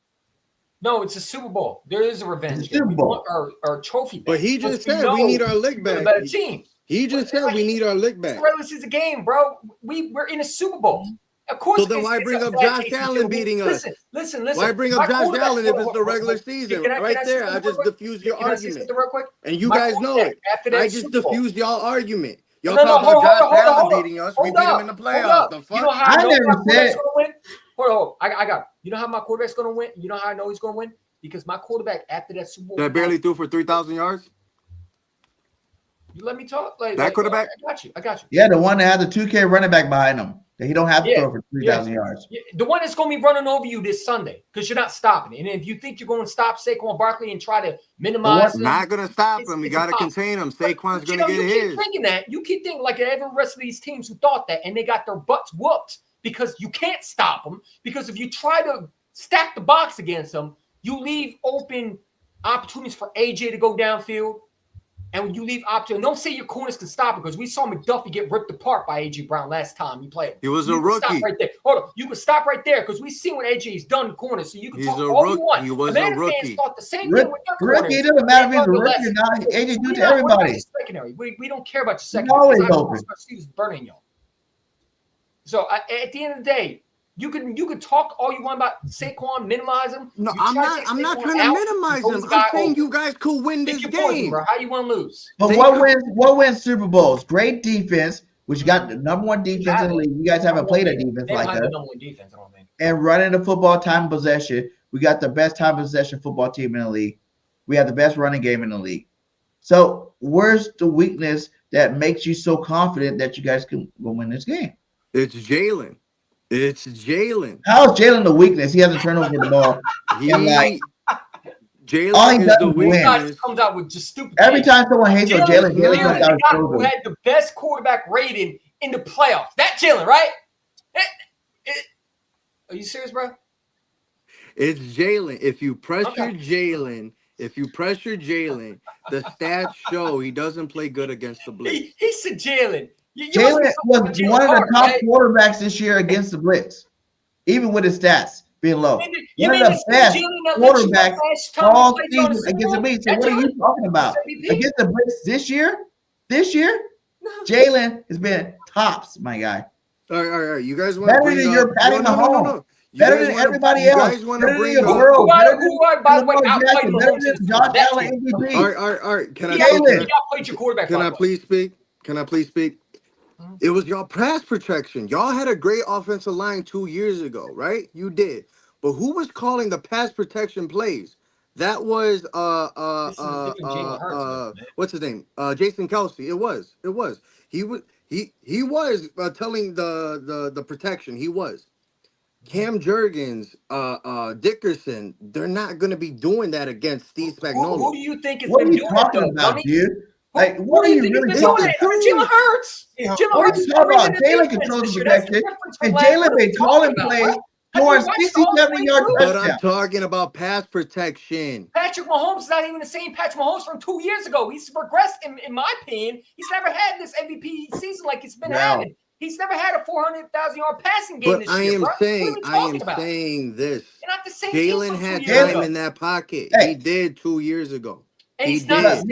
No, it's a Super Bowl. There is a revenge game. We want our trophy back. But he just said we need our lick back. We're a better team. He just said we need our lick back. It's a regular season game, bro. We're in a Super Bowl. Of course. So then why bring up Josh Allen beating us? Listen. Why bring up Josh Allen if it's the regular season? Right there, I just diffused your argument. Real quick? And you guys know it. I just diffused y'all argument. Y'all talk about Josh Allen beating us. We beat him in the playoffs. The fuck? You know how I know my quarterback's going to win? Hold on. I got it. You know how my quarterback's going to win? You know how I know he's going to win? Because my quarterback after that Super Bowl that barely threw for 3,000 yards. You let me talk. That quarterback. I got you. Yeah, the one that had the 2K running back behind him. That he don't have to throw for 3,000 yards. Yeah. The one that's going to be running over you this Sunday because you're not stopping. And if you think you're going to stop Saquon Barkley and try to minimize him, not going to stop him. You got to contain him. Saquon's going to get his. You keep thinking that. You keep thinking like every rest of these teams who thought that, and they got their butts whooped because you can't stop them. Because if you try to stack the box against them, you leave open opportunities for AJ to go downfield. And when you leave opportunity, don't say your corners can stop it because we saw McDuffie get ripped apart by AJ Brown last time he played. He was a rookie. Stop right there. Hold on. You can stop right there because we've seen what AJ's done in corners. So you can talk all you want. He was a rookie. Thought the same thing with their corners. Rookie, it doesn't matter if he's a rookie or not. AJ do to everybody. Secondary. We don't care about your secondary. Always open. He's burning y'all. So at the end of the day, you can talk all you want about Saquon, minimize him. No, I'm not trying to minimize him. I'm saying you guys could win this game. Bro. How you want to lose? But what wins Super Bowls? Great defense, which you got the number one defense in the league. You guys haven't played a defense like that. Number one defense, I don't think. And running the football time possession, we got the best time possession football team in the league. We have the best running game in the league. So where's the weakness that makes you so confident that you guys can win this game? It's Jalen. It's Jalen. How is Jalen the weakness? He hasn't turned over the ball. Jalen is the weakness. Comes out with just stupid. Every time someone hates on Jalen comes out who had the best quarterback rating in the playoffs. That Jalen, right? Are you serious, bro? It's Jalen. If you pressure Jalen, the stats show he doesn't play good against the blitz. He said Jalen. Jalen was one of the top quarterbacks this year against the blitz, even with his stats. being low. You One mean of the best quarterbacks all season against the Brits. So what are you talking about? Against the Brits this year? Jalen has been tops, my guy. All right. You guys want to better bring than up? your Patty Mahomes. No. Better than everybody else. You guys want Better to than bring your up? Burrow. Better than by the way, Lamar Jackson. Better than Josh Allen MVP. All right. Can I played your quarterback? Can I please speak? It was y'all pass protection. Y'all had a great offensive line 2 years ago, right? You did. But who was calling the pass protection plays? That was what's his name? Jason Kelsey. It was. He was telling the protection. He was. Cam Jurgens, Dickerson, they're not going to be doing that against Steve Spagnuolo. Who do you think is What are been you doing talking it, about, dummy? dude? Like, what are you really talking about? Jalen Hurts. What are you talking about? Jalen controls the protection, and Jalen been calling plays toward 60, 70-yard But I'm touchdown. talking about pass protection. Patrick Mahomes is not even the same Patrick Mahomes from 2 years ago. He's progressed, in my opinion. He's never had this MVP season like he's been having. He's never had a 400,000-yard passing game this year. I am saying this. Jalen had time in that pocket. He did 2 years ago. He did.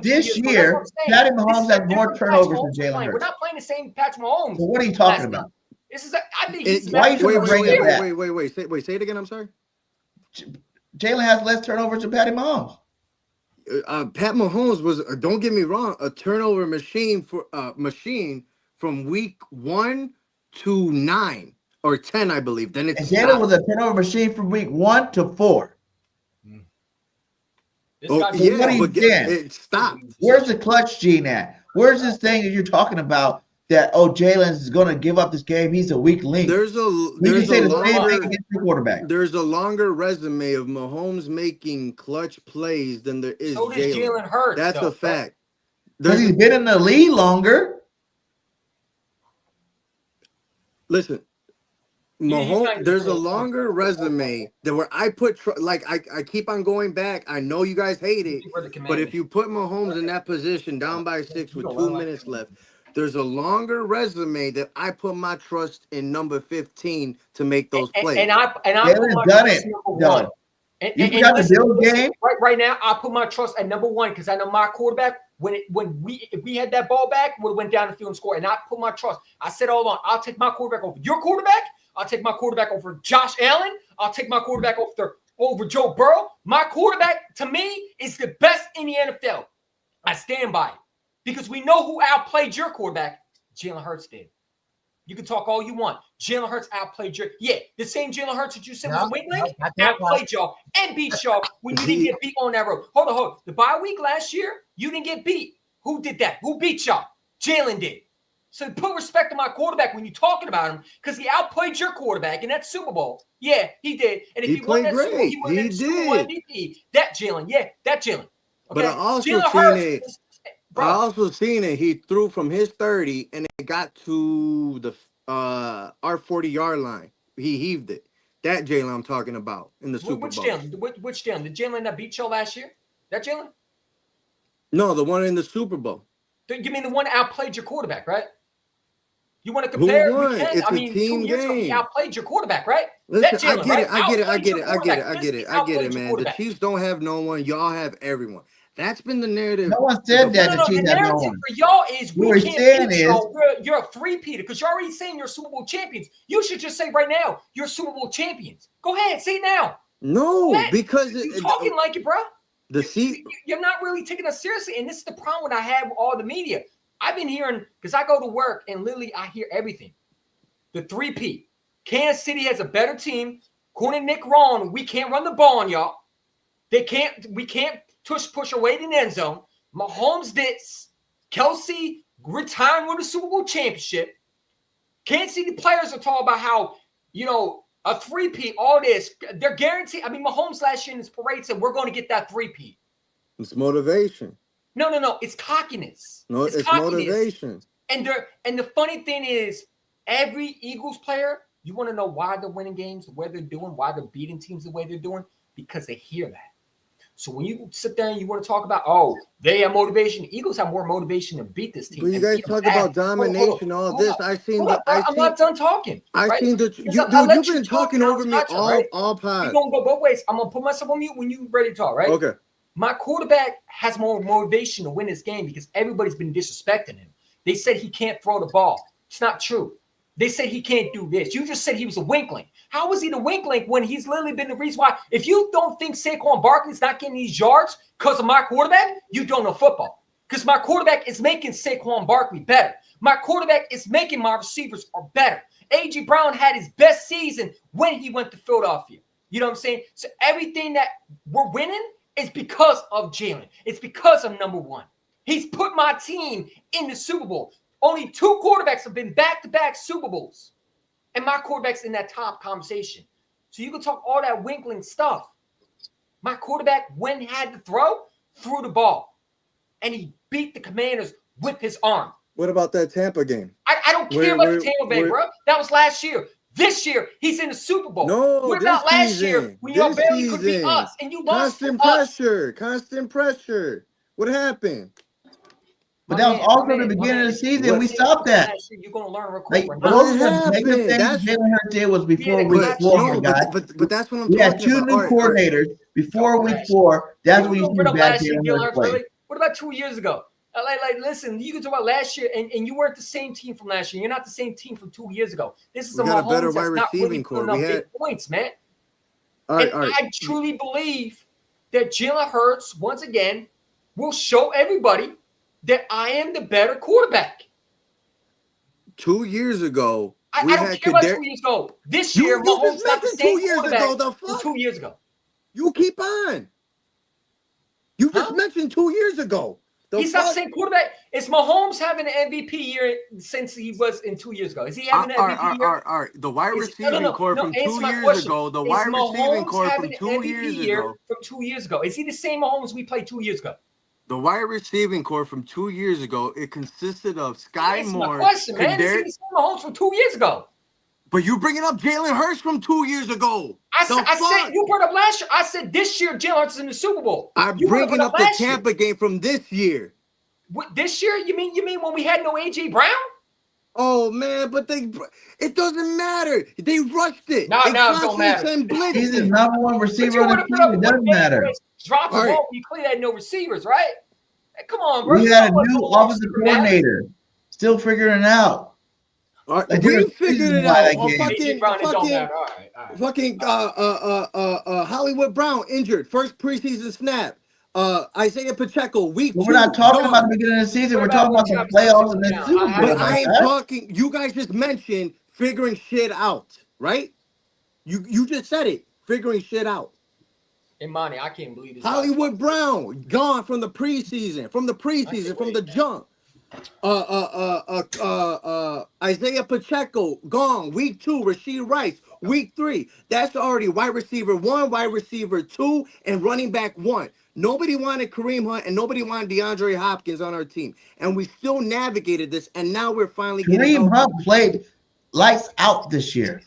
This year, Patty Mahomes has more turnovers than Jalen Hurts. We're not playing the same Patrick Mahomes. So what are you talking about? This is I think he's Why you gonna bring it back? Wait. Say it again. I'm sorry. Jalen has less turnovers than Patty Mahomes. Pat Mahomes was, don't get me wrong, a turnover machine from week 1 to 9 or 10, I believe. Then it's Jalen was a turnover machine from week 1 to 4. But it stopped. Where's the clutch gene at? Where's this thing that you're talking about that Jalen is going to give up this game? He's a weak link. There's a quarterback. There's a longer resume of Mahomes making clutch plays than there is so does Jalen Hurts. That's a fact. Because he's been in the league longer. Listen, Mahomes, there's a longer resume that where I put I keep on going back. I know you guys hate it, but if you put Mahomes in that position down by 6 with 2 minutes left, there's a longer resume that I put my trust in number 15 to make those plays. And I put my trust in number 1. You got the Bills game right now. I put my trust at number 1 because I know my quarterback. If we had that ball back, would have went down the field and scored. And I put my trust. I said, hold on, I'll take my quarterback over your quarterback. I'll take my quarterback over Josh Allen. I'll take my quarterback over Joe Burrow. My quarterback, to me, is the best in the NFL. I stand by it. Because we know who outplayed your quarterback. Jalen Hurts did. You can talk all you want. Jalen Hurts outplayed your... Yeah, the same Jalen Hurts that you said was a weak link outplayed y'all and beat y'all when you didn't get beat on that road. Hold on. The bye week last year, you didn't get beat. Who did that? Who beat y'all? Jalen did. So put respect to my quarterback when you're talking about him because he outplayed your quarterback in that Super Bowl. Yeah, he did. And if he won that Super Bowl, he won that Super Bowl MVP. That Jalen. Yeah, that Jalen. Okay? But I also seen it. He threw from his 30 and it got to the our 40-yard line. He heaved it. That Jalen I'm talking about in the Super Bowl. Which Jalen? Did Jalen that beat y'all last year? That Jalen? No, the one in the Super Bowl. You mean the one that outplayed your quarterback, right? You want to compare? Who won? We can. It's I mean, a team 2 years ago, he game. outplayed your quarterback, right? Listen, Jalen, I get right? it, man. The Chiefs don't have no one. Y'all have everyone. That's been the narrative. No one said that. No, the narrative for y'all is we can't beat y'all. You're a three-peater because you're already saying you're Super Bowl champions. You should just say right now you're Super Bowl champions. Go ahead, say it now. No, because you're talking like it, bro. You're not really taking us seriously, and this is the problem that I have with all the media. I've been hearing because I go to work and literally I hear everything. The three-peat. Kansas City has a better team. According to Nick Ron, we can't run the ball on y'all. We can't push away in the end zone. Mahomes did. Kelsey retiring with a Super Bowl championship. Kansas City players are talking about how, a three-peat, all this. They're guaranteed. I mean, Mahomes last year in his parade said, we're going to get that three-peat. It's motivation. No. It's cockiness. No, it's cockiness. Motivation. And the funny thing is, every Eagles player, you want to know why they're winning games, the way they're doing, why they're beating teams the way they're doing? Because they hear that. So when you sit there and you want to talk about, oh, they have motivation, the Eagles have more motivation to beat this team. When you guys talk about domination, all this, I seen the. I'm not done talking. I seen the. You've been talking over me all pod. You're gonna go both ways. I'm gonna put myself on mute when you're ready to talk, right? Okay. My quarterback has more motivation to win this game because everybody's been disrespecting him. They said he can't throw the ball. It's not true. They said he can't do this. You just said he was a winkling. How was he the winkling when he's literally been the reason why? If you don't think Saquon Barkley's not getting these yards because of my quarterback, you don't know football. Because my quarterback is making Saquon Barkley better. My quarterback is making my receivers are better. A.J. Brown had his best season when he went to Philadelphia. You know what I'm saying? So everything that we're winning is because of Jalen. It's because of number one. He's put my team in the Super Bowl. Only 2 quarterbacks have been back-to-back Super Bowls. And my quarterback's in that top conversation. So you can talk all that winkling stuff. My quarterback, when he had to threw the ball. And he beat the Commanders with his arm. What about that Tampa game? I don't care about the Tampa Bay, bro. That was last year. This year, he's in the Super Bowl. No, what about last year when you barely could beat us and you lost to us? Constant pressure. What happened? But that was also the beginning of the season. We stopped that. You're going to learn real quick. Like, most of the negative things Jalen Hurts did was before week 4, guys. But that's what I'm talking about. We had 2 new coordinators before week 4. That's when you see bad Jalen Hurts play. What about 2 years ago? Like, listen, you can talk about last year, and you weren't the same team from last year. You're not the same team from 2 years ago. This is a better wide receiving core. We had points, man. I truly believe that Jalen Hurts, once again, will show everybody that I am the better quarterback. 2 years ago, I don't care about 2 years ago. This year, Mahomes not the same 2 years ago. The fuck? 2 years ago. You keep on. You just mentioned 2 years ago. He's not the same quarterback. Is Mahomes having an MVP year since he was in 2 years ago? Is he having an MVP year? All right. The wide receiving core from 2 years ago. The wide receiving core from 2 years ago. From 2 years ago. Is he the same Mahomes we played 2 years ago? The wide receiving core from 2 years ago, it consisted of Sky Moore. Question, man. Is he the same Mahomes from 2 years ago? But you bringing up Jalen Hurts from 2 years ago. I said you brought up last year. I said this year Jalen Hurts is in the Super Bowl. I'm bringing up the Tampa game from this year. What, this year? You mean when we had no A.J. Brown? Oh man, but it doesn't matter. They rushed it. No, it don't matter. He's the number 1 receiver on the team. It doesn't matter. Drop the ball. You clearly had no receivers, right? Hey, come on, bro. We had a new offensive coordinator. Still figuring it out. Like, we figured it out. Fucking Hollywood Brown injured. First preseason snap. Isaiah Pacheco, week 2. We're not talking about the beginning of the season. We're talking about the playoffs and the Super Bowl. But I ain't talking. You guys just mentioned figuring shit out, right? You just said it. Figuring shit out. Imani, I can't believe this. Hollywood Brown gone from the preseason, from the jump. Isaiah Pacheco gone week 2. Rashee Rice week 3. That's already wide receiver 1, wide receiver 2, and running back 1. Nobody wanted Kareem Hunt and nobody wanted DeAndre Hopkins on our team, and we still navigated this. And now we're finally getting. Kareem Hunt played lights out this year.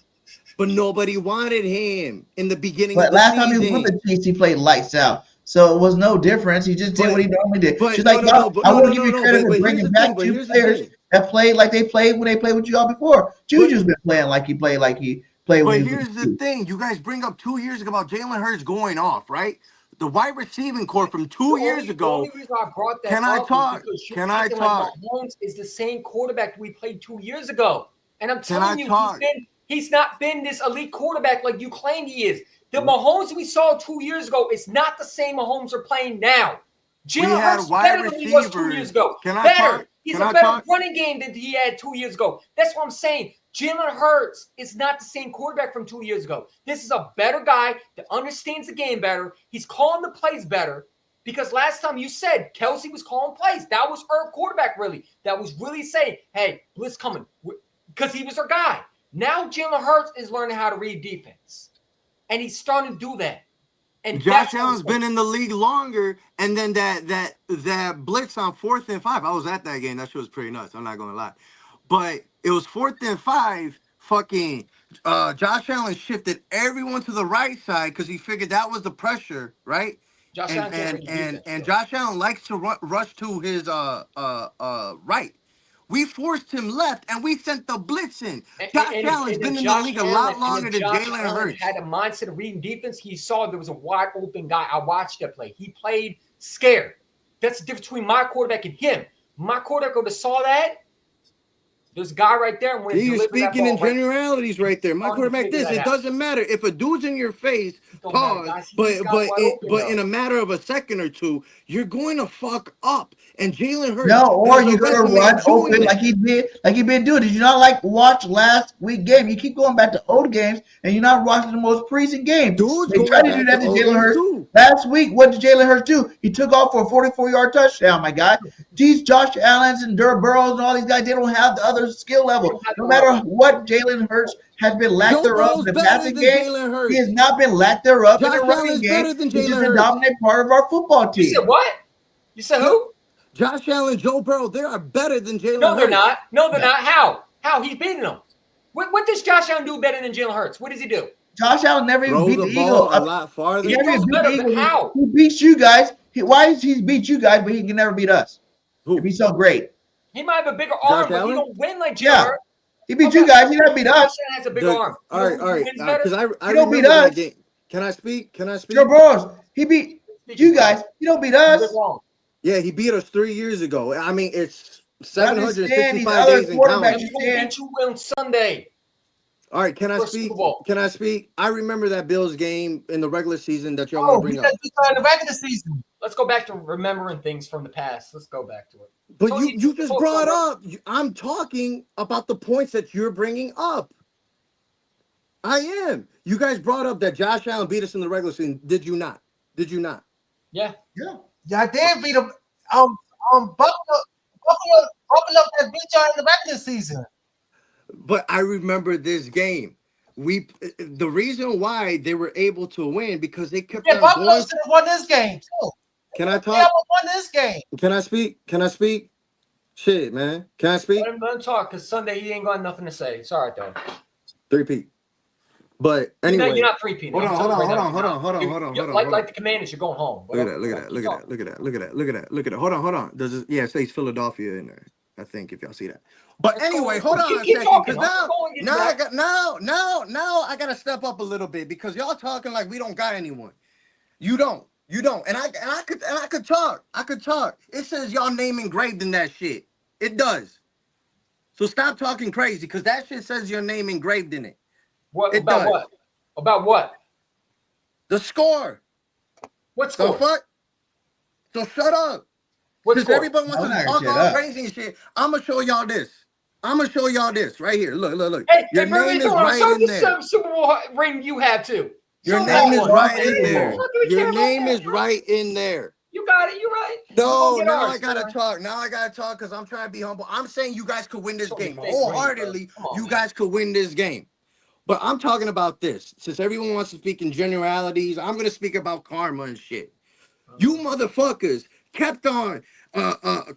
But nobody wanted him in the beginning but of the last season. time he was with the Chiefs, he played lights out. So it was no difference. He just did what he normally did. But Just like I wouldn't give you credit for bringing back 2 players that played like they played when they played with you all before. Juju's been playing like he played when he But here's the thing. You guys bring up 2 years ago about Jalen Hurts going off, right? The wide receiving core from 2 years ago. The only reason I brought that Can I up talk? is because you're Can I acting talk? Like Mahomes is the same quarterback we played 2 years ago. And I'm Can telling I you, talk? he's not been this elite quarterback like you claim he is. The Mahomes we saw 2 years ago is not the same Mahomes are playing now. Jalen Hurts is better than he was 2 years ago. Better. He's a better running game than he had 2 years ago. That's what I'm saying. Jalen Hurts is not the same quarterback from 2 years ago. This is a better guy that understands the game better. He's calling the plays better. Because last time you said Kelsey was calling plays. That was our quarterback, really. That was really saying, hey, blitz coming. Because he was our guy. Now Jalen Hurts is learning how to read defense. And he's starting to do that. And Josh Allen's been in the league longer, and then that blitz on 4th and 5. I was at that game. That shit was pretty nuts. I'm not gonna lie, but it was 4th and 5. Fucking Josh Allen shifted everyone to the right side because he figured that was the pressure, right? Josh Allen can't bring defense, and Josh Allen likes to rush to his right. We forced him left, and we sent the blitz in. Josh Allen's been in the league a lot longer than Jalen Hurts. Had a mindset of reading defense. He saw there was a wide open guy. I watched that play. He played scared. That's the difference between my quarterback and him. My quarterback would have saw that. There's a guy right there. And you're speaking in generalities right there. My quarterback, it doesn't matter if a dude's in your face, pause, but in a matter of a second or two, you're going to fuck up. And Jalen Hurts, no, or you're gonna run open like he been doing. Did you not watch last week game? You keep going back to old games, and you're not watching the most recent game. They tried to do that to Jalen Hurts last week. What did Jalen Hurts do? He took off for a 44-yard touchdown. My guy, these Josh Allens and Durr Burrows and all these guys, they don't have the other skill level. No matter what Jalen Hurts has been lack thereof in the passing game, he has not been lack thereof in the running game. He's just a dominant part of our football team. You said what? You said who? Josh Allen, Joe Burrow, they are better than Jalen Hurts. No, they're not. No, they're not. How? He's beating them. What does Josh Allen do better than Jalen Hurts? What does he do? Josh Allen never even beat the Eagles a lot farther. He never beat the Eagles. How? He beats you guys. Why does he beat you guys, but he can never beat us? If he's so great. He might have a bigger arm, but he don't win like Jalen Hurts. He beat you guys. He never beat us. Josh Allen has a big arm. All right. Because I don't beat us. Can I speak? Joe Burrows. He beat you guys. He don't beat us. Yeah, he beat us 3 years ago. I mean, it's 765 days in counting. He will beat you on Sunday. All right, can I speak? Can I speak? I remember that Bills game in the regular season that y'all want to bring up. In the regular season. Let's go back to remembering things from the past. Let's go back to it. But so you just brought up. I'm talking about the points that you're bringing up. I am. You guys brought up that Josh Allen beat us in the regular season. Did you not? Did you not? Yeah. Yeah, I did beat him. Buffalo that beat y'all in the regular season. But I remember this game. The reason why they were able to win because they kept on Buffalo going. should have won this game too. Can I talk? Yeah, won this game. Can I speak? Shit, man. Can I speak? Let him talk because Sunday he ain't got nothing to say. Sorry, though. 3P. But anyway, you're not 3P. Hold on. Like the Commanders, you're going home. Look at that. Hold on. It says Philadelphia in there. I think if y'all see that. But anyway, hold on a second, because now I gotta step up a little bit because y'all talking like we don't got anyone. You don't. And I could talk. It says y'all name engraved in that shit. It does. So stop talking crazy because that shit says your name engraved in it. What about what? About what? The score. What score? The fuck? So shut up. Because everybody wants to talk all crazy and shit. I'm gonna show y'all this. Right here. Look. Hey, your name is right in there. Super Bowl ring you have too. Your name is right in there. Your name is right in there. You got it. You're right. No, now I gotta talk. Because I'm trying to be humble. I'm saying you guys could win this game wholeheartedly. You guys could win this game. But I'm talking about this. Since everyone wants to speak in generalities, I'm gonna speak about karma and shit. You motherfuckers kept on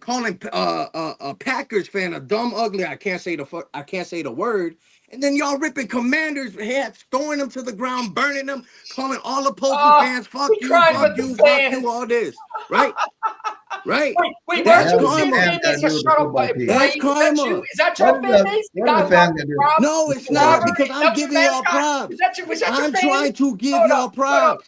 calling a Packers fan a dumb ugly. I can't say the word. And then y'all ripping Commanders heads, throwing them to the ground, burning them, calling all opposing fans, fuck you, all this. Right? Right? Wait, that's karma. That's karma. Is that your fan base? No, it's not, because I'm giving y'all props. I'm trying to give y'all props.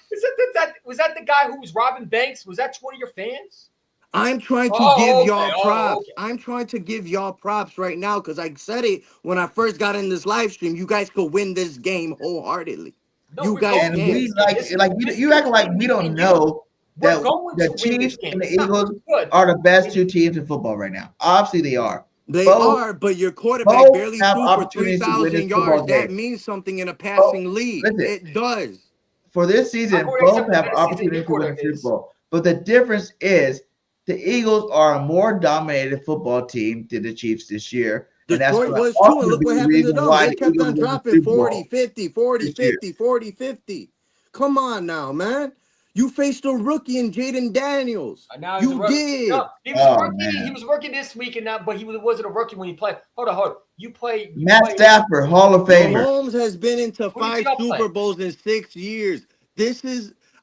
Was that the guy who was robbing banks? Was that one of your fans? I'm trying to give y'all props. Okay. I'm trying to give y'all props right now because I said it when I first got in this live stream. You guys could win this game wholeheartedly. You guys can. You act like we don't know that the Chiefs and the Eagles are the best two teams in football right now. Obviously, they are. They are, but your quarterback barely threw for 3,000 yards. That means something in a passing league. It does. For this season, both have opportunities to win the Super Bowl. But the difference is the Eagles are a more dominated football team than the Chiefs this year. Detroit was too, and look what happened to them. They kept on dropping 40, 50, 40, 50, 40, 50. Come on now, man. You faced a rookie in Jaden Daniels. You did. No, he was rookie. He was rookie this week, but he wasn't a rookie when he played. Hold on. You played. Matt Stafford, Hall of Famer. Mahomes has been into 5 Super Bowls in 6 years.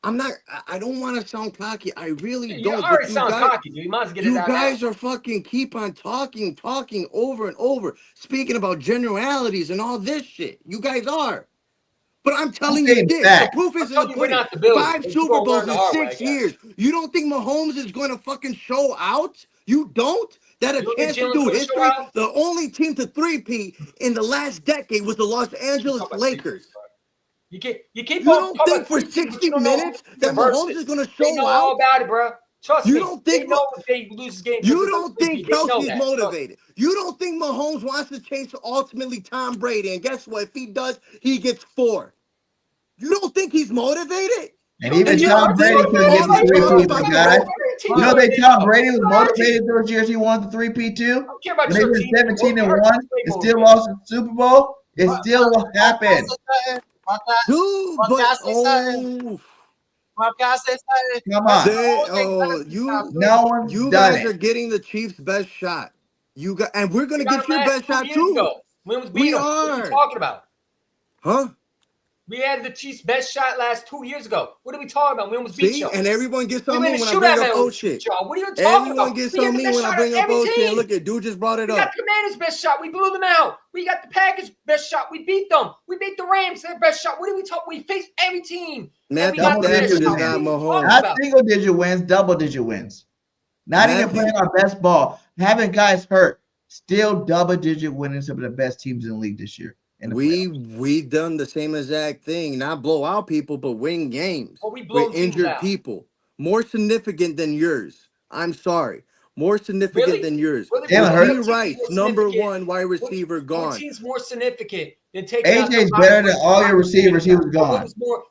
I don't want to sound cocky. I really You don't. already But sound cocky, dude. You might as well get it you out guys now. are fucking keep on talking over and over, speaking about generalities and all this shit. You guys are. But I'm telling you this, the proof is in the We're pudding. not the Bills. 5 You Super gonna Bowls learn the in hard way, I 6 guess. years. You don't think Mahomes is going to fucking show out? You don't? That a You don't think chance to Jalen's do gonna show history? out? The only team to three-peat in the last decade was the Los Angeles Lakers. You keep You on don't talking think about for 3 teams, but 60 you don't know minutes who that versus. Mahomes is going to They know show all out? about it, bro. Trust You me. don't They think know if they lose this game. You don't think They know Kelsey's that. motivated. You don't think Mahomes wants to chase ultimately Tom Brady. And guess what? If he does, he gets 4. You don't think he's motivated? And even you Tom don't Brady think couldn't get all the the talk 3-peat, about my the guy. whole- You know that Tom Brady was motivated those years he won the 3-peat too? care about When they your went team. 17-1 and still lost the Super Bowl, it still will happen. Dude, but oh, Come on. No one's you done guys it. are getting the Chiefs' best shot. You got, and we're gonna We got get him your last best 2 shot years too. ago. When was We beating them? What are you are. talking about? Huh? We had the Chiefs' best shot last 2 years ago. What are we talking about? We almost beat See, y'all. and everyone gets We on win me the when I bring shootout up match oh with shit. y'all. What are you talking Everyone about? gets We got on the me best when I shot bring of up every oh shit. team. Look at dude just brought it We up. got the Commanders' best shot. We blew them out. We got the Packers' best shot. We beat them. We beat the Rams, their best shot. What are we talking? We faced every team. And we got Matthew the best Stafford is shot. not What are you Mahomes. talking Not about? single-digit wins, double-digit wins. Not even Matthew- playing our best ball. Having guys hurt. Still double-digit winning some of the best teams in the league this year. We done the same exact thing, not blow out people, but win games Well, we blow with teams injured out. people. More significant than yours. I'm sorry. More significant Really? than yours. What Rasheed team's Rice, more number significant? 1 wide receiver, What gone. team's more significant than taking out the AJ's hot better than all your receivers. He was What gone.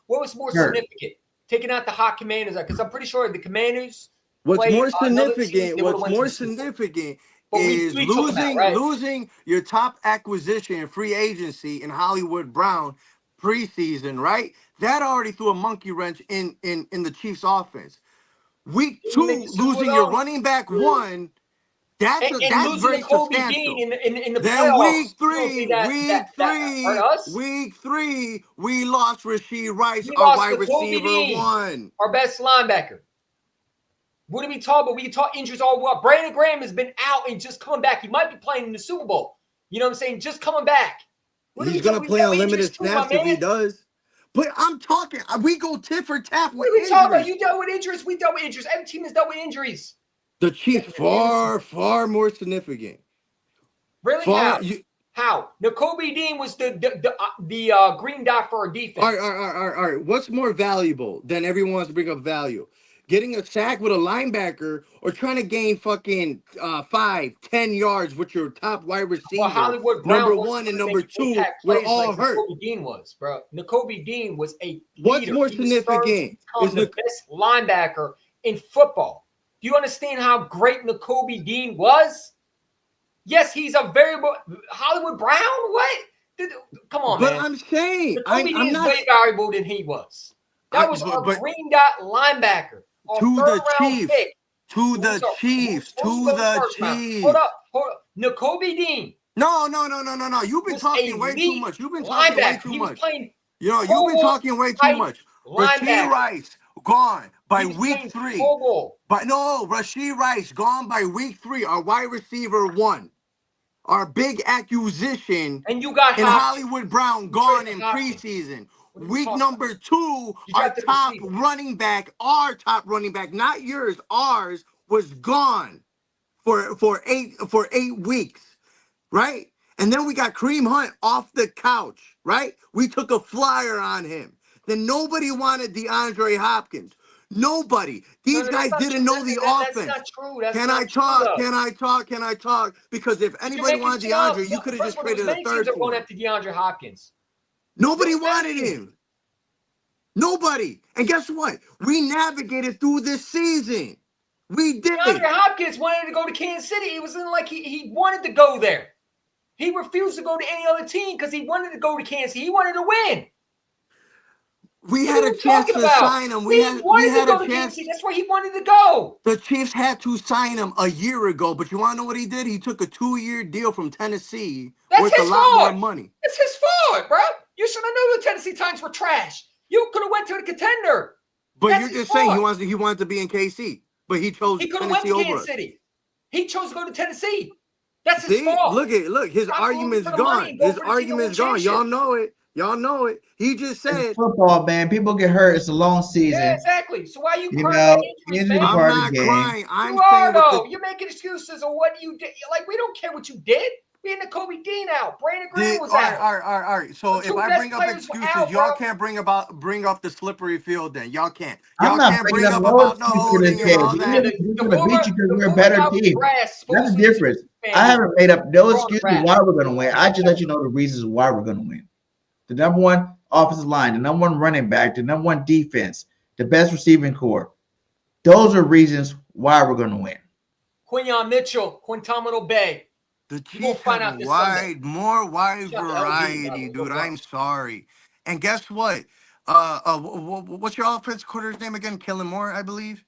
was more Hurt. significant? Taking out the hot Commanders, because I'm pretty sure the Commanders. What's played more another team, significant? they would've What's went to more the Super Bowl. significant But we is took them out, right? losing your top acquisition in free agency in Hollywood Brown preseason, right? That already threw a monkey wrench in the Chiefs' offense. Week Didn't we make 2, the Super Bowl, losing your though? running back 1. That's And that's losing very to Kobe substantial. Dean in the Then playoffs. week You don't 3, think that hurt us? week 3, we lost Rasheed Rice, We our lost wide to Kobe receiver Dean, 1. our best linebacker. What are we talking about? We can talk injuries all well. Brandon Graham has been out and just coming back. He might be playing in the Super Bowl. You know what I'm saying? Just coming back. He's gonna play on limited snaps if he does. But I'm talking. We go tit for tat with What are we talking about? injuries. You dealt with injuries. We dealt with injuries. Every team has dealt with injuries. The Chiefs far more significant. Really? Far, How? How? Nakobe Dean was the green dot for our defense. All right. What's more valuable than everyone wants to bring up value? Getting a sack with a linebacker or trying to gain fucking 5-10 yards with your top wide receiver, Well, Hollywood Brown number was 1 and gonna number make 2, impact we're plays all like hurt. Nakobe Dean was, bro. Nakobe Dean was a leader. What's more He was starting to significant? become the best linebacker in football. Do you understand how great Nakobe Dean was? Yes, he's a variable. Hollywood Brown? What? Come on, man. But I'm saying, Nakobe Dean is way valuable than he was. That was our green dot linebacker. To the Chiefs. To the Chiefs. To the Chiefs. Hold up. Nakobe Dean. No. You've been talking way too much. You've been talking way too much. You've been talking way too much. Rasheed Rice gone by week 3. But no, Rasheed Rice gone by week 3. Our wide receiver 1. Our big acquisition. And you got in Hopkins. Hollywood Brown gone in preseason. Week number 2, our top running back, not yours, ours was gone for 8 weeks, right? And then we got Kareem Hunt off the couch, right? We took a flyer on him. Then nobody wanted DeAndre Hopkins. Nobody. These guys didn't know the offense. That's not true. Can I talk? Because if anybody wanted DeAndre, you could have just traded a third teams are for going him. after DeAndre Hopkins. Nobody wanted him. Nobody. And guess what? We navigated through this season. We did. DeAndre Hopkins wanted to go to Kansas City. It was like he wanted to go there. He refused to go to any other team because he wanted to go to Kansas City. He wanted to win. We had a chance to sign him. We had a chance. That's where he wanted to go. The Chiefs had to sign him a year ago, but you want to know what he did? He took a 2-year deal from Tennessee worth a lot more money. It's his fault, bro. You should have known the Tennessee Titans were trash. You could have went to the contender. But That's you're his just saying fault. he wanted to be in KC, but he chose He could have went Tennessee to over Kansas us. City. He chose to go to Tennessee. That's his See, fault. look, his Stop argument's going for the money gone. and go His for the team that won argument's gone. Y'all championships. know it. Y'all know it. He just It's said, football, man. People get hurt. It's a long season. Yeah, exactly. So why are you You crying know, about injuries, injuries man? are I'm part of not the game. crying. I'm You are saying what though. the You're making excuses of what you did. Like we don't care what you did. We in the Kobe Dean out. Brandon Graham was all out. right. So The if two I best bring up players were excuses, out, y'all bro. can't bring up the slippery field. Then y'all can't. I'm Y'all not can't bringing bring up up no about the excuse to holding this and game. all We're that. gonna beat you because we're a better team. That's the difference. fan I was haven't made up no throwing excuses grass. why we're gonna win. I just let you know the reasons why we're gonna win. The number one offensive line, the number one running back, the number one defense, the best receiving core. Those are reasons why we're gonna win. Quinyon Mitchell, Guantanamo Bay. The You won't Chiefs find have out a this Sunday. more wide Shout out to LG, by the variety, way. Go dude. Browns. I'm sorry. And guess what? What's your offense quarter's name again? Kellen Moore, I believe.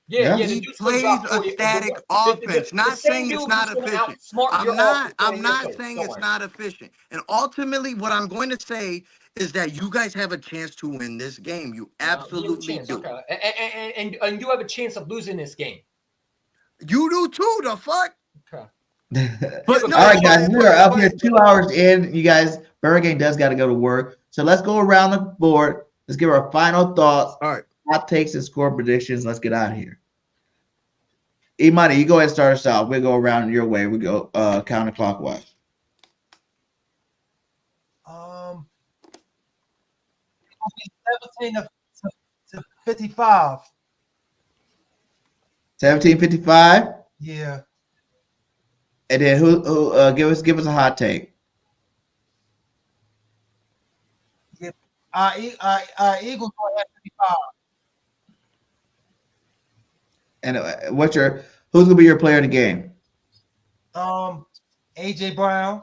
Yeah, the He dude's gonna plays drop a 40. static The offense. the Not same saying it's dude not who's gonna efficient. outsmart your offense. I'm your not players. saying Don't it's worry. not efficient. And ultimately, what I'm going to say is that you guys have a chance to win this game. You You have a absolutely chance. do. Okay. And you have a chance of losing this game. You do too. The fuck. Okay. But no, All right, guys, we are up but- here 2 hours in. You guys, Burger does got to go to work. So let's go around the board. Let's give our final thoughts, all right, hot takes, and score predictions. Let's get out of here. Imani, you go ahead and start us out. We'll go around your way. We go counterclockwise. 17 to 55. 17:55. Yeah. And then who give us a hot take. Eagles gonna have 55. And who's gonna be your player in the game? AJ Brown.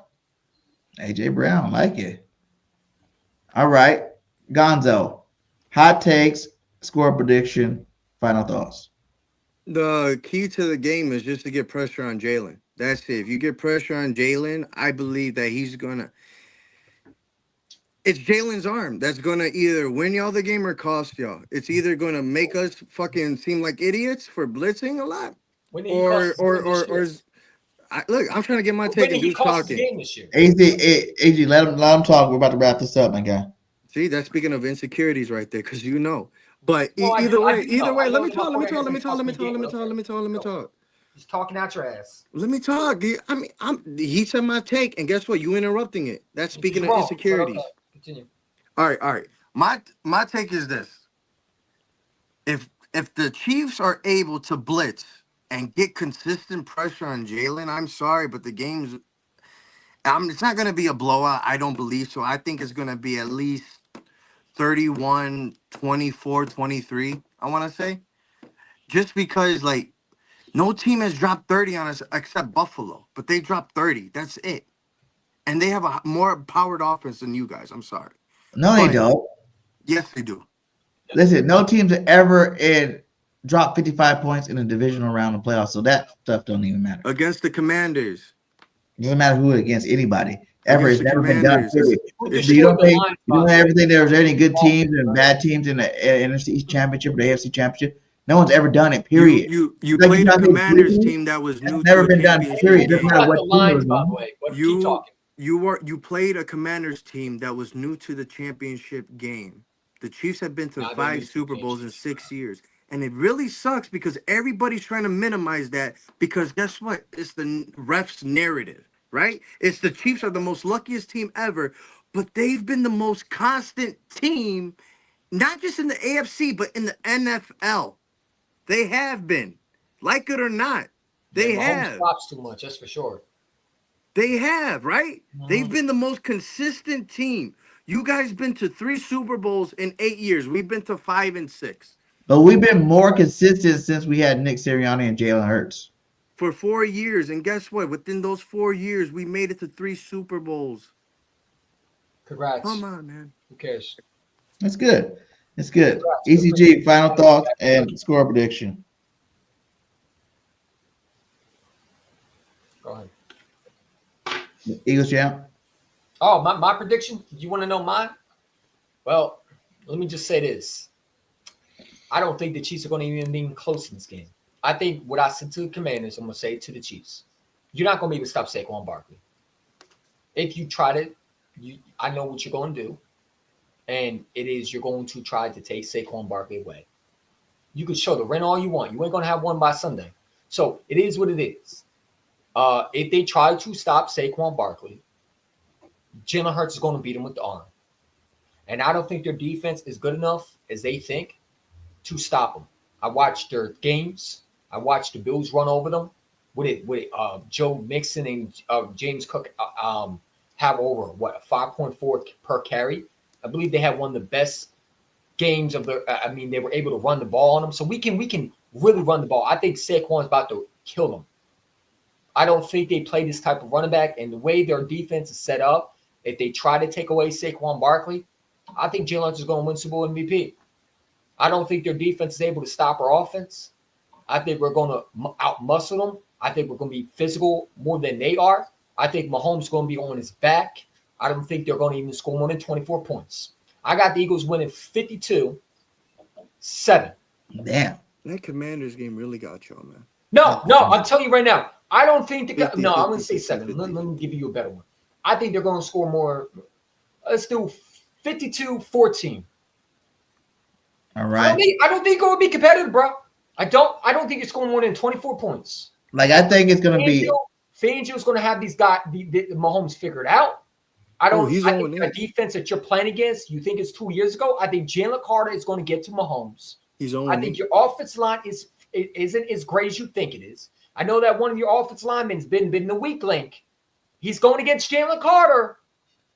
AJ Brown, like it. All right, Gonzo, hot takes, score prediction, final thoughts. The key to the game is just to get pressure on Jalen. That's it. If you get pressure on Jalen, I believe that he's gonna. It's Jalen's arm that's gonna either win y'all the game or cost y'all. It's either gonna make us fucking seem like idiots for blitzing a lot, look. I'm trying to get my take and do talking. AG, let him talk. We're about to wrap this up, my guy. See, that's speaking of insecurities right there, because you know. But Well, I either do way, know. let me talk. He's talking out your ass. Let me talk. I mean, he said my take, and guess what? You interrupting it. That's speaking of insecurities. Okay. Continue. All right. My take is this: if the Chiefs are able to blitz and get consistent pressure on Jalen, I'm sorry, but the game's. It's not going to be a blowout. I don't believe so. I think it's going to be at least 31, 24, 23. I want to say, just because like. No team has dropped 30 on us except Buffalo, but they dropped 30. That's it. And they have a more powered offense than you guys. I'm sorry. No, they don't. Yes, they do. Listen, no teams have ever dropped 55 points in a divisional round of playoffs, so that stuff don't even matter. Against the Commanders. It doesn't matter who against anybody. Ever. It's never been done. Commanders. Period. You don't think everything there's any good teams and bad teams in the NFC East Championship or the AFC Championship? No one's ever done it, period. You played a Commanders team that was new. Never to been done, period. Doesn't matter what team it was by on. the way. But keep talking. You played a Commanders team that was new to the championship game. The Chiefs have been to 5 Super Bowls in 6 years. And it really sucks because everybody's trying to minimize that because guess what? It's the ref's narrative, right? It's the Chiefs are the most luckiest team ever, but they've been the most constant team, not just in the AFC, but in the NFL. They have been. Like it or not. They have. Flops too much, that's for sure. They have, right? They've been the most consistent team. You guys been to 3 Super Bowls in 8 years. We've been to 5 and 6. But we've been more consistent since we had Nick Sirianni and Jalen Hurts. For 4 years. And guess what? Within those 4 years, we made it to 3 Super Bowls. Congrats. Come on, man. Who cares? That's good. It's good. ECG, final thoughts and score prediction. Go ahead. Eagles champ. Oh, my prediction? You want to know mine? Well, let me just say this. I don't think the Chiefs are going to even be close in this game. I think what I said to the Commanders, I'm going to say to the Chiefs. You're not going to be able to stop Saquon Barkley. If you try to, I know what you're going to do. And it is you're going to try to take Saquon Barkley away. You can show the rent all you want. You ain't going to have one by Sunday. So it is what it is. If they try to stop Saquon Barkley, Jalen Hurts is going to beat him with the arm. And I don't think their defense is good enough as they think to stop them. I watched their games. I watched the Bills run over them. With Joe Mixon and James Cook have over, 5.4 per carry. I believe they had one of the best games of their. They were able to run the ball on them. So we can really run the ball. I think Saquon's about to kill them. I don't think they play this type of running back, and the way their defense is set up, if they try to take away Saquon Barkley, I think Jalen Hurts is going to win Super Bowl MVP. I don't think their defense is able to stop our offense. I think we're going to out-muscle them. I think we're going to be physical more than they are. I think Mahomes is going to be on his back. I don't think they're going to even score more than 24 points. I got the Eagles winning 52-7. Damn. That Commanders game really got y'all, man. No, I'm telling you right now. I don't think I'm going to say 7. Let me give you a better one. I think they're going to score more. Let's do 52-14. All right. I don't think it will be competitive, bro. I don't think it's going more than 24 points. Like, I think it's going to be. Fangio's going to have these guys, the Mahomes figured out. I think the defense that you're playing against, you think it's 2 years ago. I think Jalen Carter is going to get to Mahomes. I think your offensive line isn't as great as you think it is. I know that one of your offensive linemen has been the weak link. He's going against Jalen Carter,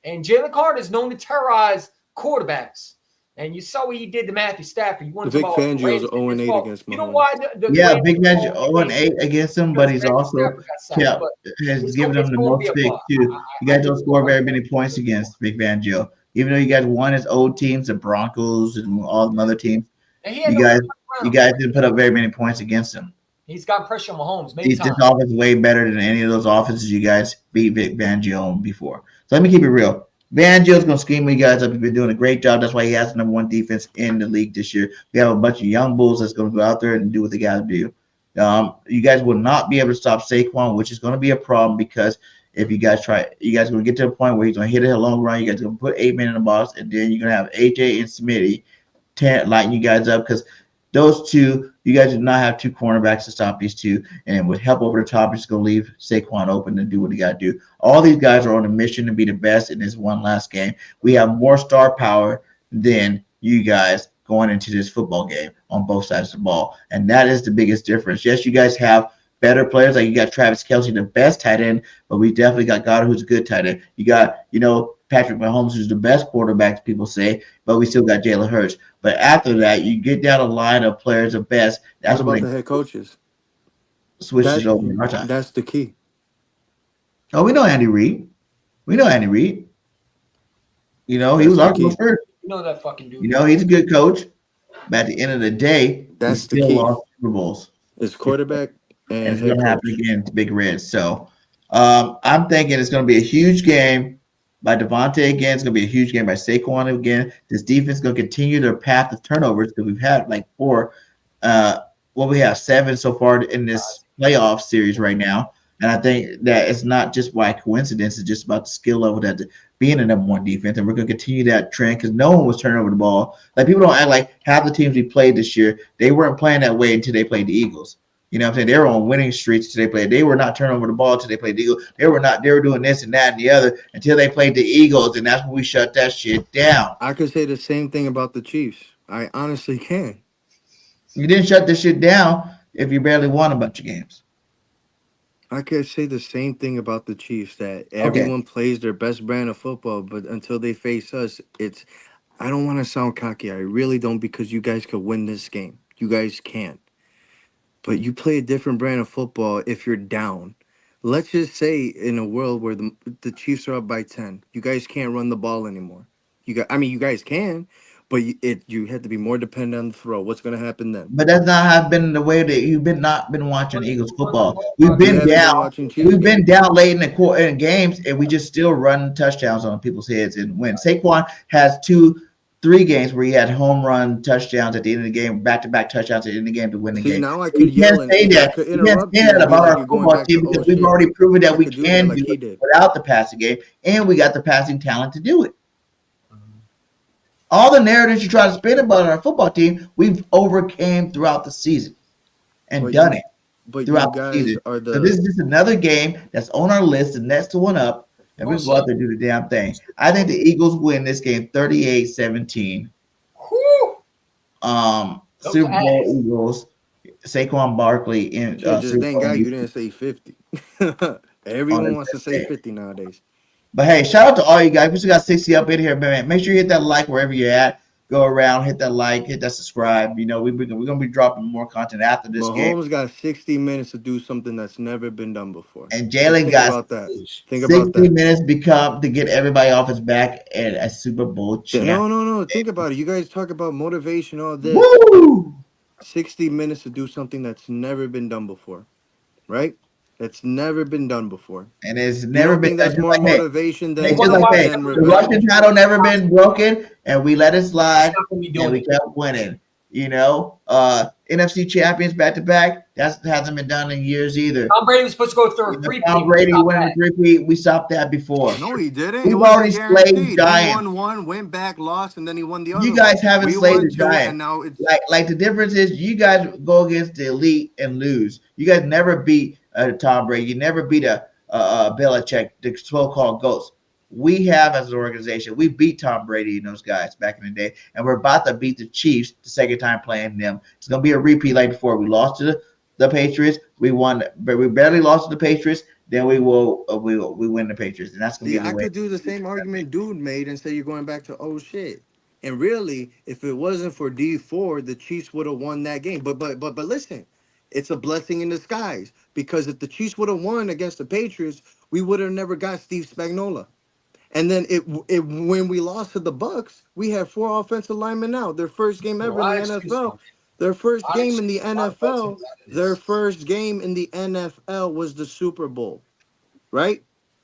and Jalen Carter is known to terrorize quarterbacks. And you saw what he did to Matthew Stafford. Vic Fangio's 0-8 against Mahomes. You know why? Vic Fangio 0-8 against him, but he's also has given them the most picks too. You guys don't score very many points against Vic Fangio, even though you guys won his old teams, the Broncos and all the other teams. You guys didn't put up very many points against him. He's got pressure on Mahomes. This offense is way better than any of those offenses you guys beat Vic Fangio on before. So let me keep it real. Fangio's going to scheme you guys up. You've been doing a great job. That's why he has the number 1 defense in the league this year. We have a bunch of young bulls that's going to go out there and do what they got to do. You guys will not be able to stop Saquon, which is going to be a problem because if you guys try, you guys are going to get to a point where he's going to hit it a long run. You guys are going to put 8 men in the box, and then you're going to have AJ and Smitty lighting you guys up because those two, you guys do not have 2 cornerbacks to stop these two, and with help over the top, it's going to leave Saquon open to do what he got to do. All these guys are on a mission to be the best in this one last game. We have more star power than you guys going into this football game on both sides of the ball, and that is the biggest difference. Yes, you guys have better players, like you got Travis Kelce, the best tight end, but we definitely got Goddard, who's a good tight end. You got, Patrick Mahomes, who's the best quarterback, people say, but we still got Jalen Hurts. But after that, you get down a line of players of best. That's what about the head coaches? Switches over in our time. That's the key. Oh, we know Andy Reid. He was our coach first. You know that fucking dude. He's a good coach. But at the end of the day, that's the key. Lost Super Bowls. It's quarterback and it's going to happen again to Big Red. So I'm thinking it's going to be a huge game by Devontae again. It's going to be a huge game by Saquon again. This defense is going to continue their path of turnovers because we've had like 4. We have 7 so far in this playoff series right now. And I think that it's not just by coincidence. It's just about the skill level that being a number 1 defense. And we're going to continue that trend because no one was turning over the ball. Like, people don't act like half the teams we played this year, they weren't playing that way until they played the Eagles. You know what I'm saying? They were on winning streaks until they played. They were not turning over the ball until they played the Eagles. They were doing this and that and the other until they played the Eagles, and that's when we shut that shit down. I could say the same thing about the Chiefs. I honestly can. You didn't shut this shit down if you barely won a bunch of games. I could say the same thing about the Chiefs, that everyone plays their best brand of football, but until they face us, I don't want to sound cocky. I really don't, because you guys could win this game. You guys can. But you play a different brand of football if you're down. Let's just say in a world where the Chiefs are up by 10, you guys can't run the ball anymore. You guys can, but you have to be more dependent on the throw. What's going to happen then? But that's not been the way that you've not been watching Eagles football. We've been down. We've been down late in games, and we just still run touchdowns on people's heads and win. Saquon has 2 3 games where he had home run touchdowns at the end of the game, back-to-back touchdowns at the end of the game to win the game. Now I could yell and say that. I could You can't interrupt say you that and be about like our you're going football back team to because old we've shit. already proven that I we could do can that like do he it did. without the passing game, and we got the passing talent to do it. All the narratives you try to spin about our football team, we've overcame throughout the season and done it throughout the season. So this is just another game that's on our list, the next to one up, and we go out there and do the damn thing. I think the Eagles win this game 38-17. Super Bowl Eagles, Saquon Barkley in Just Super thank Bowl God you MVP. didn't say 50. Everyone wants to say 50 nowadays. But hey, shout out to all you guys. We still got 60 up in here, man. Make sure you hit that like wherever you're at. Go around, hit that like, hit that subscribe. You know, we're gonna be dropping more content after this game. Mahomes got 60 minutes to do something that's never been done before. And Jalen Just got about that. Think 60 about that. minutes to get everybody off his back at a Super Bowl champ. No. Think about it. You guys talk about motivation, all this. Woo! 60 minutes to do something that's never been done before, right? That's never been done before. And it's You never don't been think that's done. more Just like, motivation hey, than just like that. than The revenge? Russian title never been broken, and we let it slide, Not gonna be and doing we it. kept winning. You know, NFC champions back to back. That hasn't been done in years either. Tom Brady was supposed to go through a Tom 3-peat. Brady winning the 3-peat. We stopped that before. No, he didn't. We've It already wasn't slayed guaranteed. giants. He won one, went back, lost, and then he won the other. You guys one. haven't We slayed won the two, giant. and now it's Like the difference is you guys go against the elite and lose. You guys never beat Tom Brady. You never beat a Belichick, the so-called ghost. We have as an organization, we beat Tom Brady and those guys back in the day, and we're about to beat the Chiefs the second time playing them. It's gonna be a repeat like before. We lost to the Patriots. We won, but we barely lost to the Patriots. Then we win the Patriots, and that's gonna be the I way. could do the same argument dude made and say you're going back to oh shit. And really, if it wasn't for D4, the Chiefs would have won that game. But listen, it's a blessing in disguise because if the Chiefs would have won against the Patriots, we would have never got Steve Spagnuolo. And then when we lost to the Bucks, we had 4 offensive linemen out. Their first game ever in the NFL. Their first game in the NFL. Their first game in the NFL was the Super Bowl, right?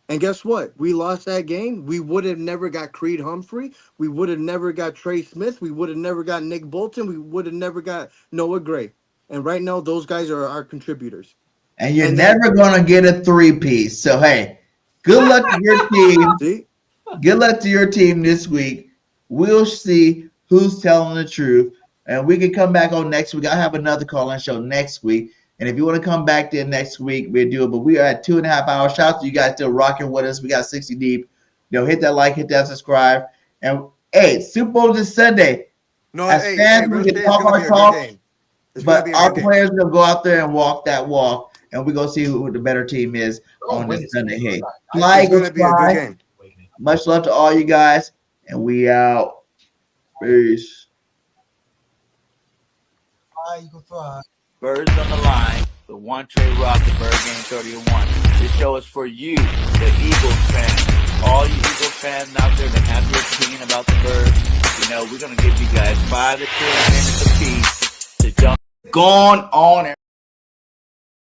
And guess what? We lost that game. We would have never got Creed Humphrey. We would have never got Trey Smith. We would have never got Nick Bolton. We would have never got Noah Gray. And right now, those guys are our contributors. And you're never gonna get a 3-piece. So hey, good luck to your team. See? Good luck to your team this week. We'll see who's telling the truth. And we can come back on next week. I have another call-in show next week. And if you want to come back there next week, we'll do it. But we are at 2.5 hours. Shout out to you guys still rocking with us. We got 60 deep. Hit that like, hit that subscribe. And hey, Super Bowl this Sunday. No, as fans, we can talk our talk. But our players are going to go out there and walk that walk. And we're going to see who the better team is on this Sunday. Hey, like, it's going to be a good game. Much love to all you guys, and we out. Peace. Birds on the line, the One Trey Rock, the Bird Game 31. This show is for you, the Eagles fans. All you Eagles fans out there that have your opinion about the Birds, we're going to give you guys 5 to 10 minutes apiece to jump. Gone on.